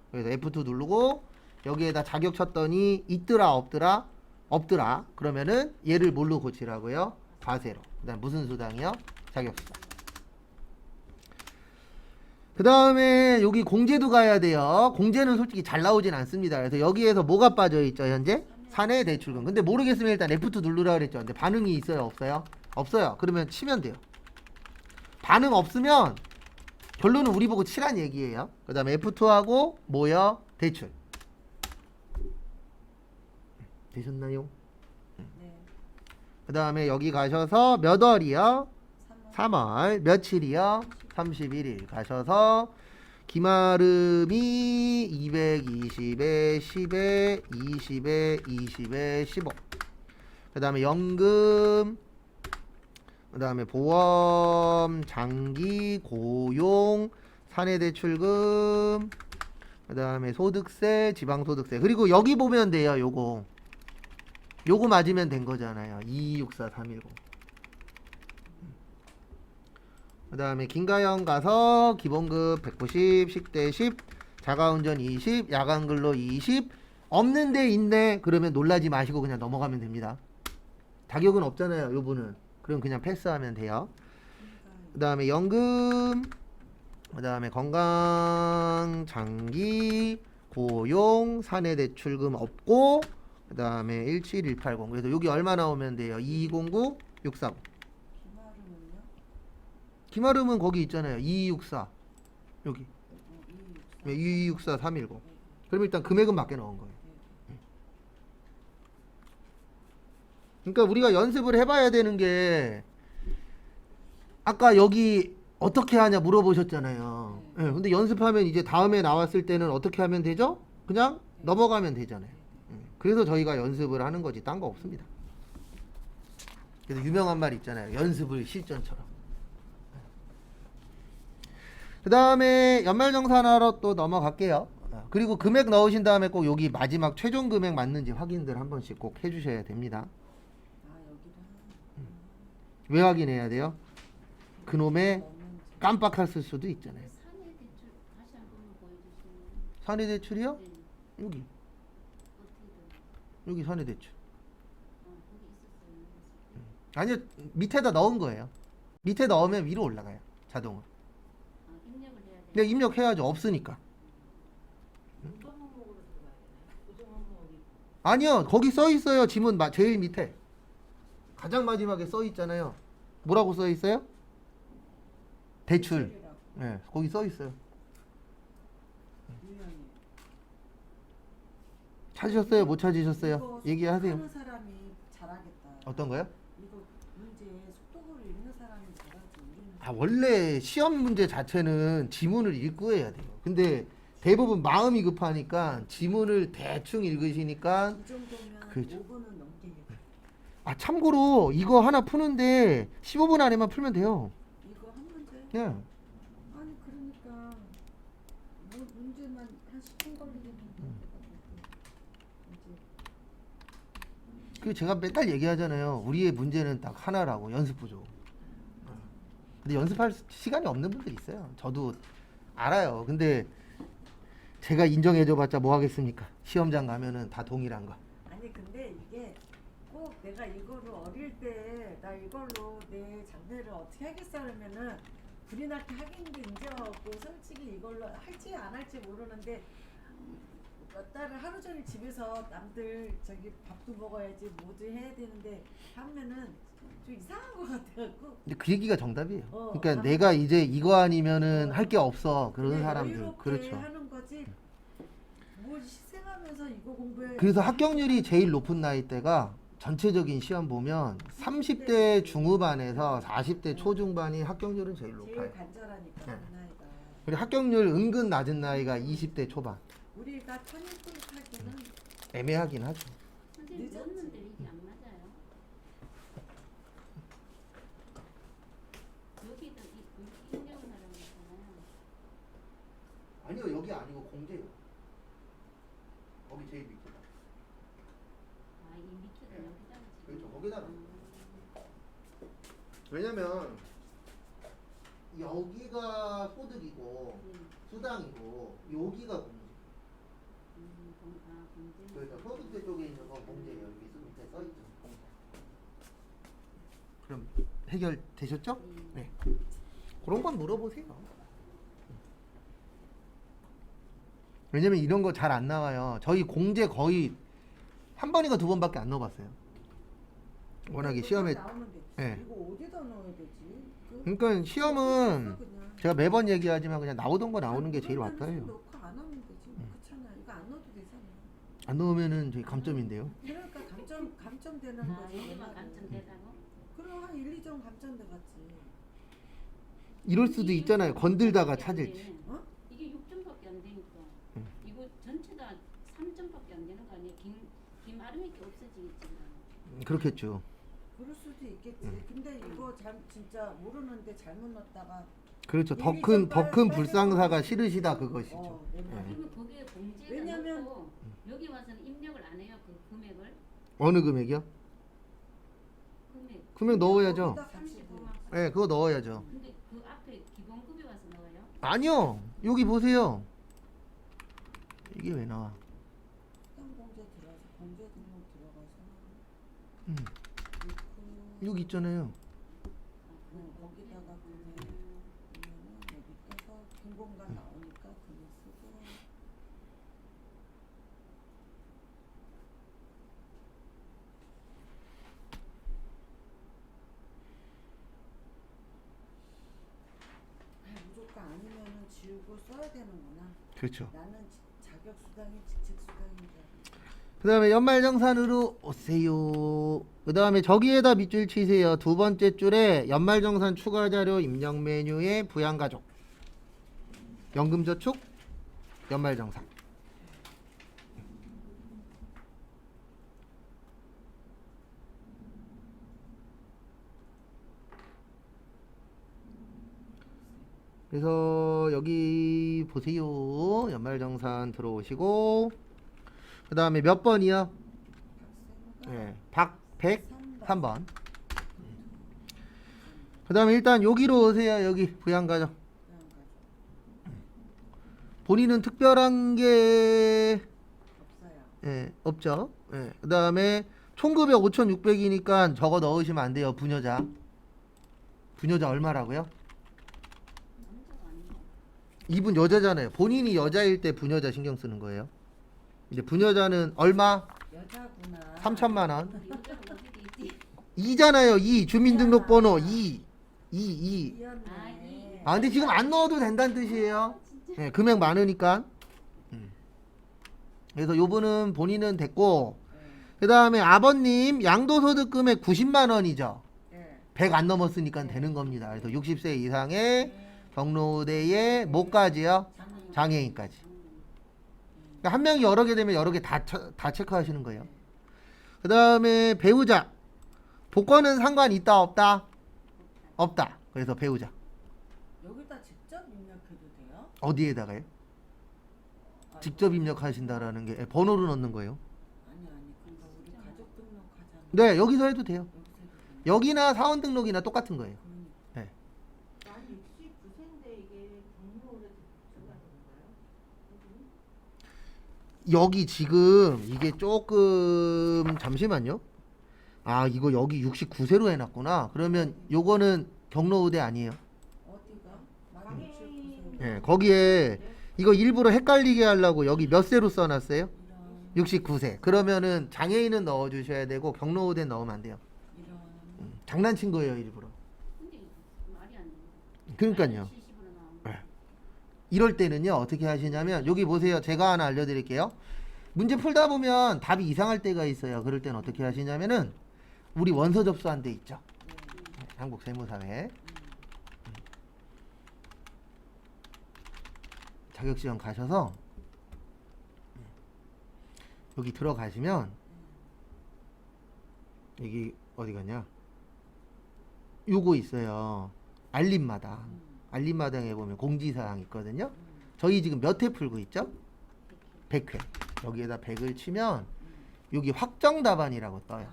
A: 그래서 F2 누르고 여기에다 자격 쳤더니 있더라 없더라? 없더라. 그러면은 얘를 뭘로 고치라고요? 과세로. 그 다음 무슨 수당이요? 자격수당. 그 다음에 여기 공제도 가야 돼요. 공제는 솔직히 잘 나오진 않습니다. 그래서 여기에서 뭐가 빠져있죠 현재? 사내 대출금. 근데 모르겠으면 일단 F2 누르라 그랬죠. 근데 반응이 있어요 없어요? 없어요. 그러면 치면 돼요. 반응 없으면 결론은 우리 보고 치란 얘기예요. 그 다음에 F2하고 뭐요? 대출. 되셨나요?
B: 네.
A: 그 다음에 여기 가셔서 몇 월이요?
B: 3월.
A: 3월. 며칠이요? 31일 가셔서 기마름이 220에 10에 20에 20에 15. 그 다음에 연금, 그 다음에 보험, 장기, 고용, 사내대출금, 그 다음에 소득세, 지방소득세. 그리고 여기 보면 돼요. 요거 맞으면 된 거잖아요. 2264-310. 그 다음에 김가영 가서 기본급 190, 식대 10, 자가운전 20, 야간근로 20. 없는데 있네. 그러면 놀라지 마시고 그냥 넘어가면 됩니다. 자격은 없잖아요. 요분은. 그럼 그냥 패스하면 돼요. 그 다음에 연금, 그 다음에 건강, 장기, 고용, 사내대출금 없고, 그 다음에 17180. 그래서 여기 얼마 나오면 돼요? 2209, 640.
B: 기마름은요?
A: 기마름은 거기 있잖아요. 2264. 여기.
B: 264.
A: 2264, 310. 그럼 일단 금액은 맞게 나온 거예요. 그러니까 우리가 연습을 해봐야 되는 게 아까 여기 어떻게 하냐 물어보셨잖아요. 예, 근데 연습하면 이제 다음에 나왔을 때는 어떻게 하면 되죠? 그냥 넘어가면 되잖아요. 그래서 저희가 연습을 하는 거지 딴 거 없습니다. 그래서 유명한 말 있잖아요. 연습을 실전처럼. 그 다음에 연말정산하러 또 넘어갈게요. 그리고 금액 넣으신 다음에 꼭 여기 마지막 최종 금액 맞는지 확인들 한 번씩 꼭 해주셔야 됩니다.
B: 아 여기다.
A: 왜 확인해야 돼요? 그놈의
B: 없는지.
A: 깜빡했을 수도 있잖아요.
D: 사내대출 다시 한 번만 보여주시면.
A: 사내대출이요?
D: 네.
A: 여기
D: 어떻게
A: 여기 사내대출.
D: 거기 있었어요.
A: 아니요 밑에다 넣은 거예요. 밑에 넣으면 위로 올라가요 자동으로.
D: 입력을 해야 돼.
A: 근데 입력해야죠. 없으니까.
C: 우선 항목으로 들어가야 되나요? 우선 항목이
A: 아니요 거기 써 있어요. 지문 제일 밑에 가장 마지막에 써 있잖아요. 뭐라고 써 있어요? 대출.
B: 대출이라고.
A: 네, 거기 써 있어요.
B: 유명해.
A: 찾으셨어요? 못 찾으셨어요?
B: 이거
A: 얘기하세요.
B: 하는 사람이 잘하겠다.
A: 어떤 거요?
B: 이거 문제 속도를 읽는 사람이 잘하지 우리는.
A: 아 원래 시험 문제 자체는 지문을 읽고 해야 돼요. 근데 대부분 마음이 급하니까 지문을 대충 읽으시니까
B: 이 정도면
A: 그렇죠.
B: 5분은 넘게 해.
A: 아 참고로 이거 하나 푸는데 15분 안에만 풀면 돼요.
B: 이거 한 문제?
A: 예.
B: 아니 그러니까 문제만 한 10분 걸리겠는데. 이제
A: 그 제가 맨날 얘기하잖아요. 우리의 문제는 딱 하나라고, 연습 부족. 근데 연습할 시간이 없는 분들 있어요. 저도 알아요. 근데 제가 인정해줘봤자 뭐 하겠습니까? 시험장 가면은 다 동일한 거.
C: 아니 근데 이게 꼭 내가 이거를 어릴 때 나 이걸로 내 장래를 어떻게 하겠어 그러면은 불이 나게 하긴도 인정하고 솔직히 이걸로 할지 안 할지 모르는데 몇 달을 하루 종일 집에서 남들 저기 밥도 먹어야지 뭐도 해야 되는데 하면은 좀 이상한 것 같아갖고
A: 근데 그 얘기가 정답이에요. 그러니까
C: 다-
A: 내가 이제 이거 아니면은
C: 어.
A: 할 게 없어. 그런
C: 그냥
A: 사람들.
C: 여유롭게
A: 그렇죠.
C: 하는 거지 뭘 희생하면서 이거 공부해
A: 그래서 합격률이 제일 높은 나이대가 전체적인 시험 보면 30대 중후반에서 40대 초중반이 합격률은 제일 높아요.
C: 제일 간절하니까
A: 네.
C: 그 나이가
A: 그리고 합격률 은근 낮은 나이가 20대 초반.
C: 우리가 터닝포인트하기는
A: 애매하긴 하죠.
D: 선생님
C: 늦었지.
D: 넣었는데 이게 안 맞아요. 여기도 입력을 하라고 했잖아요.
A: 아니요, 여기 아니고 공제요. 거기 제일 밑에다.
D: 아, 이 밑에다
A: 네.
D: 여기다가 지금.
A: 그렇죠, 거기다가.
D: 음.
A: 왜냐면 여기가 소득이고 수당이고 여기가 공제.
D: 공제.
A: 그러니까 소득세 쪽에 있는 건 공제예요. 여기 밑에 써 있죠. 공제. 그럼 해결되셨죠? 네. 그런 건 물어보세요. 왜냐면 이런 거 잘 안 나와요. 저희 공제 거의 한 번인가 두 번밖에 안 넣어봤어요. 워낙에 시험에.
C: 나오면 되지.
A: 예.
C: 이거 어디다 넣어야 되지?
A: 그러니까 시험은
C: 그냥.
A: 제가 매번 얘기하지만 그냥 나오던 거 나오는 게 제일
C: 그러면은
A: 맞다요.
C: 넣고 안 하면 되지. 그렇잖아. 이거 안 넣어도 되잖아.
A: 안 넣으면은 저희 감점인데요.
C: 그러니까 감점되는
D: 아,
C: 거지.
D: 여기만 감점되다고?
C: 그럼 한 1, 2점 감점돼 갔지.
A: 이럴 수도 있잖아요. 건들다가 찾을지.
C: 어?
D: 이게 6점밖에 안 되니까.
A: 응.
D: 이거 전체 다 3점밖에 안 되는 거 아니에요? 김 아름이 게 없어지겠지만.
A: 그렇겠죠.
C: 그럴 수도 있겠지.
A: 응.
C: 근데 이거 진짜 모르는데 잘못 넣었다가
A: 그렇죠. 더
C: 일이
A: 큰
C: 좀
A: 더 큰
C: 빨리
A: 불상사가 싫으시다 그것이죠.
C: 내
A: 네.
C: 말이.
D: 그러면 거기에 공제가
C: 왜냐면-
D: 넣고 여기 와서는 입력을 안 해요. 그 금액을.
A: 어느 금액이요? 금액 넣어야죠.
C: 거기다 같이
D: 35만.
A: 네, 그거 넣어야죠.
D: 근데 그 앞에 기본급에 와서 넣어요?
A: 아니요. 여기 보세요. 이게 왜 나와?
C: 수당공제 들어가서 공제 등록 들어가서
A: 음,
C: 넣고
A: 여기 있잖아요.
C: 거기다가 금액 넣으면은 여기 떠서 빈 공간 나오니까 금액 쓰고 무조건 아니면은 지우고 써야 되는구나.
A: 그렇죠.
C: 나는 자격 수당이 직책 수당인 줄
A: 그 다음에 연말정산으로 오세요. 그 다음에 저기에다 밑줄 치세요. 두 번째 줄에 연말정산 추가자료 입력 메뉴에 부양가족 연금저축 연말정산. 그래서 여기 보세요. 연말정산 들어오시고 그 다음에 몇 번이요?
C: 박세무가
A: 네, 박백
C: 3번
A: 3번. 그 다음에 일단 여기로 오세요. 여기 부양가족. 본인은 특별한 게
C: 없어요.
A: 없죠. 그 다음에 총급여 5,600이니까 저거 넣으시면 안 돼요. 부녀자. 부녀자 얼마라고요?
D: 남자가 아닌가?
A: 이분 여자잖아요. 본인이 여자일 때 부녀자 신경 쓰는 거예요. 이제 부녀자는 얼마?
C: 여자구나.
A: 3천만 원.
D: 여자가 어디 있지?
A: 2잖아요. 2 주민등록번호 2.
C: 이었네.
D: 아, 이.
A: 아 근데 지금 안 넣어도 된다는 뜻이에요.
D: 진짜.
A: 네, 금액 많으니까. 그래서 요분은 본인은 됐고 그 다음에 아버님 양도소득 금액 90만 원이죠.
C: 네.
A: 100 안 넘었으니까 되는 겁니다. 그래서 60세 이상의 경로대의 뭐까지요? 장애인까지. 그러니까 한 명이 여러 개 되면 여러 개 다 체크하시는 거예요. 그 다음에 배우자. 복권은 상관 있다 없다? 없다. 그래서 배우자.
C: 여기다 직접 입력해도 돼요?
A: 어디에다가요?
C: 아,
A: 직접 입력하신다라는 게 번호를 넣는 거예요.
C: 아니 그러니까 우리 가족 등록하잖아.
A: 네, 여기서 해도 돼요.
B: 여기서 해도 되나?
A: 여기나 사원 등록이나 똑같은 거예요.
B: 그러니까.
C: 만 69세인데 이게 경로를 들어가는 건가요?
A: 여기 지금 이게 조금 잠시만요. 아, 이거 여기 69세로 해놨구나. 그러면 요거는 경로우대 아니에요.
B: 어디가? 만 69세.
A: 예, 거기에 이거 일부러 헷갈리게 하려고 여기 몇 세로 써놨어요?
B: 이런
A: 69세. 그러면은 장애인은 넣어주셔야 되고 경로우대 넣으면 안 돼요.
B: 이런
A: 장난친 거예요, 일부러.
D: 근데 말이 안 돼.
A: 그러니까요.
D: 70으로 나오는
A: 네. 이럴 때는요, 어떻게 하시냐면 여기 보세요. 제가 하나 알려드릴게요. 문제 풀다 보면 답이 이상할 때가 있어요. 그럴 때는 어떻게 하시냐면은 우리 원서 접수한 데 있죠. 한국 세무사회. 자격시험 가셔서 여기 들어가시면 여기 어디 갔냐? 요거 있어요. 알림마당. 알림마당에 보면 공지사항 있거든요. 저희 지금 몇 회 풀고 있죠? 100회. 여기에다 100을 치면 여기 확정 답안이라고 떠요.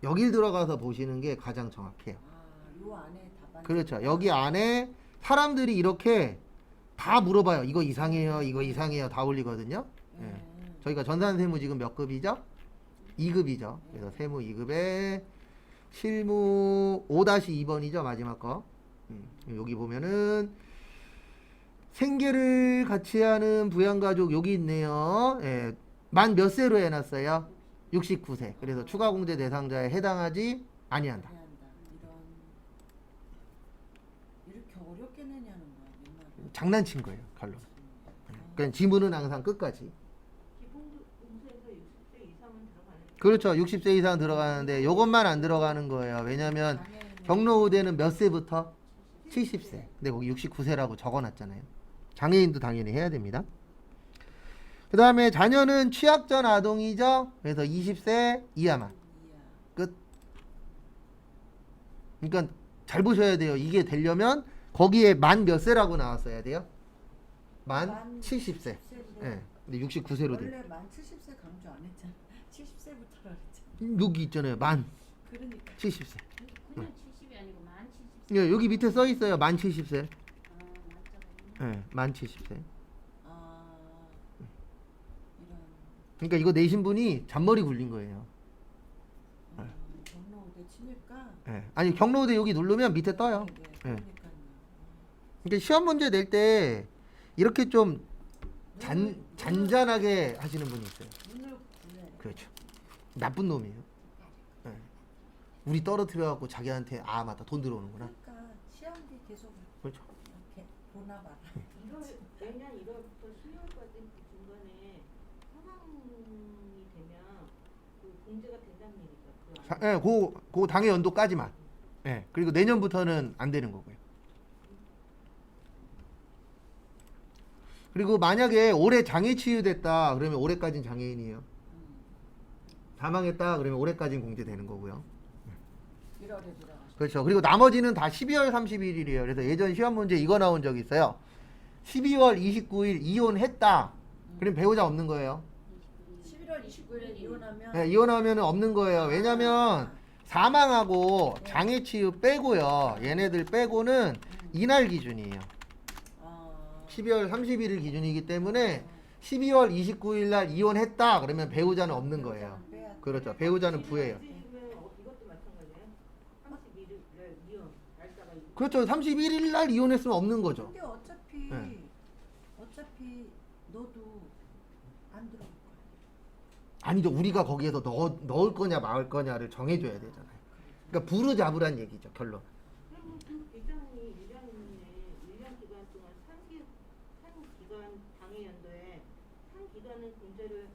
A: 여길 들어가서 보시는 게 가장 정확해요.
B: 요 안에 답안.
A: 그렇죠. 여기 안에 사람들이 이렇게 다 물어봐요. 이거 이상해요. 이거 이상해요. 다 올리거든요. 예. 저희가 전산세무 지금 몇 급이죠? 2급이죠. 그래서 세무 2급에 실무 5-2번이죠. 마지막 거. 여기 보면은 생계를 같이 하는 부양가족 여기 있네요. 예. 만 몇 세로 해놨어요? 69세. 그래서 추가공제 대상자에 해당하지 아니한다.
B: 한다. 이렇게 어렵게 내냐는 거야, 맨날.
A: 장난친 거예요. 결론. 그러니까 지문은 항상 끝까지.
C: 기본공소에서 60세 이상은 들어가는
A: 그렇죠. 60세 이상 들어가는데 요것만 안 들어가는 거예요. 왜냐면 경로우대는 몇 세부터? 70세. 근데 거기 69세라고 적어놨잖아요. 장애인도 당연히 해야 됩니다. 그 다음에 자녀는 취약전 아동이죠. 그래서 20세 이하만. 끝. 그러니까 잘 보셔야 돼요. 이게 되려면 거기에 만 몇 세라고 나왔어야 돼요? 만 70세. 예. 근데 69세로 돼.
B: 원래 만 70세 강조 안 했잖아. 70세부터라 그랬잖아.
A: 여기 있잖아요. 만
B: 그러니까
A: 70세.
D: 그냥 70이 아니고 만 70세.
A: 예, 여기 밑에 써 있어요. 만 70세.
D: 맞죠.
A: 예, 만 70세.
B: 이런
A: 그러니까 이거 내신 분이 잔머리 굴린 거예요.
B: 경로우대 치니까
A: 예. 아니 경로우대 여기 누르면 밑에 떠요.
B: 네,
A: 예.
B: 그러니까요.
A: 그러니까 시험 문제 낼 때 이렇게 좀 잔잔하게 하시는 분이 있어요.
B: 눈을 굴려요.
A: 그렇죠. 나쁜 놈이에요. 예. 우리 떨어뜨려갖고 자기한테 아 맞다 돈 들어오는구나.
B: 그러니까 시험지 계속
A: 그렇죠.
B: 이렇게 보나 봐라.
C: 1월, 내년 1월부터 12월까지 그 중간에 상황이 되면 그 공제가 된다는 얘기죠. 그 안에.
A: 예, 그 당해 연도까지만. 예. 그리고 내년부터는 안 되는 거고요. 그리고 만약에 올해 장애 치유됐다 그러면 올해까지는 장애인이에요. 사망했다 그러면 올해까지는 공제되는 거고요.
B: 1월에 들어가서
A: 그렇죠. 그리고 나머지는 다 12월 31일이에요. 그래서 예전 시험 문제 이거 나온 적 있어요. 12월 29일 이혼했다. 그럼 배우자 없는 거예요.
B: 11월 29일에 이혼하면
A: 네, 이혼하면 없는 거예요. 왜냐면 사망하고 장애 치유 빼고요. 얘네들 빼고는 이날 기준이에요. 12월 31일 기준이기 때문에 12월 29일 날 이혼했다. 그러면 배우자는 없는 거예요.
B: 빼야 돼.
A: 그렇죠. 배우자는 부예요.
C: 지금 이것도 마찬가지예요. 31일 이혼 날짜가
A: 그렇죠. 31일 날 이혼했으면 없는 거죠.
B: 근데 어차피
A: 네.
B: 너도 안 들어올 거야.
A: 아니죠. 우리가 거기에서 넣을 거냐 말 거냐를 정해줘야 되잖아요. 그러니까 부르잡으란 얘기죠. 결론.
C: 그리고 그 기간이 1년인데 1년 기간 동안 산 기간 당해 연도에 산 기간은 공제를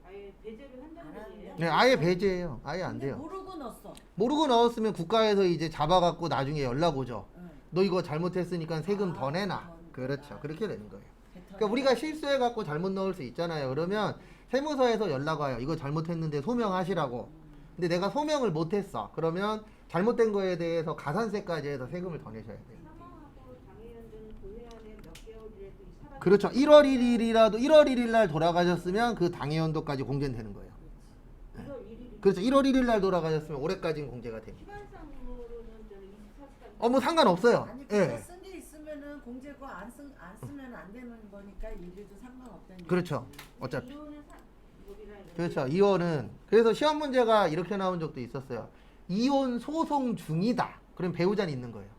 C: 아예 배제를 한다는
B: 안
C: 얘기예요.
A: 네, 아예 배제예요. 아예 안
B: 근데
A: 돼요.
B: 모르고 넣었어.
A: 모르고 넣었으면 국가에서 이제 잡아갖고 나중에 연락 오죠.
B: 응.
A: 너 이거 잘못했으니까 세금 더 내놔.
B: 더
A: 그렇죠.
B: 내놔.
A: 그렇게 되는 거예요.
B: 뱉어내.
A: 그러니까 우리가 실수해갖고 잘못 넣을 수 있잖아요. 그러면 세무서에서 연락 와요. 이거 잘못했는데 소명하시라고. 근데 내가 소명을 못했어. 그러면 잘못된 거에 대해서 가산세까지 해서 세금을 더 내셔야 돼요.
C: 사망하고 장애 연도는 도해 안에 몇 개월이라도 이 사람
A: 그렇죠. 1월 1일이라도 1월 1일 날 돌아가셨으면 그 당해연도까지 공제되는 거예요.
C: 1월 1일이면
A: 그렇죠. 1월 1일 날 돌아가셨으면 올해까지는 공제가 됩니다.
E: 기관상으로는 저는 24시간.
A: 뭐 상관없어요.
C: 아니
A: 예.
C: 그거 쓴 게 있으면은 공제고 안 쓰면 안 되는 거니까 이래도 상관없다는
A: 그렇죠.
C: 얘기지.
A: 어차피.
E: 이혼은 뭐이라 이러지?
A: 그렇죠. 이혼은 그래서 시험 문제가 이렇게 나온 적도 있었어요. 이혼 소송 중이다. 그럼 배우자는 있는 거예요.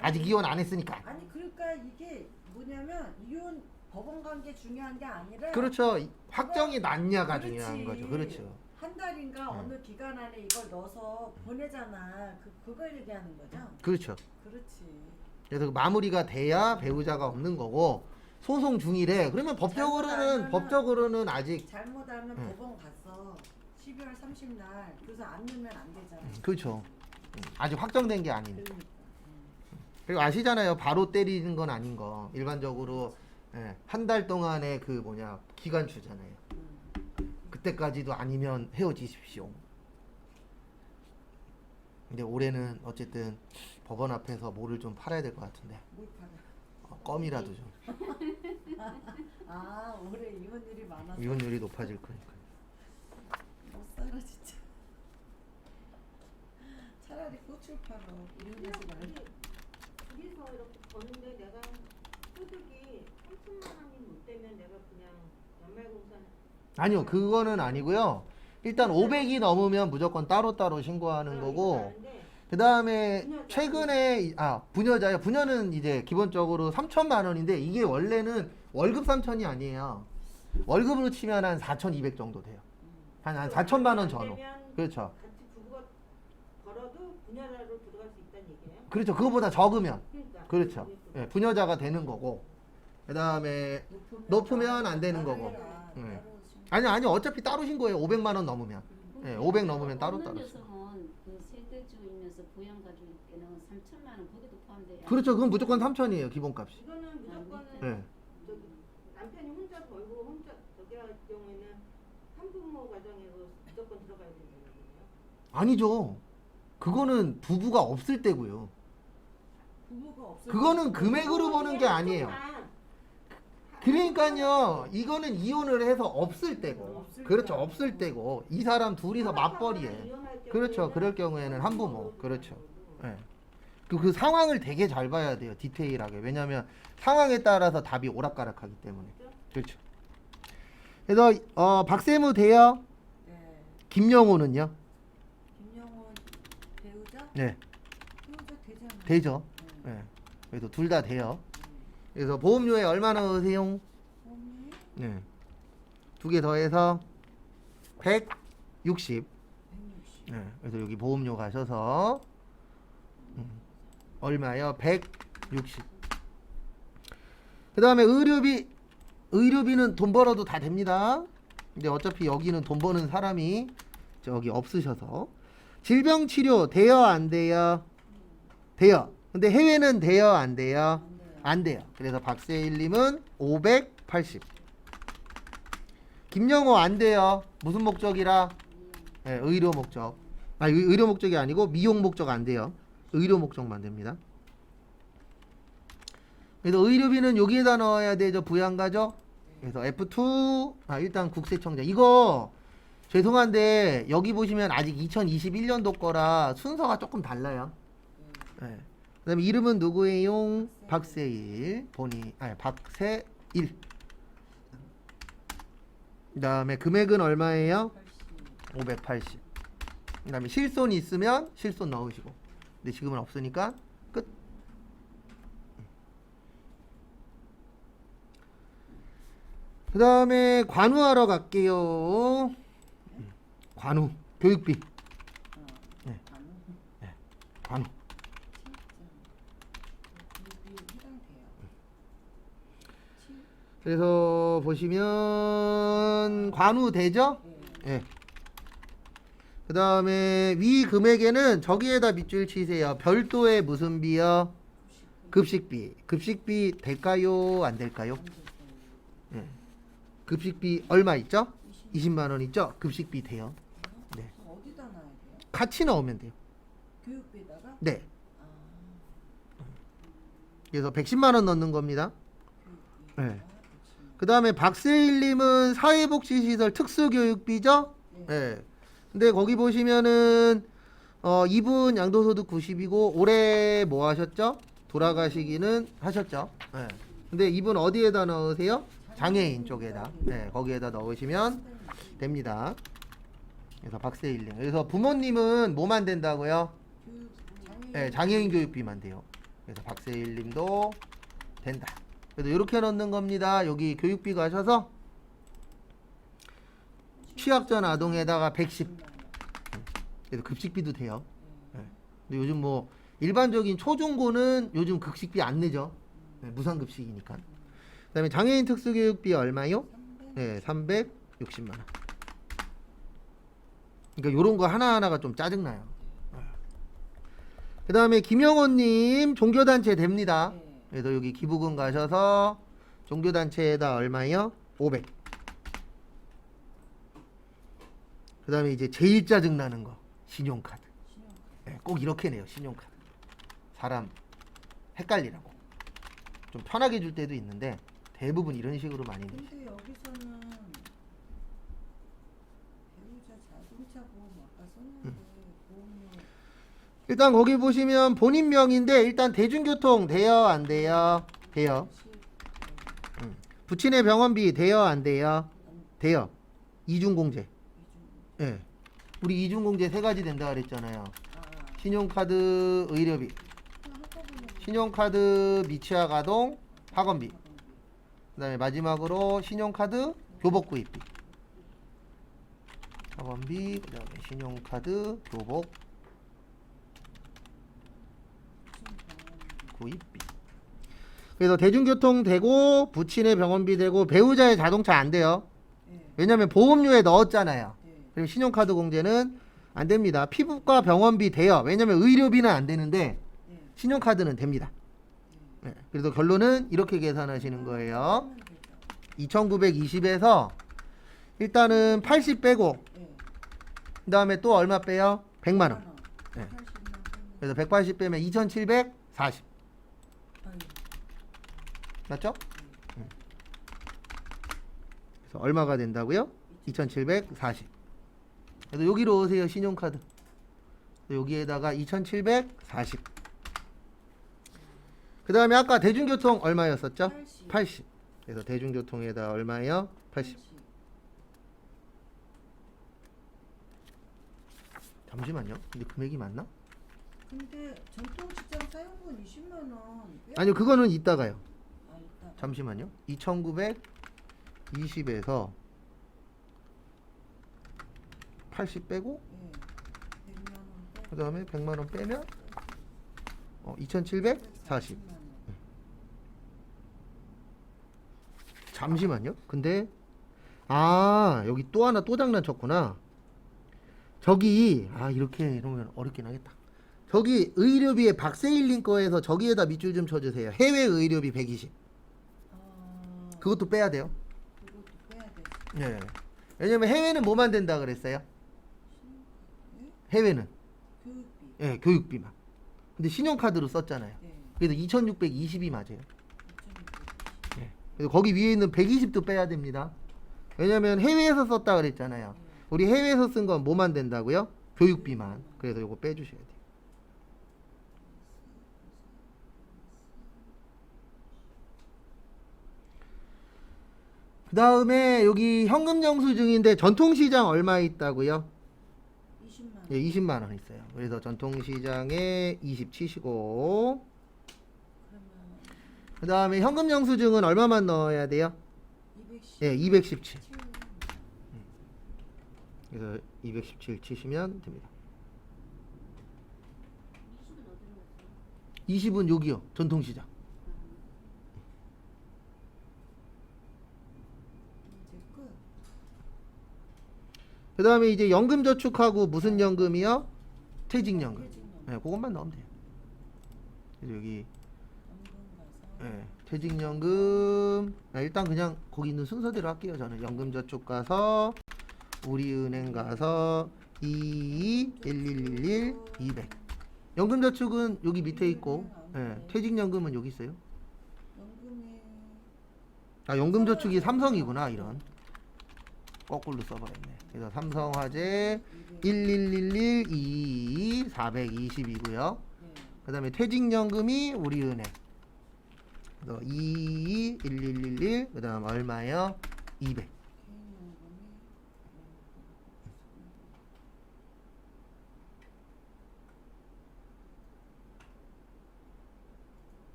A: 아직 이혼 안 했으니까.
C: 아니 그러니까 이게 뭐냐면 이혼 법원 관계 중요한 게 아니라
A: 그렇죠. 확정이 났냐가
C: 그렇지.
A: 중요한 거죠. 그렇죠.
C: 한 달인가 어느 기간 안에 이걸 넣어서 보내잖아. 그걸 얘기하는 거죠.
A: 그렇죠.
C: 그렇지.
A: 그래서 그 마무리가 돼야 배우자가 없는 거고 소송 중이래. 그러면 법적으로는 아직
C: 잘못하면 법원 갔어. 12월 30날. 그래서 안 넣으면 안 되잖아.
A: 그렇죠. 아직 확정된 게 아니니까.
C: 그러니까.
A: 그리고 아시잖아요. 바로 때리는 건 아닌 거. 일반적으로 한 달 동안의 그 기간 주잖아요. 그때까지도 아니면 헤어지십시오. 근데 올해는 어쨌든 법원 앞에서 뭐를 좀 팔아야 될 것 같은데
C: 뭘 팔아?
A: 껌이라도 좀
C: 아 올해 이혼율이 많아서
A: 이혼율이 높아질 거니까.
C: 못 살아 진짜. 차라리 꽃을 팔어. 이혼하지 말고.
E: 둘이서 이렇게 버는데 내가 소득이 3천만 원이 못 되면 내가 그냥 연말공산
A: 아니요, 그거는 아니고요. 일단 500이 넘으면 무조건 따로따로 신고하는 거고, 그 다음에 최근에 부녀자요. 부녀는 이제 기본적으로 3천만 원인데 이게 원래는 월급 3천이 아니에요. 월급으로 치면 한 4,200 정도 돼요. 한 4천만 원 전후. 그렇죠.
E: 같이 부부가 벌어도 분야로 들어갈 수 있다는 얘기예요?
A: 그렇죠. 그거보다 적으면.
E: 그러니까
A: 그렇죠. 예, 부녀자가 되는 거고, 그 다음에 높으면 안 되는 거고. 예. 아니 어차피 따로 신고해요. 500만 원 넘으면. 예, 500 넘으면 따로
D: 없는
A: 따로.
D: 여성은 그 세대주이면서 부양가족일 때는 3천만 원 거기도 포함돼요.
A: 그렇죠. 그건 무조건 3천이에요. 기본값이.
E: 이거는 무조건은
A: 예.
E: 저기 남편이 혼자 벌고 혼자 저기 할 경우에는 한부모 가정에서 무조건 들어가야 되는 거예요?
A: 아니죠. 그거는 부부가 없을 때고요.
C: 부부가 없을
A: 그거는
C: 때
A: 금액으로 보는 게 아니에요. 그러니까요. 이거는 이혼을 해서 없을 때고. 그렇죠. 없을 때고. 이 사람 둘이서 맞벌이에. 그렇죠. 그럴 경우에는 한부모. 그렇죠. 예. 그 상황을 되게 잘 봐야 돼요. 디테일하게. 왜냐하면 상황에 따라서 답이 오락가락하기 때문에. 그렇죠. 그래서 박세무 돼요.
C: 네.
A: 김영호는요?
C: 김영호 배우자?
A: 네.
C: 배우자 되잖아.
A: 되죠. 예. 그래서 둘 다 돼요. 그래서 보험료에 얼마 넣으세요?
C: 언니?
A: 네. 두 개 더해서 160.
C: 160.
A: 네. 그래서 여기 보험료 가셔서 얼마요? 160. 그 다음에 의료비는 돈 벌어도 다 됩니다. 근데 어차피 여기는 돈 버는 사람이 저기 없으셔서. 질병치료 돼요? 안 돼요? 돼요. 근데 해외는 돼요? 안 돼요? 안 돼요. 그래서 박세일님은 580. 김영호 안 돼요. 무슨 목적이라? 네, 의료 목적. 의료 목적이 아니고 미용 목적 안 돼요. 의료 목적만 됩니다. 그래서 의료비는 여기에다 넣어야 되죠. 부양가죠. 그래서 F2 일단 국세청자. 이거 죄송한데 여기 보시면 아직 2021년도 거라 순서가 조금 달라요. 네. 그 다음에 이름은 누구예요? 박세일. 박세일. 그 다음에 금액은 얼마예요? 580. 그 다음에 실손이 있으면 실손 넣으시고. 근데 지금은 없으니까 끝. 그 다음에 관우하러 갈게요. 관우. 교육비. 네. 관우. 그래서 보시면 관우 되죠? 예. 그 다음에 위 금액에는 저기에다 밑줄 치세요. 별도의 무슨 비요? 급식비. 급식비 될까요? 안 될까요? 예. 급식비 얼마 있죠? 20만 원 있죠? 급식비 돼요. 네.
C: 어디다 놔야 돼요?
A: 같이 넣으면 돼요.
C: 교육비에다가?
A: 네.
C: 아,
A: 그래서 110만 원 넣는 겁니다.
C: 교육비.
A: 네. 그 다음에 박세일님은 사회복지시설 특수교육비죠? 네. 근데 거기 보시면은 이분 양도소득 90이고 올해 뭐 하셨죠? 돌아가시기는 하셨죠. 네. 근데 이분 어디에다 넣으세요? 장애인 쪽에다. 네, 거기에다 넣으시면 됩니다. 그래서 박세일링. 그래서 부모님은 뭐만 된다고요? 네, 장애인 교육비만 돼요. 그래서 박세일님도 된다. 그래서 이렇게 넣는 겁니다. 여기 교육비 가셔서 취약전 아동에다가 110. 그래서 급식비도 돼요. 네. 근데 요즘 뭐 일반적인 초중고는 요즘 급식비 안 내죠. 네, 무상급식이니까. 그다음에 장애인 특수교육비 얼마요? 네, 360만 원. 그러니까 요런 거 하나하나가 좀 짜증나요. 그다음에 김영호님 종교단체 됩니다. 그래서 여기 기부금 가셔서 종교단체에다 얼마요? 500. 그다음에 이제 제일 짜증나는 거 신용카드. 네, 꼭 이렇게 내요. 신용카드. 사람 헷갈리라고. 좀 편하게 줄 때도 있는데 대부분 이런 식으로 많이 내죠.
C: 근데 여기서는 배우자 자동차 보험 아까 썼는데 보험료
A: 일단 거기 보시면 본인 명인데 일단 대중교통 돼요 안 돼요? 돼요. 부친의 병원비 돼요 안 돼요? 돼요. 이중공제. 예. 우리 이중공제 세 가지 된다 그랬잖아요. 신용카드 의료비, 신용카드 미취학 아동 학원비, 그다음에 마지막으로 신용카드 교복 구입비. 학원비, 그다음에 신용카드 교복 구입비. 그래서 대중교통 되고 부친의 병원비 되고 배우자의 자동차 안 돼요. 왜냐면 보험료에 넣었잖아요. 그리고 신용카드 공제는 안 됩니다. 피부과 병원비 돼요. 왜냐면 의료비는 안 되는데 신용카드는 됩니다. 네. 그래서 결론은 이렇게 계산하시는 거예요. 2920에서 일단은 80 빼고 그 다음에 또 얼마 빼요? 100만원. 네. 그래서 180 빼면 2740. 맞죠? 그래서 얼마가 된다고요? 2740. 그래서 여기로 오세요. 신용카드. 여기에다가 2740. 그 다음에 아까 대중교통 얼마였었죠? 80. 그래서 대중교통에다 얼마예요? 80. 잠시만요. 근데 금액이 맞나?
C: 근데 전통시장 사용권 20만 원.
A: 아니요. 그거는 이따가요.
C: 이따.
A: 잠시만요. 2920에서 80 빼고
C: 100만 원 빼고
A: 그 다음에 100만원 빼면 2740. 잠시만요. 근데 여기 또 하나 또 장난쳤구나. 저기 이렇게 이러면 어렵긴 하겠다. 저기 의료비에 박세일링 거에서 저기에다 밑줄 좀 쳐주세요. 해외 의료비 120. 그것도 빼야 돼요.
C: 그것도 빼야 돼.
A: 네. 왜냐면 해외는 뭐만 된다 그랬어요? 해외는
C: 교육비.
A: 예, 교육비만. 근데 신용카드로 썼잖아요.
C: 네.
A: 그래서 2620이 맞아요.
C: 2,620.
A: 예. 그래서 거기 위에 있는 120도 빼야 됩니다. 왜냐면 해외에서 썼다 그랬잖아요. 우리 해외에서 쓴 건 뭐만 된다고요? 교육비만. 그래서 요거 빼주셔야 돼요. 그 다음에 여기 현금 영수증인데 전통시장 얼마 있다고요?
C: 20만 원.
A: 예, 20만 원 있어요. 그래서 전통시장에 20 치시고
C: 그러면
A: 그 다음에 현금 영수증은 얼마만 넣어야 돼요?
C: 210.
A: 예, 217. 그래서 217 치시면 됩니다. 20은 여기요. 전통시장.
C: 이제 끝.
A: 그 다음에 이제 연금저축하고 무슨 연금이요? 퇴직연금.
C: 퇴직연금.
A: 네, 그것만 넣으면 돼요. 그래서 여기
C: 연금 가서.
A: 네, 퇴직연금. 일단 그냥 거기 있는 순서대로 할게요. 저는 연금저축 가서 우리은행 가서 221111 200. 연금저축은 여기 밑에 있고 퇴직연금은 여기 있어요.
C: 연금이
A: 연금저축이 삼성이구나. 이런 거꾸로 써버렸네. 그래서 삼성화재 11112 420이고요.
B: 네.
A: 그 다음에 퇴직연금이 우리은행. 그래서 21111, 그 다음 얼마요? 200.
B: 개인연금이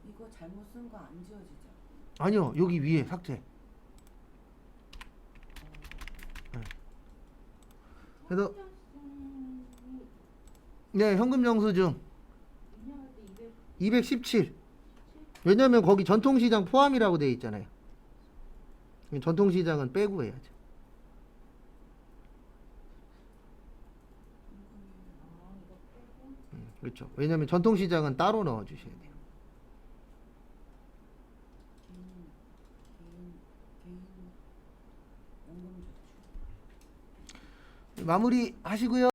B: 이거 잘못 쓴 거 안 지워지죠?
A: 아니요, 여기 위에 삭제. 네. 그래서 네, 현금 영수증 217. 왜냐면 거기 전통시장 포함이라고 돼 있잖아요. 전통시장은 빼고 해야죠. 그렇죠. 왜냐면 전통시장은 따로 넣어 주셔야 돼요.
B: 개인 연금저축.
A: 마무리 하시고요.